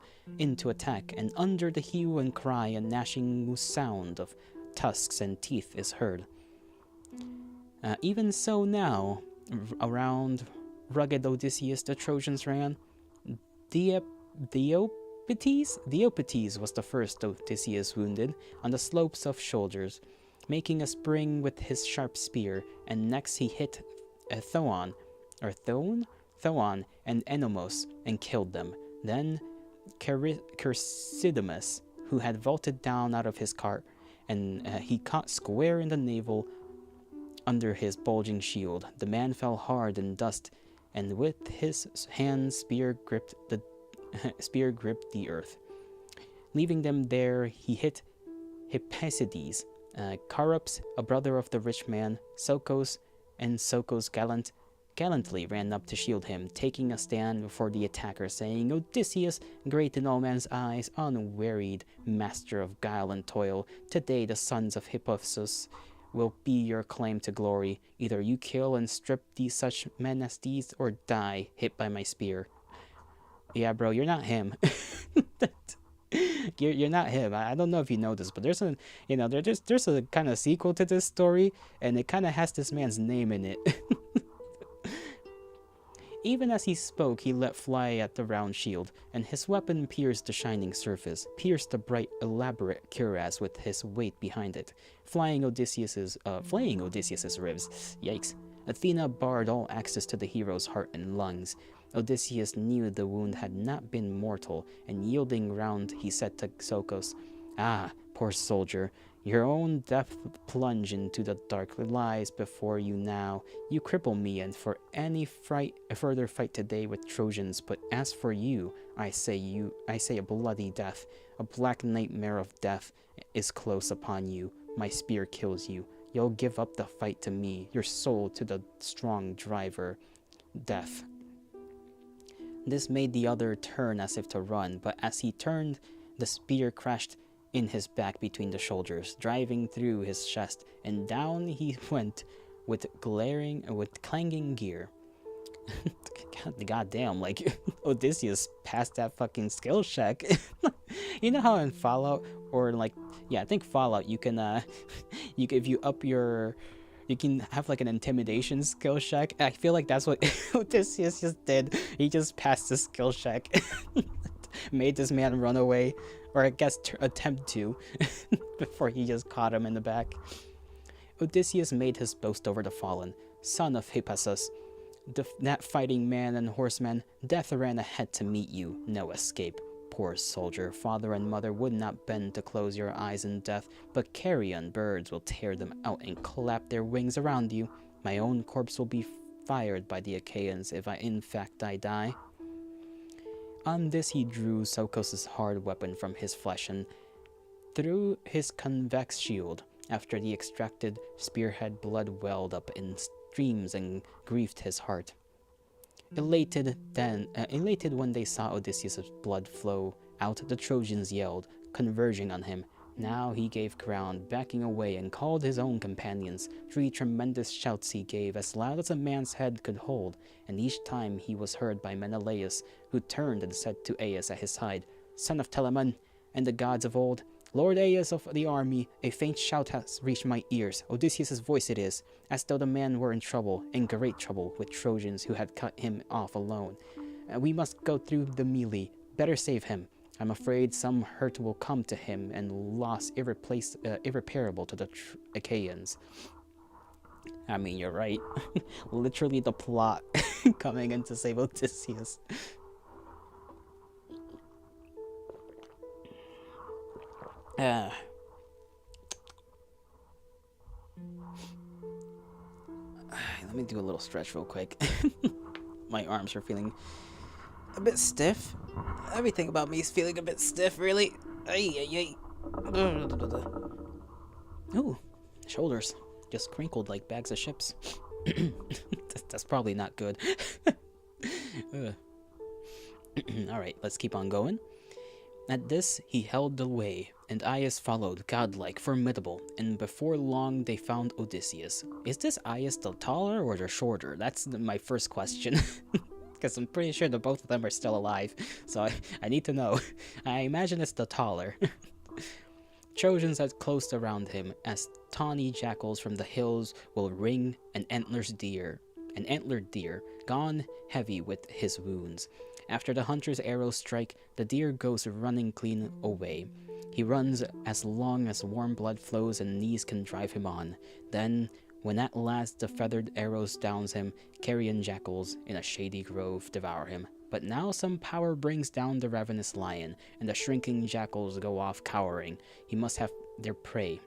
attack, and under the hue and cry a gnashing sound of tusks and teeth is heard. Even so now, around rugged Odysseus the Trojans ran. Diopetes was the first Odysseus wounded on the slopes of shoulders, making a spring with his sharp spear, and next he hit Thoon and Ennomos and killed them. Then Chersidamus, who had vaulted down out of his cart, and he caught square in the navel under his bulging shield. The man fell hard in dust, and with his hand spear gripped the earth. Leaving them there, he hit Hippazides, Charops, a brother of the rich man, Sokos, and Sokos gallantly ran up to shield him, taking a stand before the attacker, saying, "Odysseus, great in all men's eyes, unwearied master of guile and toil, today the sons of Hipposus will be your claim to glory. Either you kill and strip these such men as these, or die hit by my spear." Yeah, bro, you're not him. You're not him. I don't know if you know this, but there's a there's a kind of sequel to this story, and it kind of has this man's name in it. Even as he spoke, he let fly at the round shield, and his weapon pierced the shining surface, pierced the bright, elaborate cuirass with his weight behind it, flaying Odysseus's ribs. Yikes. Athena barred all access to the hero's heart and lungs. Odysseus knew the wound had not been mortal, and yielding round, he said to Sokos, "Ah, poor soldier, your own death plunge into the dark lies before you now. You cripple me, and for any further fight today with Trojans. But as for you, I say a bloody death, a black nightmare of death is close upon you. My spear kills you. You'll give up the fight to me, your soul to the strong driver, death." This made the other turn as if to run, but as he turned, the spear crashed in his back between the shoulders, driving through his chest, and down he went with clanging gear. God damn, like, Odysseus passed that fucking skill check. You know how in Fallout, or like, yeah, I think Fallout, you can, if you up your, you can have like an intimidation skill check. I feel like that's what Odysseus just did. He just passed the skill check. Made this man run away, or I guess attempt to, before he just caught him in the back. Odysseus made his boast over the fallen, son of Hippasus. That fighting man and horseman, death ran ahead to meet you, no escape. Poor soldier, father and mother would not bend to close your eyes in death, but carrion birds will tear them out and clap their wings around you. My own corpse will be fired by the Achaeans if in fact I die. On this he drew Sokos' hard weapon from his flesh and through his convex shield. After the extracted spearhead, blood welled up in streams and grieved his heart. Elated when they saw Odysseus' blood flow out, the Trojans yelled, converging on him. Now he gave ground, backing away, and called his own companions. 3 tremendous shouts he gave, as loud as a man's head could hold, and each time he was heard by Menelaus, who turned and said to Aias at his side, "Son of Telamon, and the gods of old, Lord Aias of the army, a faint shout has reached my ears. Odysseus' voice it is, as though the man were in great trouble, with Trojans who had cut him off alone. We must go through the melee. Better save him. I'm afraid some hurt will come to him and loss irreparable to the Achaeans." I mean, you're right. Literally the plot coming in to save Odysseus. Let me do a little stretch real quick. My arms are feeling a bit stiff. Everything about me is feeling a bit stiff, really. Ooh, shoulders just crinkled like bags of chips. That's probably not good. Alright, let's keep on going. At this, he held the way, and Aias followed, godlike, formidable, and before long they found Odysseus. Is this Aias the taller or the shorter? That's my first question. Because I'm pretty sure that both of them are still alive, so I need to know. I imagine it's the taller. Trojans had closed around him, as tawny jackals from the hills will ring an antlered deer, gone heavy with his wounds. After the hunter's arrows strike, the deer goes running clean away. He runs as long as warm blood flows and knees can drive him on. Then, when at last the feathered arrows downs him, carrion jackals in a shady grove devour him. But now some power brings down the ravenous lion, and the shrinking jackals go off cowering. He must have their prey.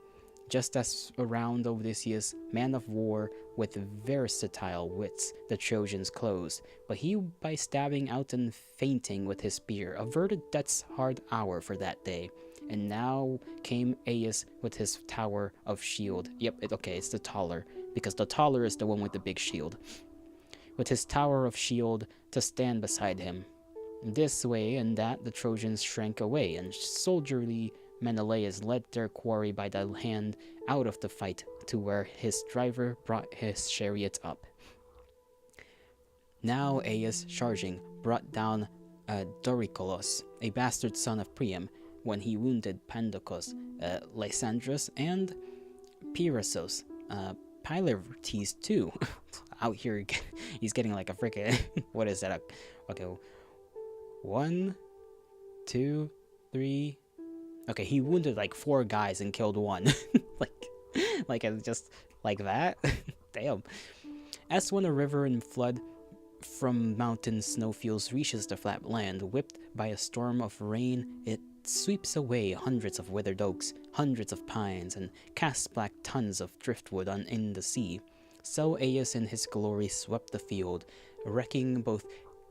just as around Odysseus, man of war with versatile wits, the Trojans closed, but he, by stabbing out and fainting with his spear, averted death's hard hour for that day. And now came Aias with his tower of shield. Yep, it's the taller, because the taller is the one with the big shield. With his tower of shield to stand beside him. This way and that the Trojans shrank away, and soldierly Menelaus led their quarry by the hand out of the fight to where his driver brought his chariot up. Now Aias, charging, brought down Doricolos, a bastard son of Priam, when he wounded Pandocos, Lysandrus, and Pyrasos, Pylartes too. Out here, he's getting like a freaking what is that? Okay, 1, 2, 3. Okay, he wounded like 4 guys and killed 1. like it's just like that. Damn. As when a river in flood from mountain snowfields reaches the flat land, whipped by a storm of rain, it sweeps away hundreds of withered oaks, hundreds of pines, and casts black tons of driftwood in the sea. So Aias in his glory swept the field, wrecking both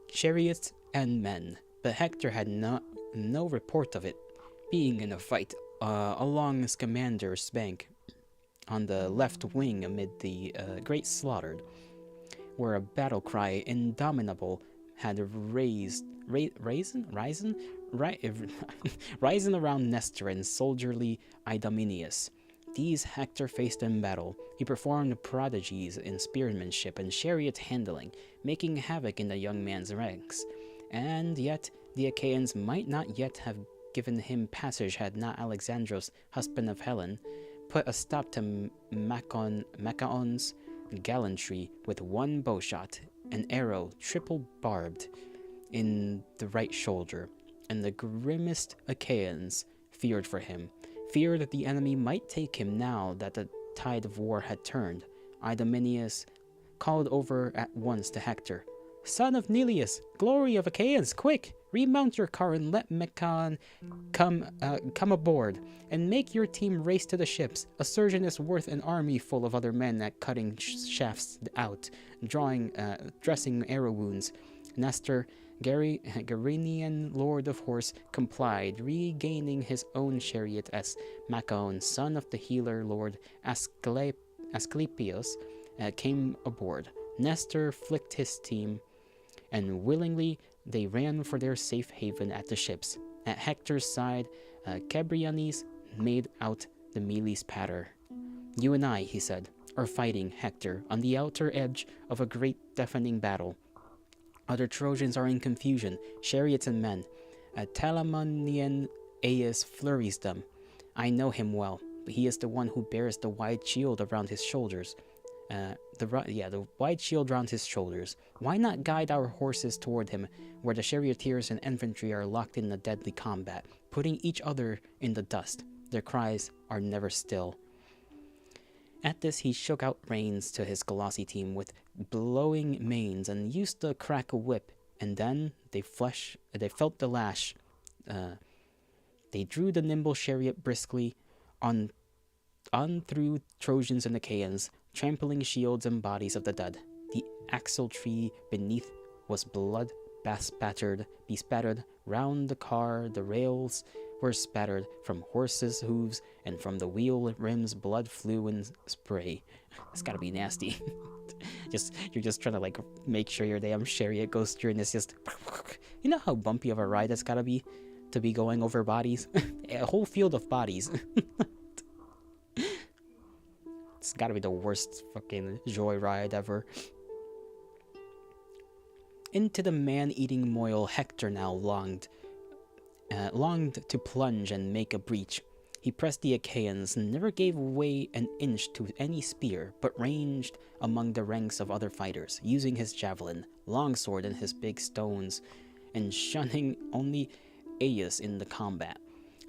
chariots and men. But Hector had no report of it, being in a fight along Scamander's bank on the left wing amid the great slaughter, where a battle cry indomitable had risen around Nestor and soldierly Idomeneus. These Hector faced in battle. He performed prodigies in spearmanship and chariot handling, making havoc in the young man's ranks. And yet the Achaeans might not yet have given him passage had not Alexandros, husband of Helen, put a stop to Machaon's gallantry with 1 bowshot, an arrow triple barbed in the right shoulder, and the grimmest Achaeans feared for him, feared that the enemy might take him now that the tide of war had turned. Idomeneus called over at once to Hector, "Son of Neleus, glory of Achaeans, quick! Remount your car and let Machaon come aboard, and make your team race to the ships. A surgeon is worth an army full of other men at cutting shafts out, dressing arrow wounds." Nestor, Gerenian lord of horse, complied, regaining his own chariot as Machaon, son of the healer lord Asclepius, came aboard. Nestor flicked his team, and willingly they ran for their safe haven at the ships. At Hector's side, Cebriones made out the melee's patter. "You and I," he said, "are fighting, Hector, on the outer edge of a great deafening battle. Other Trojans are in confusion, chariots and men. Telamonian Aias flurries them. I know him well, but he is the one who bears the wide shield around his shoulders. The wide shield around his shoulders. Why not guide our horses toward him, where the charioteers and infantry are locked in a deadly combat, putting each other in the dust? Their cries are never still." At this, he shook out reins to his glossy team with blowing manes and used to crack a whip, and then they felt the lash. They drew the nimble chariot briskly on through Trojans and Achaeans, trampling shields and bodies of the dead. The axle tree beneath was blood bespattered round the car. The rails were spattered from horses' hooves, and from the wheel rims blood flew in spray. It's gotta be nasty. You're just trying to like make sure your damn chariot goes through, and it's just, you know how bumpy of a ride that's gotta be to be going over bodies. A whole field of bodies. It's gotta be the worst fucking joyride ever. Into the man-eating moil Hector now longed to plunge and make a breach. He pressed the Achaeans, never gave way an inch to any spear, but ranged among the ranks of other fighters, using his javelin, longsword, and his big stones, and shunning only Aias in the combat.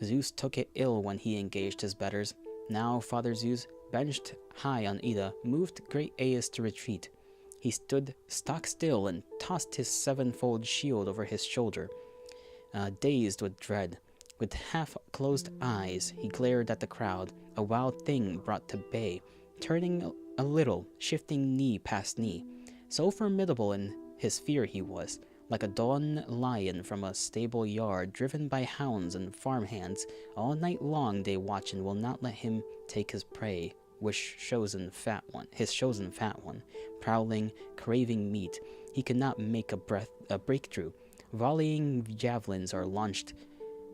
Zeus took it ill when he engaged his betters. Now Father Zeus, benched high on Ida, moved great Aias to retreat. He stood stock still and tossed his 7-fold shield over his shoulder, dazed with dread. With half-closed eyes, he glared at the crowd, a wild thing brought to bay, turning a little, shifting knee past knee. So formidable in his fear he was, like a dawn lion from a stable yard, driven by hounds and farmhands. All night long they watch and will not let him take his prey, his chosen fat one, prowling, craving meat. He could not make a breakthrough. Volleying javelins are launched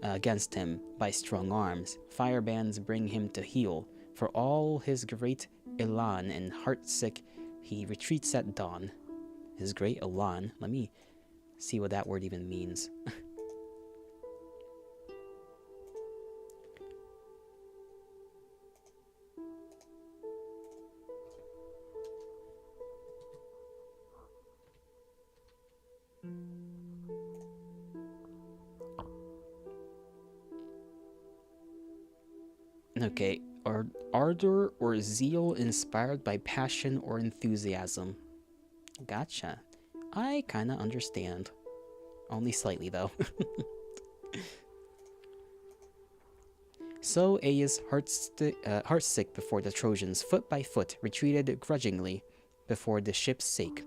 against him by strong arms. Fire bands bring him to heel. For all his great elan and heartsick, he retreats at dawn. His great elan? Let me see what that word even means. Okay, ardor or zeal inspired by passion or enthusiasm. Gotcha. I kinda understand. Only slightly, though. So Aias, heartsick before the Trojans, foot by foot, retreated grudgingly before the ship's sake.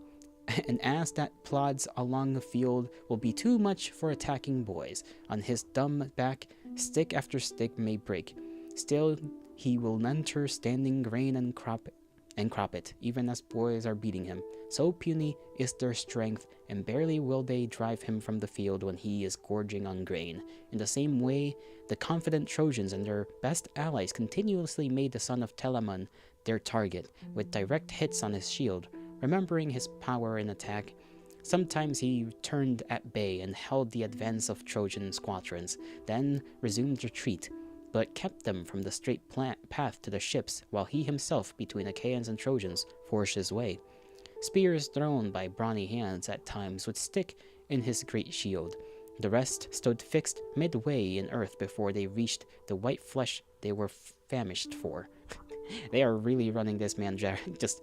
An ass that plods along the field will be too much for attacking boys. On his dumb back, stick after stick may break. Still, he will enter standing grain and crop it, even as boys are beating him. So puny is their strength, and barely will they drive him from the field when he is gorging on grain. In the same way, the confident Trojans and their best allies continuously made the son of Telamon their target, with direct hits on his shield. Remembering his power in attack, sometimes he turned at bay and held the advance of Trojan squadrons, then resumed retreat, but kept them from the straight path to the ships, while he himself, between Achaeans and Trojans, forged his way. Spears thrown by brawny hands at times would stick in his great shield. The rest stood fixed midway in earth before they reached the white flesh they were famished for. They are really running this man, just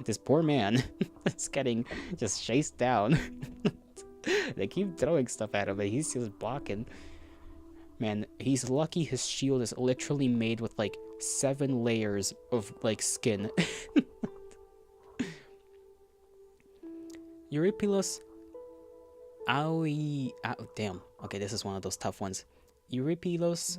this poor man is getting just chased down. They keep throwing stuff at him, but he's just blocking. Man, he's lucky his shield is literally made with like 7 layers of like skin. Eurypylus damn. Okay, this is one of those tough ones. Eurypylus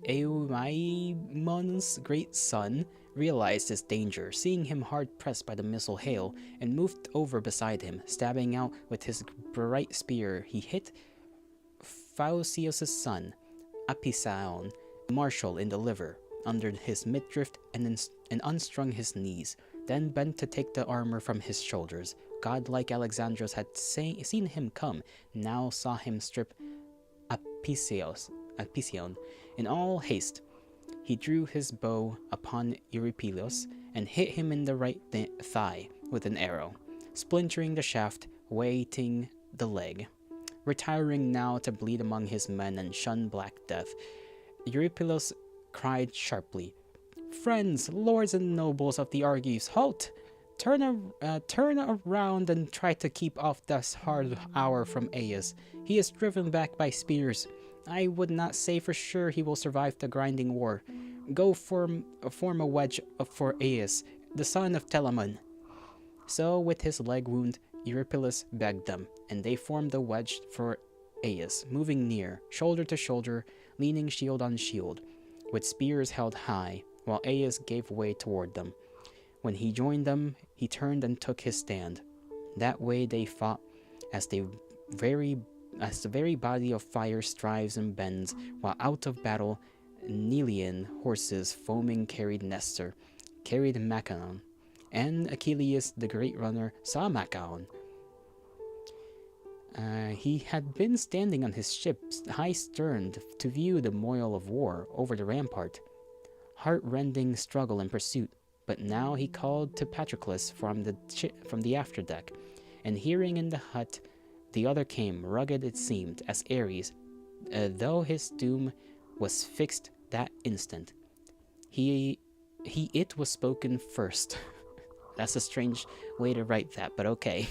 Eumaimon's great son realized his danger, seeing him hard pressed by the missile hail, and moved over beside him. Stabbing out with his bright spear, he hit Phausios' son, Apisaon, marshal, in the liver, under his midriff, and unstrung his knees, then bent to take the armor from his shoulders. Godlike Alexandros had seen him come, now saw him strip Apision. In all haste, he drew his bow upon Eurypylus and hit him in the right thigh with an arrow, splintering the shaft, weighting the leg. Retiring now to bleed among his men and shun black death, Eurypylus cried sharply, "Friends, lords and nobles of the Argives, halt! Turn around and try to keep off this hard hour from Aias. He is driven back by spears. I would not say for sure he will survive the grinding war. Go form a wedge for Aias, the son of Telamon." So, with his leg wound, Eurypylus begged them, and they formed a wedge for Aias, moving near, shoulder to shoulder, leaning shield on shield, with spears held high, while Aias gave way toward them. When he joined them, he turned and took his stand. That way they fought, as the very body of fire strives and bends, while out of battle, Nelean horses foaming carried Nestor, carried Machaon, and Achilles the great runner saw Machaon. He had been standing on his ship's high stern to view the moil of war over the rampart, heart-rending struggle and pursuit. But now he called to Patroclus from the afterdeck, and hearing in the hut, the other came, rugged it seemed, as Ares, though his doom was fixed that instant. It was spoken first. That's a strange way to write that, but okay.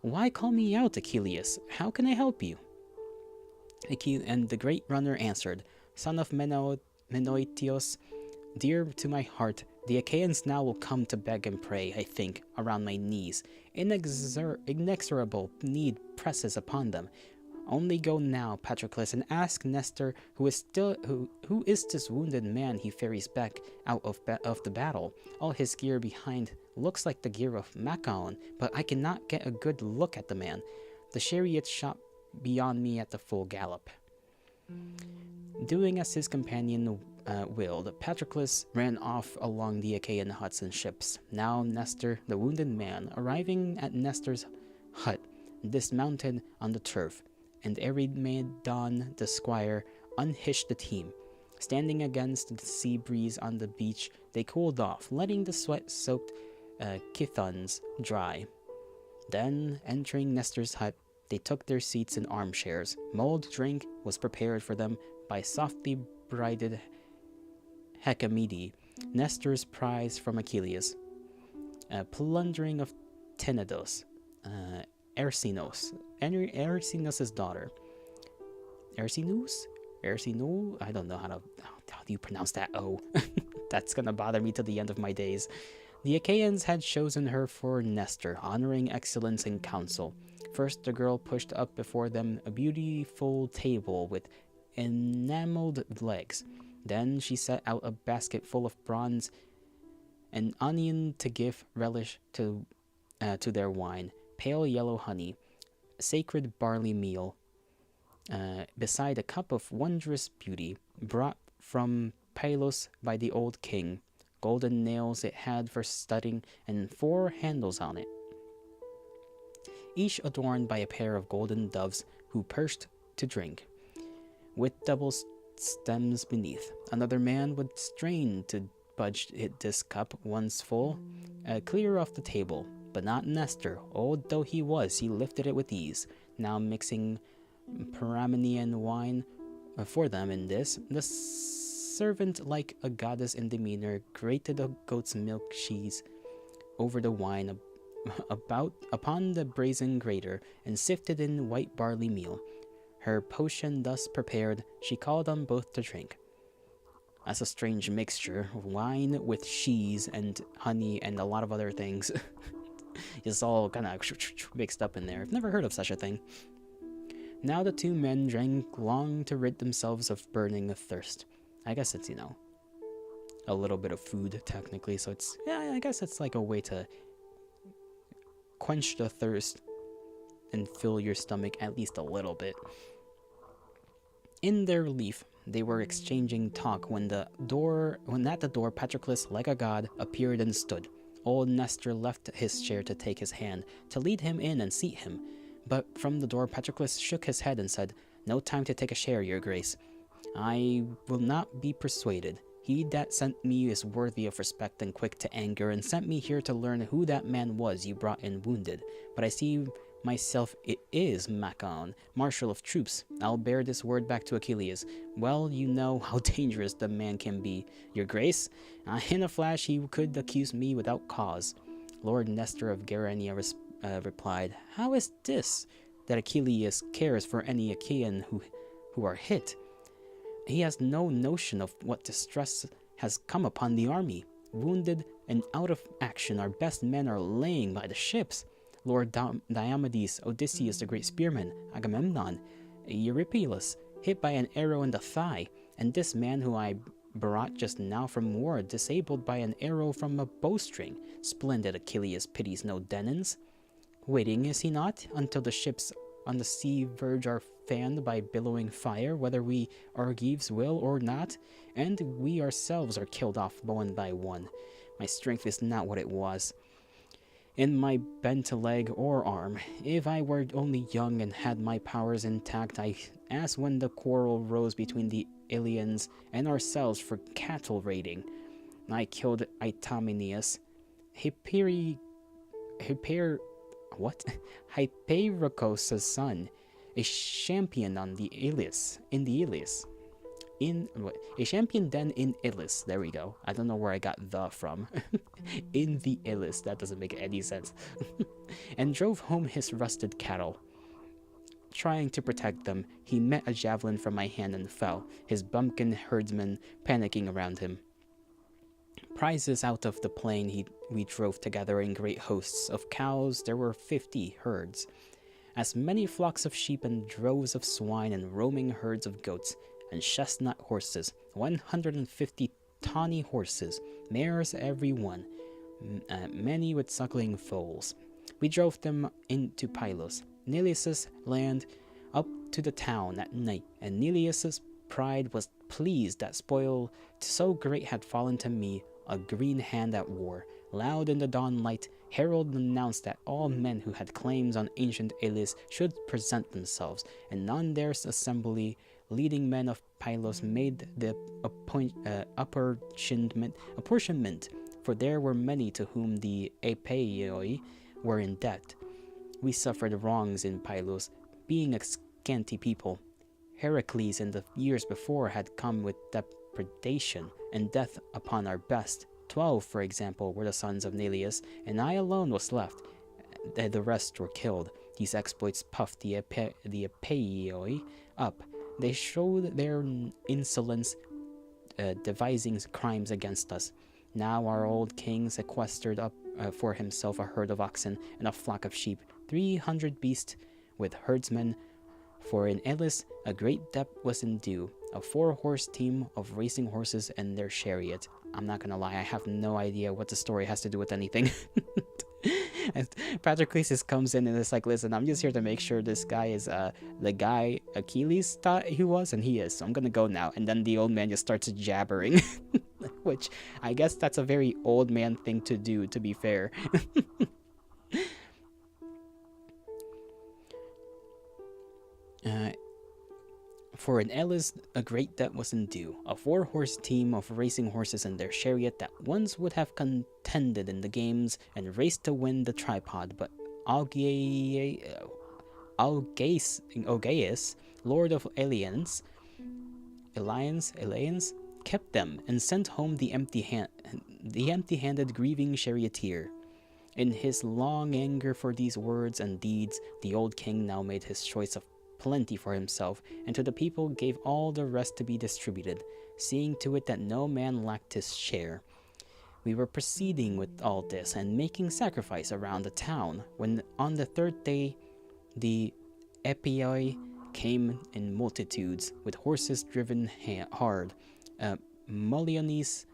"Why call me out, Achilles? How can I help you?" And the great runner answered, Son of Menoetios, dear to my heart, the Achaeans now will come to beg and pray, I think, around my knees. Inexorable need presses upon them. Only go now, Patroclus, and ask Nestor, who is this wounded man he ferries back out of the battle. All his gear behind looks like the gear of Machaon, but I cannot get a good look at the man. The chariot shot beyond me at the full gallop. Doing as his companion willed, Patroclus ran off along the Achaean huts and ships. Now Nestor, the wounded man, arriving at Nestor's hut, dismounted on the turf, and Erymanedon the squire unhitched the team. Standing against the sea breeze on the beach, they cooled off, letting the sweat-soaked chithons dry. Then, entering Nestor's hut, they took their seats in armchairs. Mulled drink was prepared for them by softly brided Hecamede, Nestor's prize from Achilles. Plundering of Tenedos, Ersinos, Ersinos' daughter. Ersinus? Ersino? I don't know how do you pronounce that O? That's gonna bother me to the end of my days. The Achaeans had chosen her for Nestor, honoring excellence in counsel. First, the girl pushed up before them a beautiful table with enameled legs. Then she set out a basket full of bronze and onion to give relish to their wine, pale yellow honey, sacred barley meal, beside a cup of wondrous beauty, brought from Pylos by the old king. Golden nails it had for studding, and 4 handles on it, each adorned by a pair of golden doves who perched to drink, with double stems beneath. Another man would strain to budge this cup once full, clear off the table, but not Nestor. Old though he was, he lifted it with ease. Now mixing Paramenian wine for them in this, the servant, like a goddess in demeanor, grated a goat's milk cheese over the wine upon the brazen grater, and sifted in white barley meal. Her potion thus prepared, she called on both to drink. That's a strange mixture, wine with cheese and honey and a lot of other things. It's all kind of mixed up in there. I've never heard of such a thing. Now the 2 men drank long to rid themselves of burning thirst. I guess it's, a little bit of food, technically, so it's, I guess it's like a way to quench the thirst and fill your stomach at least a little bit. In their relief, they were exchanging talk when at the door Patroclus, like a god, appeared and stood. Old Nestor left his chair to take his hand, to lead him in and seat him. But from the door Patroclus shook his head and said, No time to take a share, your grace. I will not be persuaded. He that sent me is worthy of respect and quick to anger, and sent me here to learn who that man was you brought in wounded. But I see myself it is Machaon, marshal of troops. I'll bear this word back to Achilles. Well, you know how dangerous the man can be, your grace. In a flash he could accuse me without cause. Lord Nestor of Gerenia replied, How is this, that Achilles cares for any Achaean who are hit? He has no notion of what distress has come upon the army. Wounded and out of action, our best men are laying by the ships. Lord Diomedes, Odysseus the great spearman, Agamemnon, Eurypylus, hit by an arrow in the thigh, and this man who I brought just now from war, disabled by an arrow from a bowstring. Splendid Achilles pities no Denons. Waiting, is he not, until the ships on the sea verge are fanned by billowing fire, whether we Argives will or not, and we ourselves are killed off one by one. My strength is not what it was in my bent leg or arm. If I were only young and had my powers intact, as when the quarrel rose between the Ilians and ourselves for cattle raiding. I killed Itamenius, Hypericos' son, a champion in the Ilias. A champion then in Illis. There we go. I don't know where I got the from. In the Illis. That doesn't make any sense. And drove home his rusted cattle. trying to protect them, he met a javelin from my hand and fell, his bumpkin herdsmen panicking around him. Prizes out of the plain we drove together in great hosts. Of cows there were 50 herds, as many flocks of sheep and droves of swine and roaming herds of goats, and chestnut horses, 150 tawny horses, mares every one, many with suckling foals. We drove them into Pylos, Neleus's land, up to the town at night, and Neleus's pride was pleased that spoil so great had fallen to me, a green hand at war. Loud in the dawn light, herald announced that all men who had claims on ancient Elis should present themselves, and on their assembly, leading men of Pylos made the apportionment, for there were many to whom the Epeioi were in debt. We suffered wrongs in Pylos, being a scanty people. Heracles in the years before had come with depredation and death upon our best. 12, for example, were the sons of Neleus, and I alone was left. The rest were killed. These exploits puffed the Epeioi up. They showed their insolence, devising crimes against us. Now our old king sequestered up for himself a herd of oxen and a flock of sheep, 300 beasts with herdsmen. For in Elis a great debt was in due, a 4-horse team of racing horses and their chariot. I'm not gonna lie, I have no idea what the story has to do with anything. And Patroclus comes in and is like, listen, I'm just here to make sure this guy is the guy Achilles thought he was, and he is, so I'm gonna go now. And then the old man just starts jabbering, which I guess that's a very old man thing to do, to be fair. For in Elis a great debt was in due, a 4-horse team of racing horses and their chariot that once would have contended in the games and raced to win the tripod, but Augeas, lord of Aliens, kept them and sent home the empty-handed grieving charioteer. In his long anger for these words and deeds, the old king now made his choice of plenty for himself, and to the people gave all the rest to be distributed, seeing to it that no man lacked his share. We were proceeding with all this and making sacrifice around the town, when on the 3rd day the Epeioi came in multitudes, with horses driven hard. Muliones'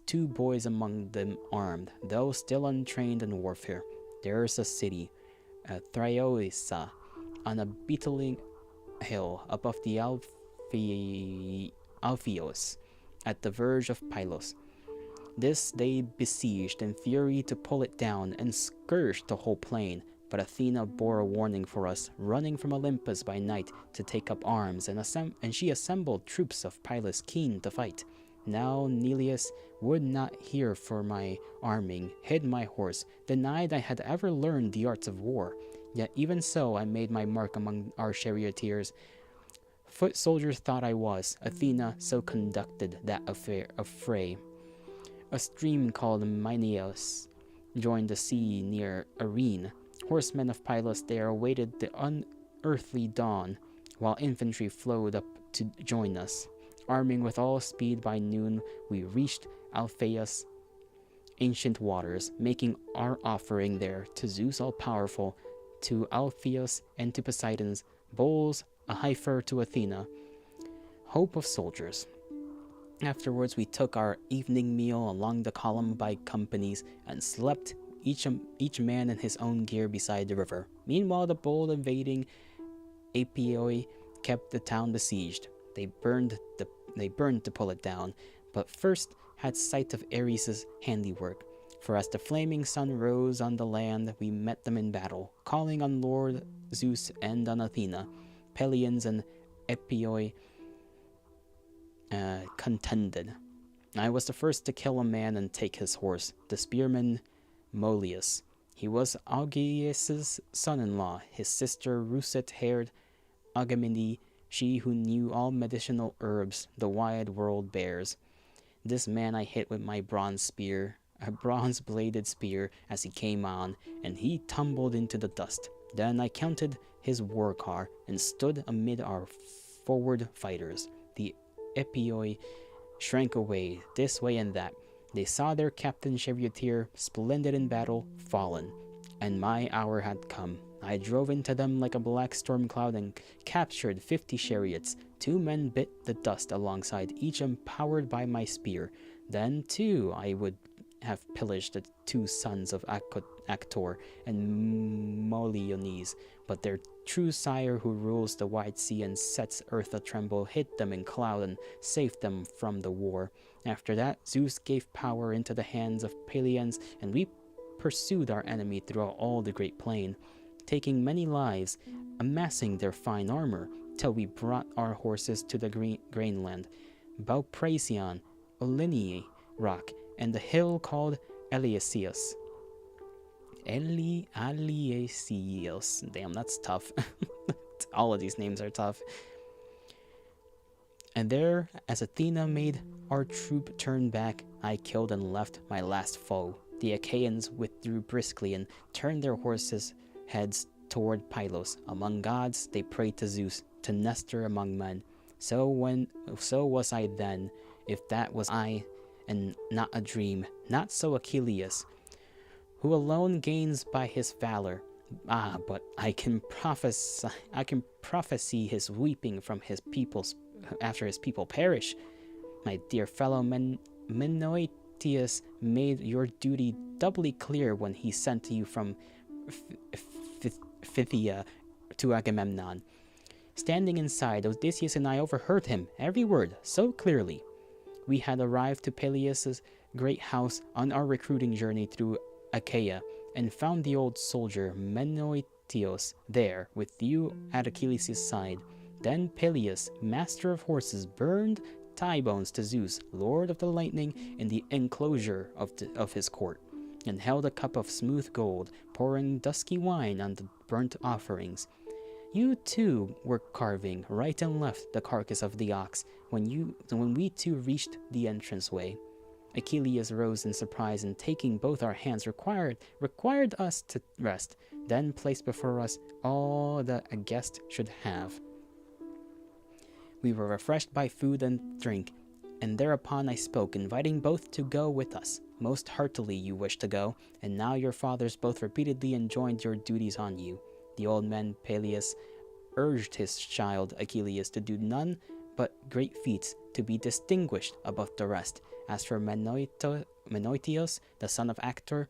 2 boys among them armed, though still untrained in warfare. There is a city, Thryoisa, on a beetling hill above the Alpheos, at the verge of Pylos. This they besieged in fury to pull it down and scourged the whole plain. But Athena bore a warning for us, running from Olympus by night to take up arms, and she assembled troops of Pylos keen to fight. Now Neleus would not hear for my arming, hid my horse, denied I had ever learned the arts of war. Yet even so I made my mark among our charioteers. Foot soldiers thought I was. Athena so conducted that affray. A stream called Mineos joined the sea near Arene. Horsemen of Pylos there awaited the unearthly dawn, while infantry flowed up to join us. Arming with all speed by noon, we reached Alpheus' ancient waters, making our offering there to Zeus all-powerful, to Alpheus and to Poseidon's bulls, a heifer to Athena, hope of soldiers. Afterwards we took our evening meal along the column by companies and slept, each man in his own gear beside the river. Meanwhile the bold invading Epeioi kept the town besieged. They burned to pull it down, but first had sight of Ares' handiwork. For as the flaming sun rose on the land, we met them in battle, calling on Lord Zeus and on Athena. Pelians and Epeioi contended. I was the first to kill a man and take his horse, the spearman Molius. He was Augeas' son-in-law, his sister russet-haired Agamede, she who knew all medicinal herbs the wide world bears. This man I hit with my bronze-bladed spear as he came on, and he tumbled into the dust. Then I counted his war car and stood amid our forward fighters. The Epioi shrank away, this way and that. They saw their captain charioteer, splendid in battle, fallen, and my hour had come. I drove into them like a black storm cloud and captured 50 chariots. 2 men bit the dust alongside, each empowered by my spear. Then, too, I would have pillaged the 2 sons of Actor and Moliones, but their true sire who rules the wide sea and sets earth a-tremble hid them in cloud and saved them from the war. After that, Zeus gave power into the hands of Pelians, and we pursued our enemy throughout all the great plain, taking many lives, amassing their fine armor, till we brought our horses to the grainland, Bauprasion, Olynie rock, and the hill called Eliasius. Eliasius. Damn, that's tough. All of these names are tough. And there, as Athena made our troop turn back, I killed and left my last foe. The Achaeans withdrew briskly and turned their horses' heads toward Pylos. Among gods, they prayed to Zeus, to Nestor among men. So was I then, if that was I, and not a dream. Not so Achilles, who alone gains by his valor. Ah, but I can prophesy his weeping from his people's after his people perish. My dear fellow Menoetius made your duty doubly clear when he sent you from Phthia to Agamemnon. Standing inside, Odysseus and I overheard him, every word, so clearly. We had arrived to Peleus' great house on our recruiting journey through Achaia, and found the old soldier Menoetius there, with you at Achilles' side. Then Peleus, master of horses, burned thigh bones to Zeus, lord of the lightning, in the enclosure of his court, and held a cup of smooth gold, pouring dusky wine on the burnt offerings. You too were carving right and left the carcass of the ox when we two reached the entranceway. Achilles rose in surprise and, taking both our hands, required us to rest, then placed before us all that a guest should have. We were refreshed by food and drink, and thereupon I spoke, inviting both to go with us. Most heartily you wished to go, and now your fathers both repeatedly enjoined your duties on you. The old man Peleus urged his child Achilles to do none but great feats, to be distinguished above the rest. As for Menoetius, the son of Actor,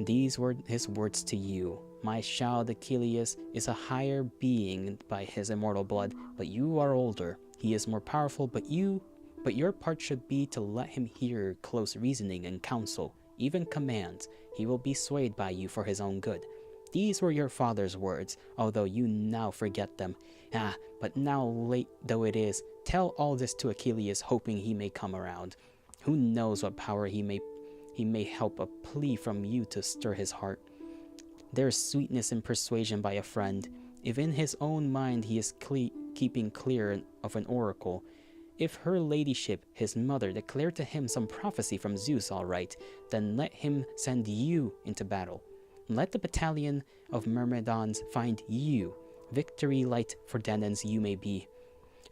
these were his words to you. My child Achilles is a higher being by his immortal blood, but you are older. He is more powerful, but your part should be to let him hear close reasoning and counsel, even commands. He will be swayed by you for his own good. These were your father's words, although you now forget them. But now, late though it is, tell all this to Achilles, hoping he may come around. Who knows what power he may help a plea from you to stir his heart. There is sweetness in persuasion by a friend. If in his own mind he is keeping clear of an oracle, if her ladyship, his mother, declared to him some prophecy from Zeus, all right, then let him send you into battle. Let the battalion of Myrmidons find you. Victory light for Danaans you may be.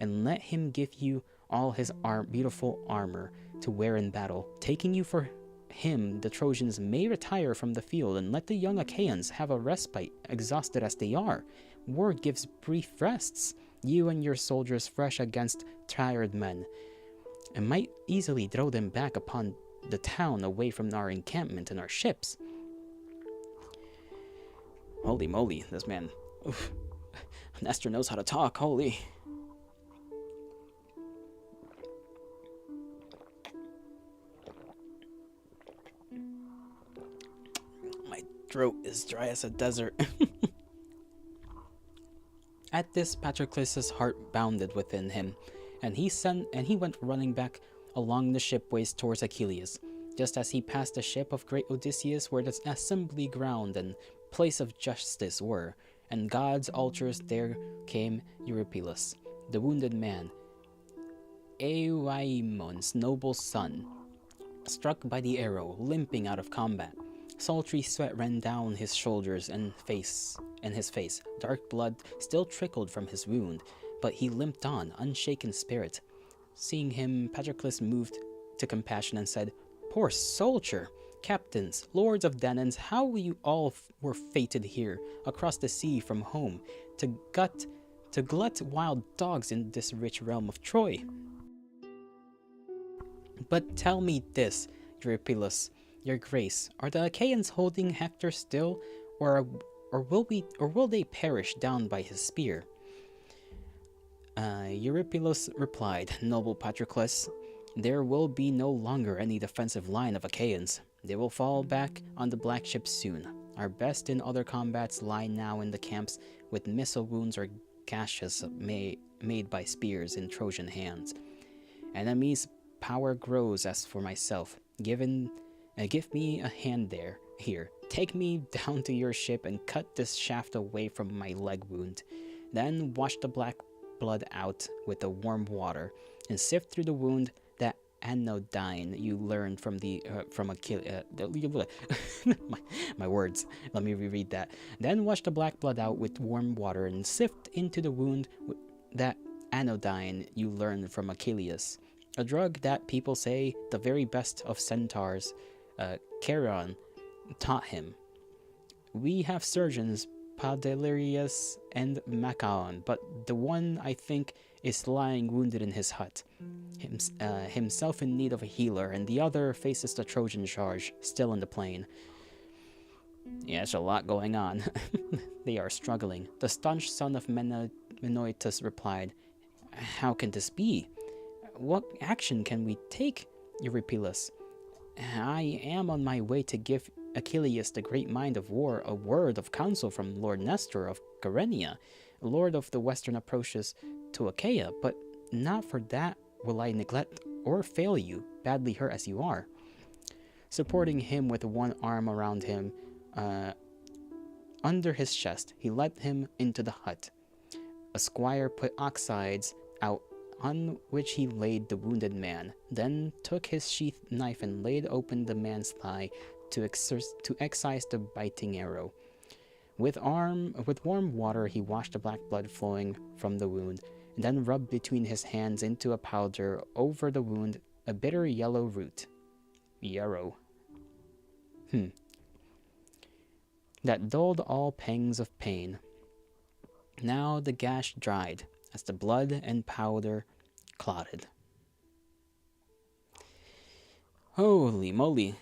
And let him give you all his beautiful armor to wear in battle. Taking you for him, the Trojans may retire from the field, and let the young Achaeans have a respite, exhausted as they are. War gives brief rests. You and your soldiers fresh against tired men, and might easily throw them back upon the town away from our encampment and our ships. Holy moly, this man. Oof. Nestor knows how to talk, holy. My throat is dry as a desert. At this, Patroclus' heart bounded within him, and he went running back along the shipways towards Achilles, just as he passed the ship of great Odysseus, where the assembly ground and place of justice were, and God's altars. There came Eurypylus, the wounded man, Euaimon's noble son, struck by the arrow, limping out of combat. Sultry sweat ran down his shoulders and his face. Dark blood still trickled from his wound, but he limped on, unshaken spirit. Seeing him, Patroclus moved to compassion and said, "Poor soldier! Captains, lords of Danaans, how you all were fated here, across the sea from home, to glut wild dogs in this rich realm of Troy. But tell me this, Eurypylus, your grace, are the Achaeans holding Hector still, or will they perish down by his spear?" Eurypylus replied, "Noble Patroclus, there will be no longer any defensive line of Achaeans. They will fall back on the black ships soon. Our best in other combats lie now in the camps with missile wounds or gashes made by spears in Trojan hands. Enemies' power grows. As for myself, give me a hand here. Take me down to your ship and cut this shaft away from my leg wound. Then wash the black blood out with the warm water and sift through the wound that anodyne you learned from Achilles. My words. Let me reread that. Then wash the black blood out with warm water and sift into the wound that anodyne you learned from Achilles, a drug that people say the very best of centaurs, Charon, taught him. We have surgeons, Padalirius and Machaon, but the one, I think, is lying wounded in his hut, himself in need of a healer, and the other faces the Trojan charge, still in the plain." Yeah, there's a lot going on. They are struggling. The staunch son of Menoetus replied, "How can this be? What action can we take, Eurypylus? I am on my way to give Achilles, the great mind of war, a word of counsel from Lord Nestor of Gerenia, lord of the western approaches to Achaia, but not for that will I neglect or fail you, badly hurt as you are." Supporting him with one arm around him, under his chest, he led him into the hut. A squire put ox sides out, on which he laid the wounded man, then took his sheath knife and laid open the man's thigh to excise the biting arrow. With warm water he washed the black blood flowing from the wound, and then rubbed between his hands into a powder over the wound a bitter yellow root. Yarrow. That dulled all pangs of pain. Now the gash dried, as the blood and powder clotted. Holy moly.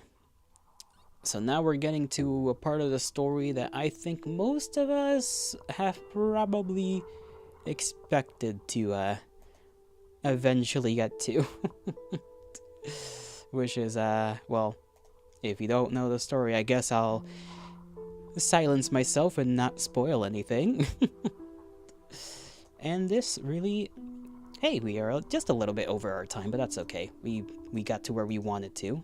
So now we're getting to a part of the story that I think most of us have probably expected to eventually get to. Which is, well, if you don't know the story, I guess I'll silence myself and not spoil anything. And this really... Hey, we are just a little bit over our time, but that's okay. We got to where we wanted to.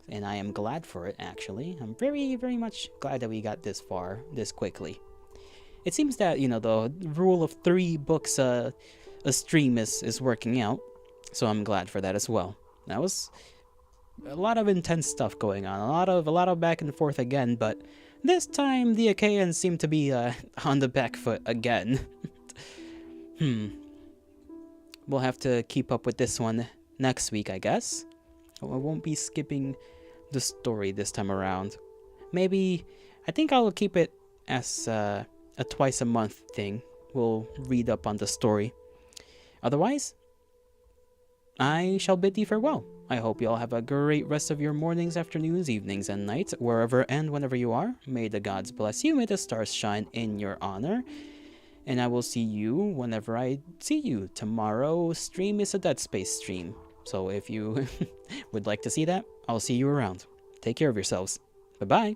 And I am glad for it, actually. I'm very, very much glad that we got this far, this quickly. It seems that, the rule of 3 books a stream is working out. So I'm glad for that as well. That was a lot of intense stuff going on. A lot of back and forth again, but this time the Achaeans seem to be on the back foot again. We'll have to keep up with this one next week, I guess. I won't be skipping the story this time around. Maybe, I think I'll keep it as a twice a month thing. We'll read up on the story. Otherwise, I shall bid thee farewell. I hope you all have a great rest of your mornings, afternoons, evenings, and nights, wherever and whenever you are. May the gods bless you. May the stars shine in your honor. And I will see you whenever I see you. Tomorrow's stream is a Dead Space stream. So if you would like to see that, I'll see you around. Take care of yourselves. Bye-bye.